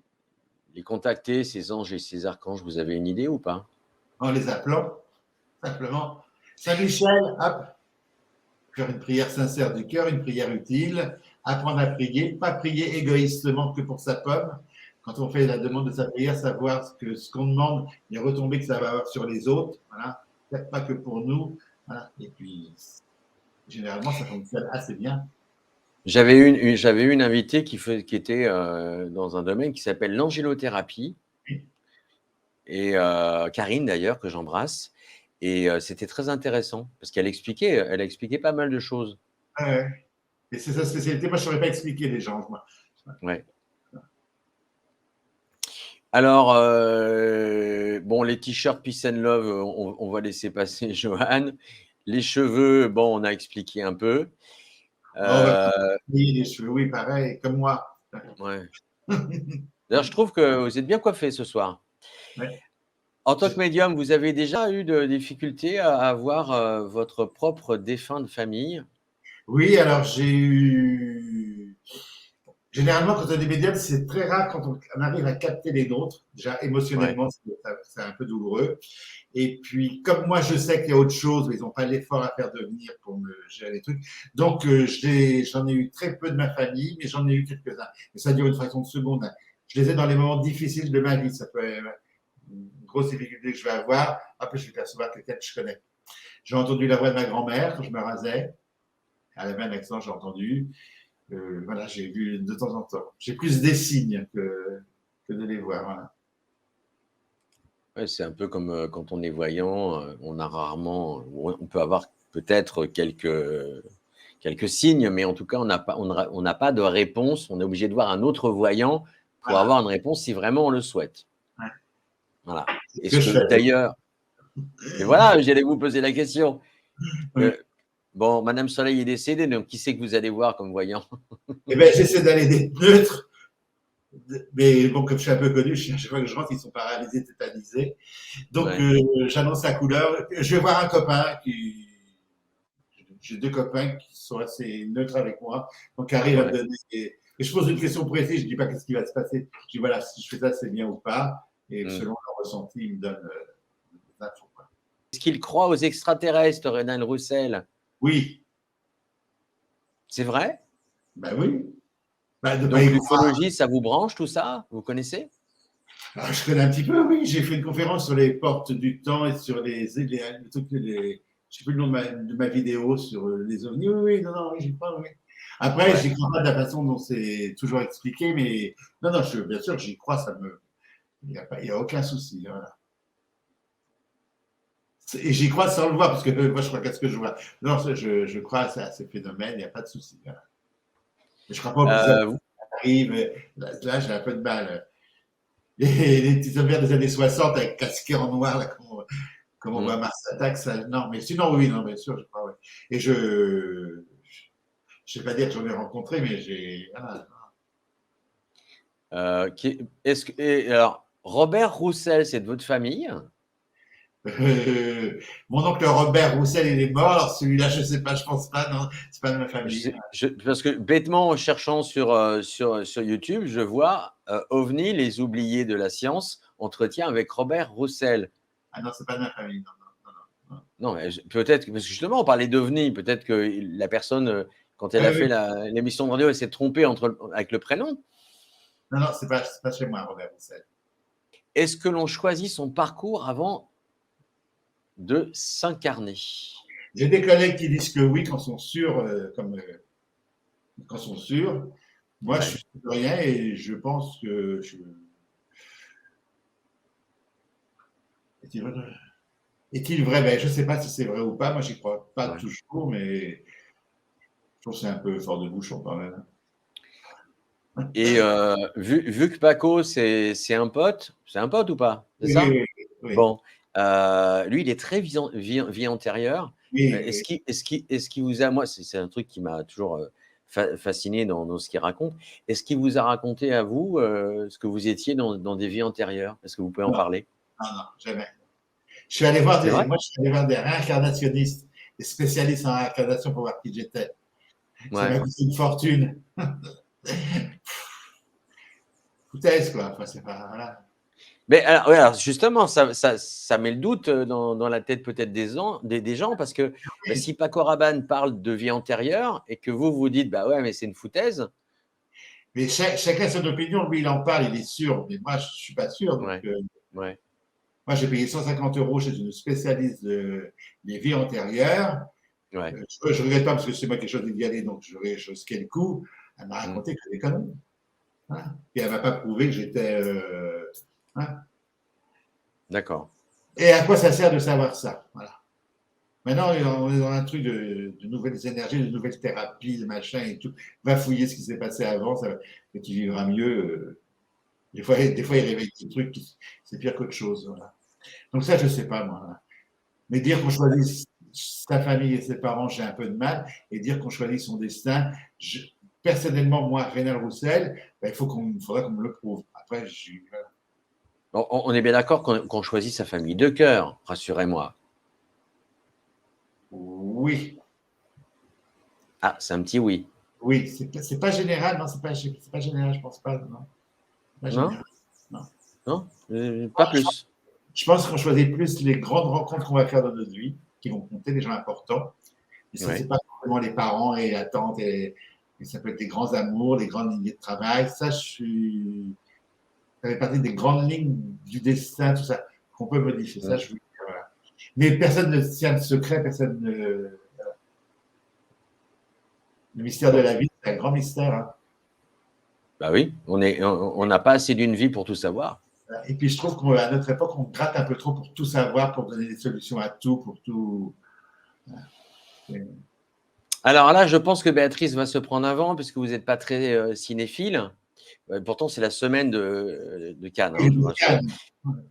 contacter, ces anges et ces archanges? Vous avez une idée ou pas? En les appelant, simplement. Saint-Michel, hop, faire une prière sincère du cœur, une prière utile, apprendre à prier, pas prier égoïstement que pour sa pomme. Quand on fait la demande de sa prière, savoir que ce qu'on demande, les retombées que ça va avoir sur les autres, voilà, peut-être pas que pour nous, voilà. Et puis, généralement, ça fonctionne assez bien. J'avais eu une invitée qui était dans un domaine qui s'appelle l'angélothérapie, et Karine d'ailleurs, que j'embrasse, et c'était très intéressant parce qu'elle a expliqué pas mal de choses. Ouais. Et c'est sa spécialité. Moi, je ne saurais pas expliquer les gens. Moi. Ouais. Alors, bon, les t-shirts Peace and Love, on va laisser passer Johan. Les cheveux, bon, on a expliqué un peu. Oui, les cheveux, oui, pareil, comme moi. Ouais. D'ailleurs, je trouve que vous êtes bien coiffé ce soir. Ouais. En tant que médium, vous avez déjà eu de difficultés à avoir votre propre défunt de famille? Oui, alors j'ai eu. Généralement, quand on est médium, c'est très rare quand on arrive à capter les nôtres. Déjà, émotionnellement, c'est un peu douloureux. Et puis, comme moi, je sais qu'il y a autre chose, mais ils n'ont pas l'effort à faire de venir pour me gérer les trucs. Donc, j'en ai eu très peu de ma famille, mais j'en ai eu quelques-uns. Et ça dure une fraction de seconde. Je les ai dans les moments difficiles de ma vie. Ça peut être une grosse difficulté que je vais avoir. Après, je vais percevoir quelqu'un que je connais. J'ai entendu la voix de ma grand-mère quand je me rasais. Elle avait un accent, j'ai entendu. Voilà, j'ai vu de temps en temps. J'ai plus des signes que de les voir. Voilà. Ouais, c'est un peu comme quand on est voyant, on a rarement, on peut avoir peut-être quelques signes, mais en tout cas, on n'a pas de réponse. On est obligé de voir un autre voyant pour Voilà. avoir une réponse si vraiment on le souhaite. Ouais. Voilà. Est-ce que d'ailleurs, et voilà, j'allais vous poser la question. Oui. Bon, Madame Soleil est décédée, donc qui c'est que vous allez voir comme voyant? Eh bien, j'essaie d'aller d'être neutre. Mais bon, comme je suis un peu connu, à chaque fois que je rentre, ils sont paralysés, tétanisés. Donc, j'annonce la couleur. Je vais voir un copain J'ai 2 copains qui sont assez neutres avec moi. Donc, arrive à me donner. Et je pose une question précise. Je ne dis pas qu'est-ce qui va se passer. Je dis voilà, si je fais ça, c'est bien ou pas. Et selon leur ressenti, ils me donnent des infos. Est-ce qu'il croit aux extraterrestres, Renan Roussel? Oui. C'est vrai? Ben oui. Donc, l'ufologie, ça vous branche tout ça? Vous connaissez? Alors, je connais un petit peu, oui. J'ai fait une conférence sur les portes du temps et sur les je ne sais plus le nom de ma vidéo sur les ovnis. Oui, non, j'y crois, oui. Après, j'y crois pas de la façon dont c'est toujours expliqué, mais non, bien sûr, j'y crois, il n'y a aucun souci. Voilà. Et j'y crois sans le voir, parce que moi, je crois qu'à ce que je vois. Non, je crois à ces phénomènes, il n'y a pas de souci. Voilà. Mais je ne crois pas que ça arrive. Là, j'ai un peu de mal. Les petits hommes des années 60 avec casqué en noir, là, comme on voit Mars Attack, ça, non, mais sinon, oui, non, bien sûr, je crois, oui. Et je ne vais pas dire que j'en ai rencontré, mais j'ai. Alors, Robert Roussel, c'est de votre famille? Mon oncle Robert Roussel, il est mort, alors celui-là, je ne sais pas, je pense pas, non, c'est pas de ma famille. Parce que bêtement, en cherchant sur YouTube, je vois OVNI, les oubliés de la science, entretien avec Robert Roussel. Ah non, c'est pas de ma famille, non. Non, mais peut-être, parce que justement, on parlait d'OVNI, peut-être que la personne, quand elle a fait l'émission de radio, elle s'est trompée avec le prénom. Non, c'est pas chez moi, Robert Roussel. Est-ce que l'on choisit son parcours avant de s'incarner? J'ai des collègues qui disent que oui, quand sont sûrs, quand sont sûrs. Moi, je Ouais. suis sûr de rien et je pense que est-il vrai? Ben, je ne sais pas si c'est vrai ou pas. Moi, j'y crois pas Ouais. toujours, mais je trouve que c'est un peu fort de bouchon quand même. Et vu que Paco, c'est un pote ou pas? C'est Oui, oui, ça? oui, oui, Bon, lui, il est très vie antérieure. oui, Est-ce oui. qu'il vous a, moi, c'est un truc qui m'a toujours fasciné dans ce qu'il raconte. Est-ce qu'il vous a raconté à vous ce que vous étiez dans des vies antérieures? Est-ce que vous pouvez en Non, parler? non, non, jamais. Je suis allé voir C'est vrai? moi, je suis allé voir des réincarnationnistes, des spécialistes en réincarnation pour voir qui j'étais. Ça m'a Ouais. coûté une fortune. Foutaise, quoi. Enfin, c'est pas, voilà. Mais alors, ouais, alors justement, ça met le doute dans la tête peut-être des gens parce que bah, Oui. si Paco Rabanne parle de vie antérieure et que vous dites, bah ouais, mais c'est une foutaise. Mais chacun son opinion. Lui, il en parle, il est sûr. Mais moi, je ne suis pas sûr. Donc, Ouais, ouais. moi, j'ai payé 150 € chez une spécialiste des vies antérieures. Ouais. Je ne regrette pas parce que c'est moi qui ai choisi d'y aller, donc je risquais le coup. Elle m'a Mm. raconté que des conneries. Hein. Et elle ne m'a pas prouvé que j'étais. Hein. D'accord. Et à quoi ça sert de savoir ça? Voilà. Maintenant, on est dans un truc de nouvelles énergies, de nouvelles thérapies, de machin et tout. Va fouiller ce qui s'est passé avant, et tu vivras mieux. Des fois, il réveille des trucs, c'est pire qu'autre chose. Voilà. Donc ça, je ne sais pas, moi. Voilà. Mais dire qu'on choisit sa famille et ses parents, j'ai un peu de mal. Et dire qu'on choisit son destin, personnellement, moi, Rénal Roussel, ben, faudra qu'on me le prouve. Après, voilà. Bon, on est bien d'accord qu'on choisit sa famille de cœur, rassurez-moi. Oui, Ah, c'est un petit oui. oui, c'est pas général, non, c'est pas général, je pense pas, non. Pas Non? général. Non. Non? Pas plus. Je pense qu'on choisit plus les grandes rencontres qu'on va faire dans notre vie, qui vont compter, des gens importants. Et ça, c'est Ouais. pas forcément les parents et la tante, et ça peut être des grands amours, des grandes lignées de travail. Ça fait partie des grandes lignes du destin, tout ça, qu'on peut modifier. Ça, Mm. je veux dire, voilà. Mais personne ne tient le secret, personne ne. Le mystère de Bon. la vie, c'est un grand mystère. Hein. Bah oui, on n'a pas assez d'une vie pour tout savoir. Et puis, je trouve qu'à notre époque, on gratte un peu trop pour tout savoir, pour donner des solutions à tout, pour tout. Alors là, je pense que Béatrice va se prendre un vent puisque vous n'êtes pas très cinéphile. Pourtant, c'est la semaine de Cannes, hein, je vous rassure.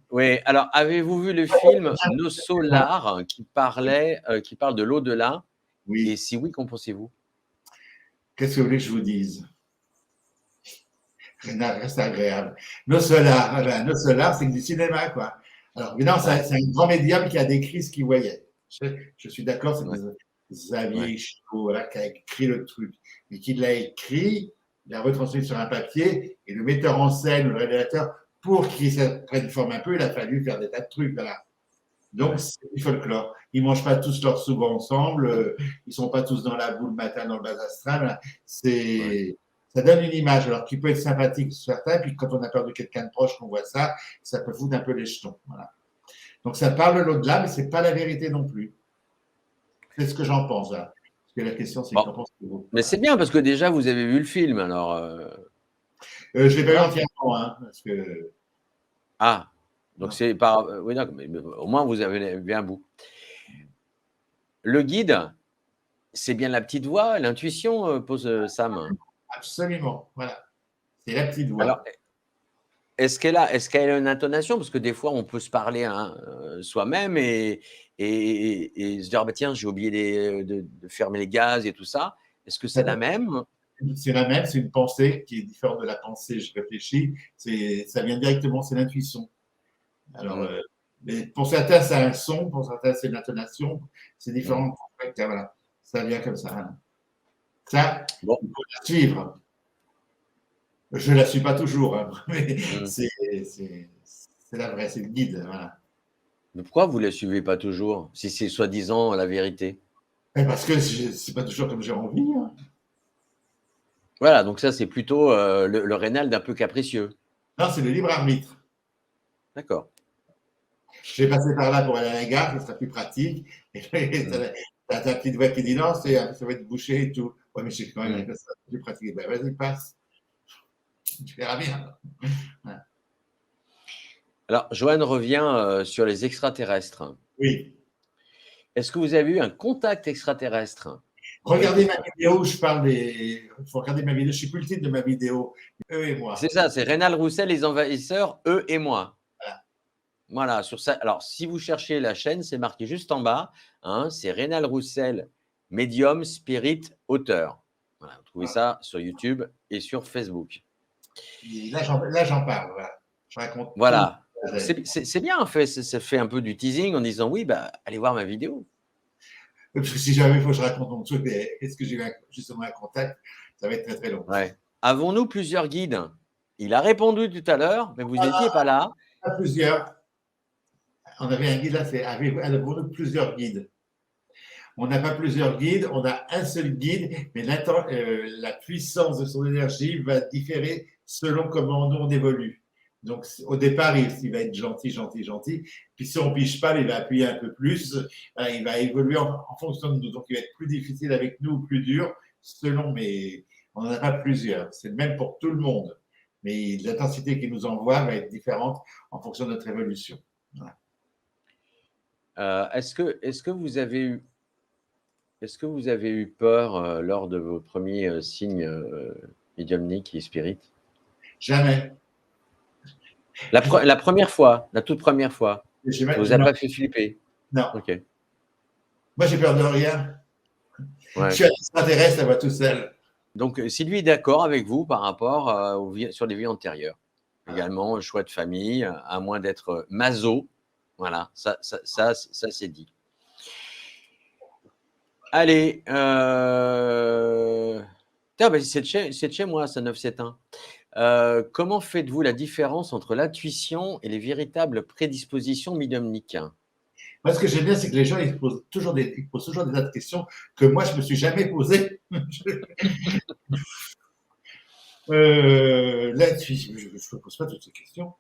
Oui, alors avez-vous vu le film Nos Solars qui parle de l'au-delà? Et Oui. si oui, qu'en pensez-vous? Qu'est-ce que vous voulez que je vous dise? Rénal, reste agréable. Nos Solars, Nos Solars, c'est du cinéma, quoi. Alors, évidemment, Ouais, c'est un grand médium qui a décrit ce qu'il voyait. Je suis d'accord, c'est ouais, ouais. Xavier Chico, voilà, qui a écrit le truc. Mais qui l'a écrit, il l'a retranscrit sur un papier, et le metteur en scène, le réalisateur, pour qu'il prenne forme un peu, il a fallu faire des tas de trucs, voilà. Donc, Ouais. c'est du folklore. Ils ne mangent pas tous leur soupe ensemble, ils ne sont pas tous dans la boule le matin dans le bas astral. Voilà. Ouais. Ça donne une image, alors qui peut être sympathique sur certains, puis quand on a peur de quelqu'un de proche, qu'on voit ça, ça peut foutre un peu les jetons. Voilà. Donc, ça parle de l'au-delà, mais ce n'est pas la vérité non plus. C'est ce que j'en pense. Là. Parce que la question, c'est Bon, qu'en pensez-vous? mais c'est bien parce que déjà vous avez vu le film, alors Je ne l'ai pas vu voilà. entièrement, hein, parce que. Ah, donc Non. c'est par oui, d'accord, mais au moins vous avez vu un bout. Le guide, c'est bien la petite voix, l'intuition, pose Sam. Absolument. Voilà. C'est la petite Alors, voix. est-ce qu'elle a une intonation? Parce que des fois, on peut se parler hein, soi-même et se dire ah bah tiens, j'ai oublié de fermer les gaz et tout ça. Est-ce que c'est la même? C'est la même, c'est une pensée qui est différente de la pensée, je réfléchis, ça vient directement, c'est l'intuition. Alors, Mm. mais pour certains, c'est un son, pour certains, c'est une intonation, c'est Mm. différent. Voilà, ça vient comme ça. Hein. Ça, Bon. il faut la suivre. Je ne la suis pas toujours, hein, mais Mm. c'est la vraie, c'est le guide. Voilà. Mais pourquoi vous ne la suivez pas toujours, si c'est soi-disant la vérité? Et parce que c'est pas toujours comme j'ai envie. Hein. Voilà, donc ça, c'est plutôt le rénal d'un peu capricieux. Non, c'est le libre arbitre. D'accord. Je vais passer par là pour aller à la gare, ça sera plus pratique. Et t'as ta petite voix qui dit non, ça va être bouché et tout. Ouais, mais je sais quand même que ça sera plus pratique. Ben, vas-y, passe. Tu verras bien. Ouais. Alors, Joanne revient sur les extraterrestres. Oui. Est-ce que vous avez eu un contact extraterrestre? Regardez ma vidéo où je parle des. Il faut regarder ma vidéo. Je ne sais plus le titre de ma vidéo. Eux et moi. C'est ça, c'est Rénal Roussel, les envahisseurs, eux et moi. Voilà. Voilà, sur ça. Alors, si vous cherchez la chaîne, c'est marqué juste en bas. Hein, c'est Rénal Roussel, médium, spirit, auteur. Voilà, vous trouvez ça sur YouTube et sur Facebook. Et là, j'en parle. Voilà. Je raconte. Voilà. tout. C'est bien, en fait. Ça fait un peu du teasing en disant oui, bah, allez voir ma vidéo. Parce que si jamais il faut que je raconte mon truc, est-ce que j'ai eu justement un contact, ça va être très très long. Ouais. Avons-nous plusieurs guides? Il a répondu tout à l'heure, mais vous n'étiez pas là. À plusieurs. On avait un guide là, avons-nous plusieurs guides? On n'a pas plusieurs guides, on a un seul guide, mais la puissance de son énergie va différer selon comment nous on évolue. Donc, au départ, il va être gentil, gentil, gentil. Puis, si on ne piche pas, il va appuyer un peu plus. Il va évoluer en fonction de nous. Donc, il va être plus difficile avec nous ou plus dur, selon, mais on n'en a pas plusieurs. C'est le même pour tout le monde. Mais l'intensité qu'il nous envoie va être différente en fonction de notre évolution. Voilà. Est-ce que vous avez eu peur lors de vos premiers signes médiumniques et spirit? Jamais. La première fois, la toute première fois, ça ne vous a pas fait flipper? Non. Ok. Moi, j'ai peur de rien. Ouais. Je suis un extraterrestre, ça va tout seul. Donc, Sylvie est d'accord avec vous par rapport sur les vies antérieures. Également, choix de famille, à moins d'être maso. Voilà, ça c'est dit. Allez, tiens, bah, c'est de chez moi, ça 971. Comment faites-vous la différence entre l'intuition et les véritables prédispositions médiumniques? Moi, ce que j'aime bien, c'est que les gens ils posent toujours des tas de questions que moi, je ne me suis jamais posées. L'intuition, je ne me pose pas toutes ces questions.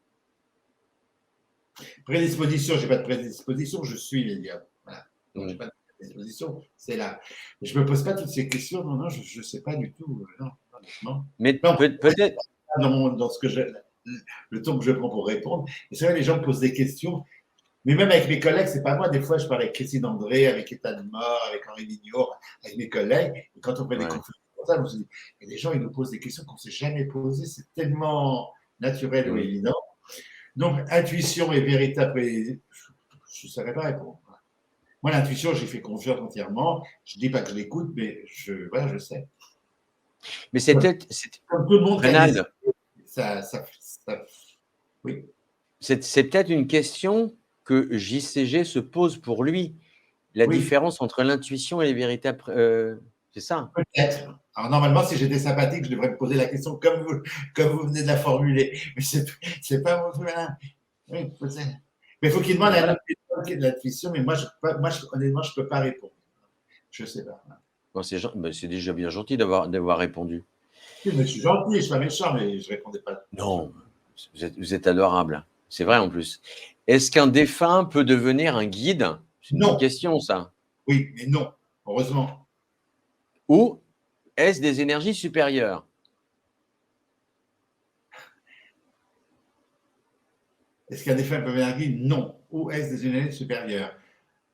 Prédisposition, je n'ai pas de prédisposition, je suis médium. Voilà. Donc, je n'ai pas de prédisposition, c'est là. Mais je ne me pose pas toutes ces questions, non, je ne sais pas du tout. Non. Mais peut-être. Dans ce que le temps que je prends pour répondre. Et c'est vrai, les gens me posent des questions. Mais même avec mes collègues, c'est pas moi. Des fois, je parle avec Christine André, avec État de mort, avec Henri Vigneault, avec mes collègues. Et quand on fait des conférences comme ça, je me dis, et les gens, ils nous posent des questions qu'on ne s'est jamais posées. C'est tellement naturel ou évident. Donc, intuition et véritable, je ne saurais pas répondre. Moi, l'intuition, j'ai fait confiance entièrement. Je ne dis pas que je l'écoute, mais je sais. Mais c'est peut-être. Comme tout le monde, Rénal, oui. C'est peut-être une question que JCG se pose pour lui. La différence entre l'intuition et les véritables. C'est ça. Peut-être. Alors, normalement, si j'étais sympathique, je devrais me poser la question comme vous venez de la formuler. Mais c'est pas mon truc. Oui, peut-être. Mais il faut qu'il demande à l'intuition, mais moi, honnêtement, je ne peux pas répondre. Je ne sais pas. Bon, c'est déjà bien gentil d'avoir répondu. Oui, mais je suis gentil, je ne suis pas méchant, mais je ne répondais pas. Non, vous êtes adorable. C'est vrai en plus. Est-ce qu'un défunt peut devenir un guide? C'est une bonne question, ça. Oui, mais non, heureusement. Ou est-ce des énergies supérieures? Est-ce qu'un défunt peut devenir un guide? Non. Ou est-ce des énergies supérieures?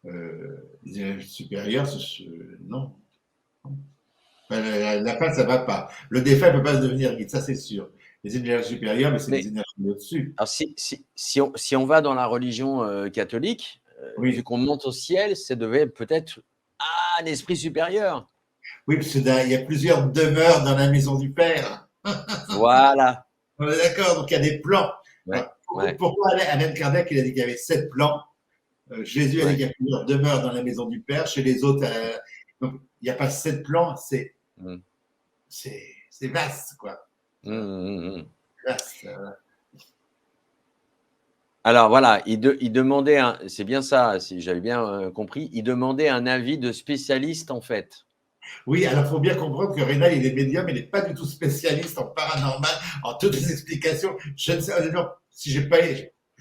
Les énergies supérieures, non. La fin, ça ne va pas. Le défunt ne peut pas devenir guide, ça c'est sûr. Les énergies supérieures, mais c'est des énergies au-dessus. Alors, si on va dans la religion catholique, vu qu'on monte au ciel, ça devait peut-être un esprit supérieur. Oui, parce qu'il y a plusieurs demeures dans la maison du Père. Voilà. On est d'accord, donc il y a des plans. Ouais, pourquoi Alain Kardec, il a dit qu'il y avait 7 plans? Jésus a dit qu'il y a plusieurs demeures dans la maison du Père. Chez les autres, donc il n'y a pas 7 plans, c'est vaste, quoi. Vaste. Alors voilà, il demandait, c'est bien ça, si j'avais bien compris, il demandait un avis de spécialiste en fait. Oui, alors il faut bien comprendre que Rénal, il est médium, il n'est pas du tout spécialiste en paranormal, en toutes les explications. Je ne sais, si j'ai pas,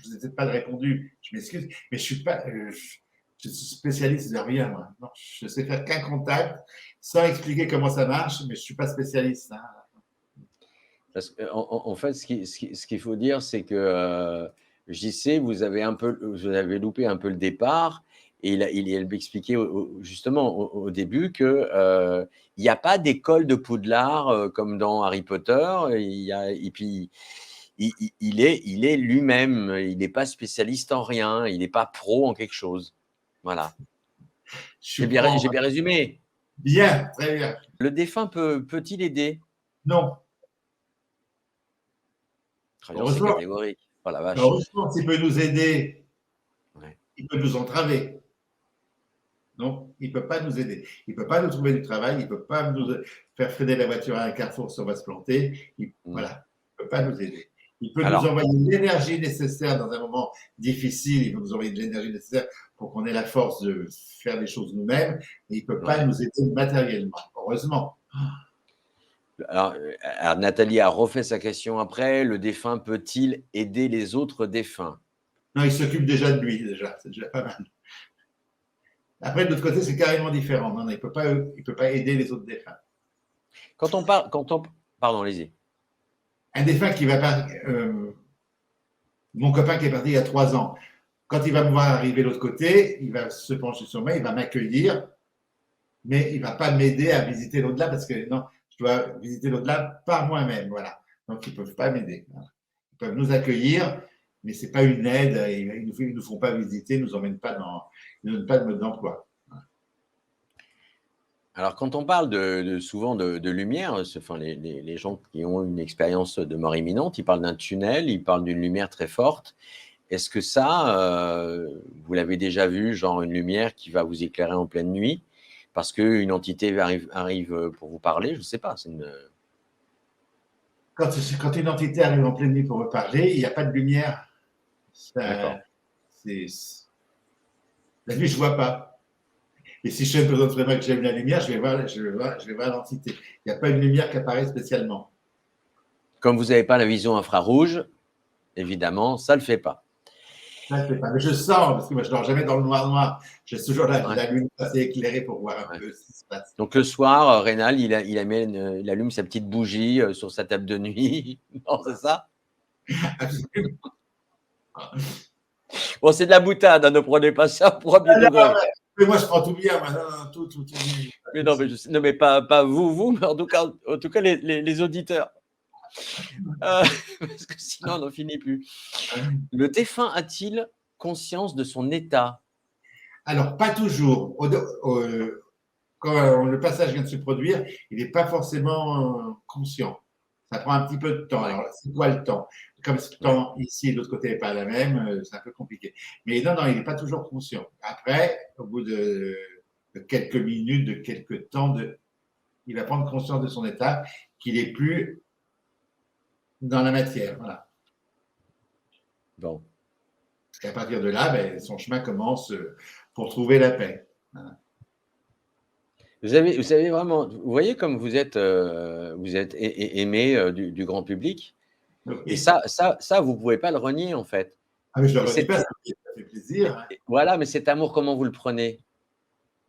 je vous ai peut-être pas répondu, je m'excuse, mais je suis pas, je suis spécialiste de rien, moi. Non, je sais faire qu'un contact sans expliquer comment ça marche, mais je suis pas spécialiste, hein. Parce que, en fait, ce qu'il faut dire, c'est que JC, vous avez loupé un peu le départ. Et il m'expliquait justement au début que il n'y a pas d'école de Poudlard comme dans Harry Potter. Et puis, il est lui-même. Il n'est pas spécialiste en rien. Il n'est pas pro en quelque chose. Voilà. Je J'ai bien résumé. bien, très bien. Le défunt peut-il aider? Non. C'est Heureusement, catégorique. Oh la vache. heureusement, s'il peut nous aider, Ouais. il peut nous entraver. Non, il ne peut pas nous aider. Il ne peut pas nous trouver du travail. Il ne peut pas nous faire freiner la voiture à un carrefour si on va se planter. Voilà, il ne peut pas nous aider. Il peut nous envoyer l'énergie nécessaire dans un moment difficile. Il peut nous envoyer de l'énergie nécessaire pour qu'on ait la force de faire des choses nous-mêmes. Mais il ne peut pas nous aider matériellement, heureusement. Alors, Nathalie a refait sa question après. Le défunt peut-il aider les autres défunts? Non, il s'occupe déjà de lui, déjà. C'est déjà pas mal. Après, de l'autre côté, c'est carrément différent. Non, il ne peut pas aider les autres défunts. Pardon, allez-y. Un défunt qui va pas. Mon copain qui est parti il y a 3 ans, quand il va me voir arriver de l'autre côté, il va se pencher sur moi, il va m'accueillir, mais il ne va pas m'aider à visiter l'au-delà parce que non, je dois visiter l'au-delà par moi-même. Voilà. Donc, ils ne peuvent pas m'aider. Ils peuvent nous accueillir, mais ce n'est pas une aide. Ils ne nous font pas visiter, ils ne nous emmènent pas ils ne donnent pas de mode d'emploi. Alors, quand on parle souvent de lumière, enfin, les gens qui ont une expérience de mort imminente, ils parlent d'un tunnel, ils parlent d'une lumière très forte. Est-ce que ça, vous l'avez déjà vu, genre une lumière qui va vous éclairer en pleine nuit parce qu'une entité arrive pour vous parler? Je ne sais pas. Quand une entité arrive en pleine nuit pour me parler, il n'y a pas de lumière. La nuit, je ne vois pas. Et si je fais besoin vraiment que j'aime la lumière, je vais voir l'entité. Il n'y a pas une lumière qui apparaît spécialement. Comme vous n'avez pas la vision infrarouge, évidemment, ça ne le fait pas. Ça ne le fait pas. Mais je sens, parce que moi, je ne dors jamais dans le noir. J'ai toujours la lumière assez éclairée pour voir un peu ce qui se passe. Donc le soir, Rénal, il allume sa petite bougie sur sa table de nuit. Non, c'est ça? Absolument. Bon, c'est de la boutade, hein, ne prenez pas ça pour un degré. Mais moi, je prends tout bien. Tout bien. Mais non, mais pas vous, mais en tout cas les auditeurs. Parce que sinon, on n'en finit plus. Le défunt a-t-il conscience de son état? Alors, pas toujours. Quand le passage vient de se produire, il n'est pas forcément conscient. Ça prend un petit peu de temps. Alors, c'est quoi le temps? Comme ce temps ici et de l'autre côté n'est pas la même, c'est un peu compliqué. Mais non, il n'est pas toujours conscient. Après, au bout de quelques minutes, de quelques temps, il va prendre conscience de son état, qu'il n'est plus dans la matière. Voilà. Bon. Et à partir de là, son chemin commence pour trouver la paix. Voilà. Vous avez vraiment, vous voyez comme vous êtes aimé du grand public. Oui. Et ça, vous ne pouvez pas le renier, en fait. Ah, mais je ne le renie pas, ça fait plaisir. Voilà, mais cet amour, comment vous le prenez?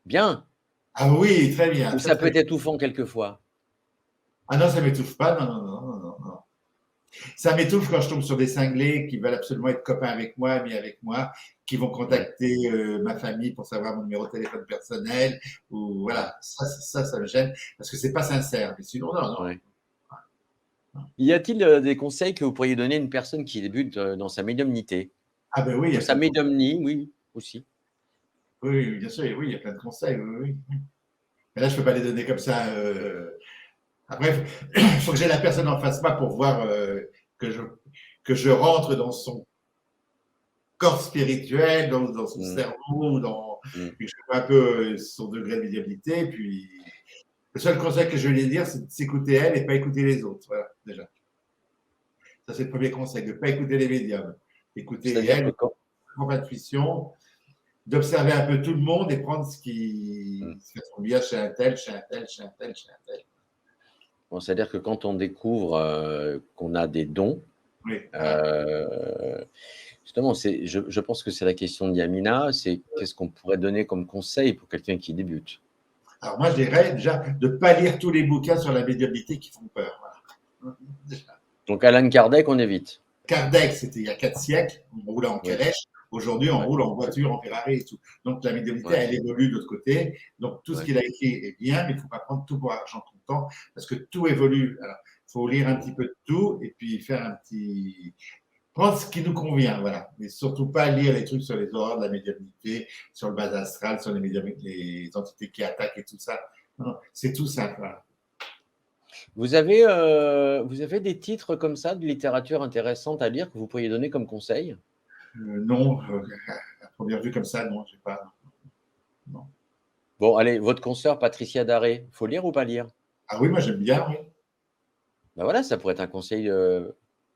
Bien. Ah oui, très bien. Ou ça peut être étouffant quelquefois? Ah non, ça ne m'étouffe pas. Non. Ça m'étouffe quand je tombe sur des cinglés qui veulent absolument être copains avec moi, amis avec moi, qui vont contacter ma famille pour savoir mon numéro de téléphone personnel. Ou voilà, ça me gêne parce que c'est pas sincère. Mais sinon, non. Ouais. Y a-t-il des conseils que vous pourriez donner à une personne qui débute dans sa médiumnité? Ah ben oui. Sa médiumnie, oui, aussi. Oui, bien sûr, oui, il y a plein de conseils. Oui. Mais là, je ne peux pas les donner comme ça. Après, il faut que j'ai la personne en face de moi pour voir que je rentre dans son corps spirituel, dans son cerveau, que je vois un peu son degré de médiumnité. Puis, le seul conseil que je vais lui dire, c'est de s'écouter elle et pas écouter les autres. Voilà, déjà. Ça, c'est le premier conseil, de ne pas écouter les médiums. Écouter elle, prendre intuition, d'observer un peu tout le monde et prendre ce qui se bien chez un tel. Bon, c'est-à-dire que quand on découvre qu'on a des dons, Oui. Justement, je pense que c'est la question de Yamina, c'est qu'est-ce qu'on pourrait donner comme conseil pour quelqu'un qui débute? Alors moi, je dirais déjà de ne pas lire tous les bouquins sur la médiumnité qui font peur. Voilà. Déjà. Donc Alan Kardec, on évite. Kardec, c'était il y a 4 siècles, on roulait en Oui. calèche. Aujourd'hui, on Ouais. roule en voiture, en Ferrari et tout. Donc la médiumnité, Ouais. elle évolue de l'autre côté. Donc tout ce Ouais. qu'il a écrit est bien, mais il ne faut pas prendre tout pour argent comptant, parce que tout évolue. Alors, il faut lire un petit peu de tout et puis faire un petit. Prendre ce qui nous convient, voilà. Mais surtout pas lire les trucs sur les horreurs de la médiumnité, sur le bas astral, sur les entités qui attaquent et tout ça. Non, c'est tout simple. Voilà. Vous avez des titres comme ça de littérature intéressante à lire que vous pourriez donner comme conseil? Non, à première vue comme ça, non, j'ai pas. Non. Bon, allez, votre consoeur Patricia Daré, faut lire ou pas lire? Ah oui, moi j'aime bien, oui. Ben voilà, ça pourrait être un conseil.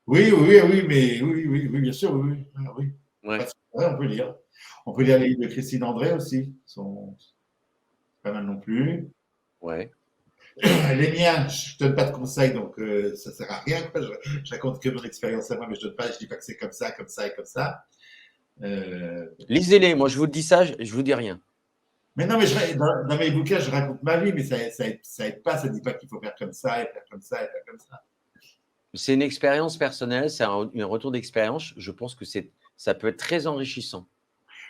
Oui, oui, oui, mais oui, bien sûr, oui. Ah, oui. Ouais. Ouais, on peut lire. On peut lire les livres de Christine André aussi. Sont pas mal non plus. Ouais. Les miens, je ne donne pas de conseils, donc ça ne sert à rien. Quoi. Je raconte que mon expérience à moi, mais je ne dis pas que c'est comme ça, comme ça et comme ça. Lisez-les, moi je vous dis ça, je vous dis rien. Mais non, mais dans mes bouquins, je raconte ma vie, mais ça aide pas, ça ne dit pas qu'il faut faire comme ça, et faire comme ça, et faire comme ça. C'est une expérience personnelle, c'est un retour d'expérience. Je pense que ça peut être très enrichissant.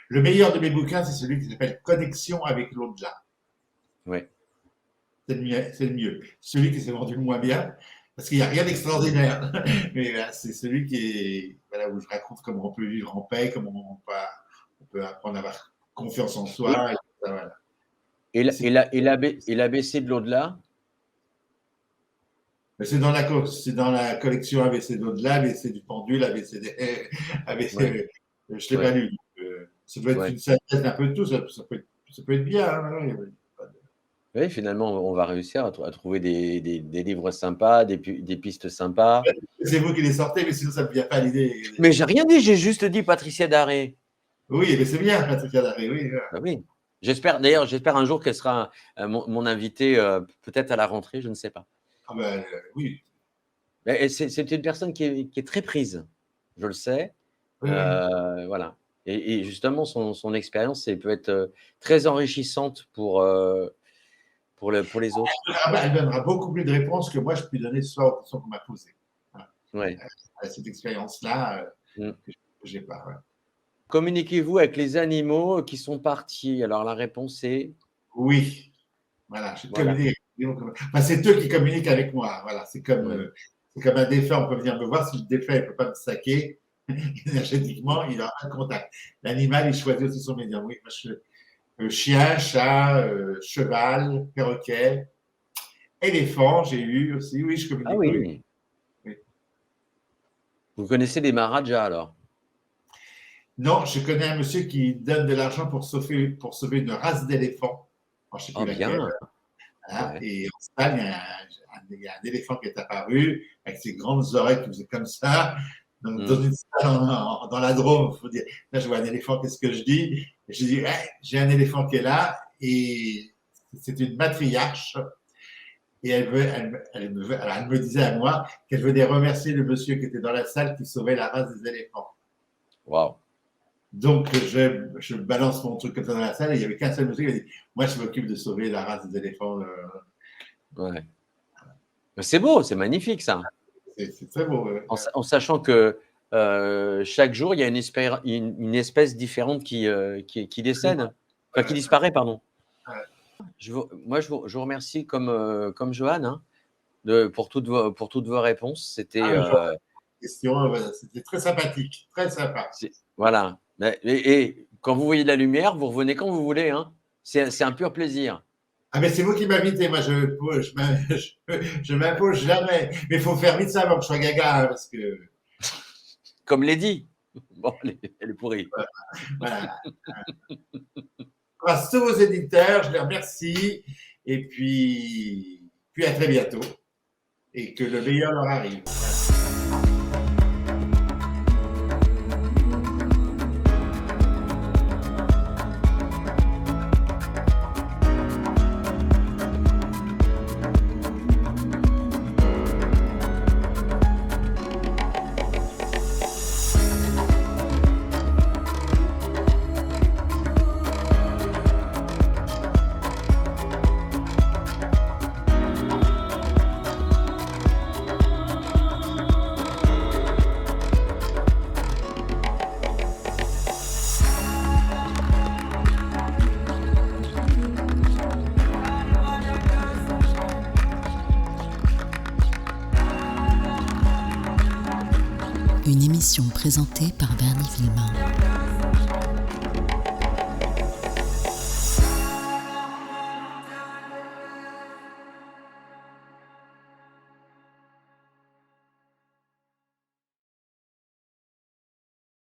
Le meilleur de mes bouquins, c'est celui qui s'appelle Connexion avec l'au-delà. Oui. C'est le mieux. Celui qui s'est vendu le moins bien, parce qu'il n'y a rien d'extraordinaire. Mais c'est celui qui est, voilà, où je raconte comment on peut vivre en paix, comment on peut apprendre à avoir confiance en soi. Et ça, voilà. Et l'ABC de l'au-delà? C'est dans la collection ABC de l'au-delà, ABC du pendule, ABC des. ABC, Ouais. je ne l'ai pas lu. Ça doit être une synthèse un peu de tout, ça peut être bien. Hein, oui, finalement, on va réussir à trouver des livres sympas, des pistes sympas. C'est vous qui les sortez, mais sinon ça ne me vient pas à l'idée. Mais j'ai rien dit, j'ai juste dit Patricia Daré. Oui, mais c'est bien, Patricia Daré, oui. Ben oui. J'espère un jour qu'elle sera mon invitée, peut-être à la rentrée, je ne sais pas. Ah ben, oui. C'est une personne qui est très prise, je le sais. Oui. Voilà. Et justement, son expérience peut être très enrichissante pour les autres. Elle donnera beaucoup plus de réponses que moi je peux donner ce soir aux questions qu'on m'a posées. Voilà. Ouais. Cette expérience-là, que je n'ai pas. Ouais. Communiquez-vous avec les animaux qui sont partis? Alors la réponse est oui. Voilà, je communique. Enfin, c'est eux qui communiquent avec moi. Voilà, c'est comme un défunt. On peut venir me voir si le défunt ne peut pas me saquer énergétiquement, il aura un contact. L'animal, il choisit aussi son médium. Oui, moi, chien, chat, cheval, perroquet, éléphant, j'ai eu aussi. Oui, je communique. Ah oui. Oui. Vous connaissez les Maharajas alors? Non, je connais un monsieur qui donne de l'argent pour sauver une race d'éléphants. Je ne sais plus laquelle. Voilà. Ouais. Et en Espagne, il y a un éléphant qui est apparu avec ses grandes oreilles qui faisaient comme ça. Donc, dans une salle dans la Drôme, il faut dire, là, je vois un éléphant, qu'est-ce que je dis? Je dis, j'ai un éléphant qui est là, et c'est une matriarche, et elle me disait à moi qu'elle venait remercier le monsieur qui était dans la salle qui sauvait la race des éléphants. Waouh! Donc, je balance mon truc comme ça dans la salle, et il n'y avait qu'un seul monsieur qui a dit, moi, je m'occupe de sauver la race des éléphants. Ouais. C'est beau, c'est magnifique, ça. C'est très beau. En sachant que chaque jour, il y a une espèce différente qui décède, enfin qui disparaît, pardon. Je vous remercie comme Johan hein, pour toutes vos réponses. C'était c'était très sympathique, très sympa. Voilà. Et quand vous voyez la lumière, vous revenez quand vous voulez. Hein. C'est un pur plaisir. Ah mais c'est vous qui m'invitez, moi je m'impose jamais. Mais il faut faire vite ça avant que je sois gaga, hein, parce que. Comme Lady. Bon, elle est pourrie. Voilà. Grâce à tous vos éditeurs, je les remercie. Et puis à très bientôt. Et que le meilleur leur arrive. Une émission présentée par Bernie Villemain.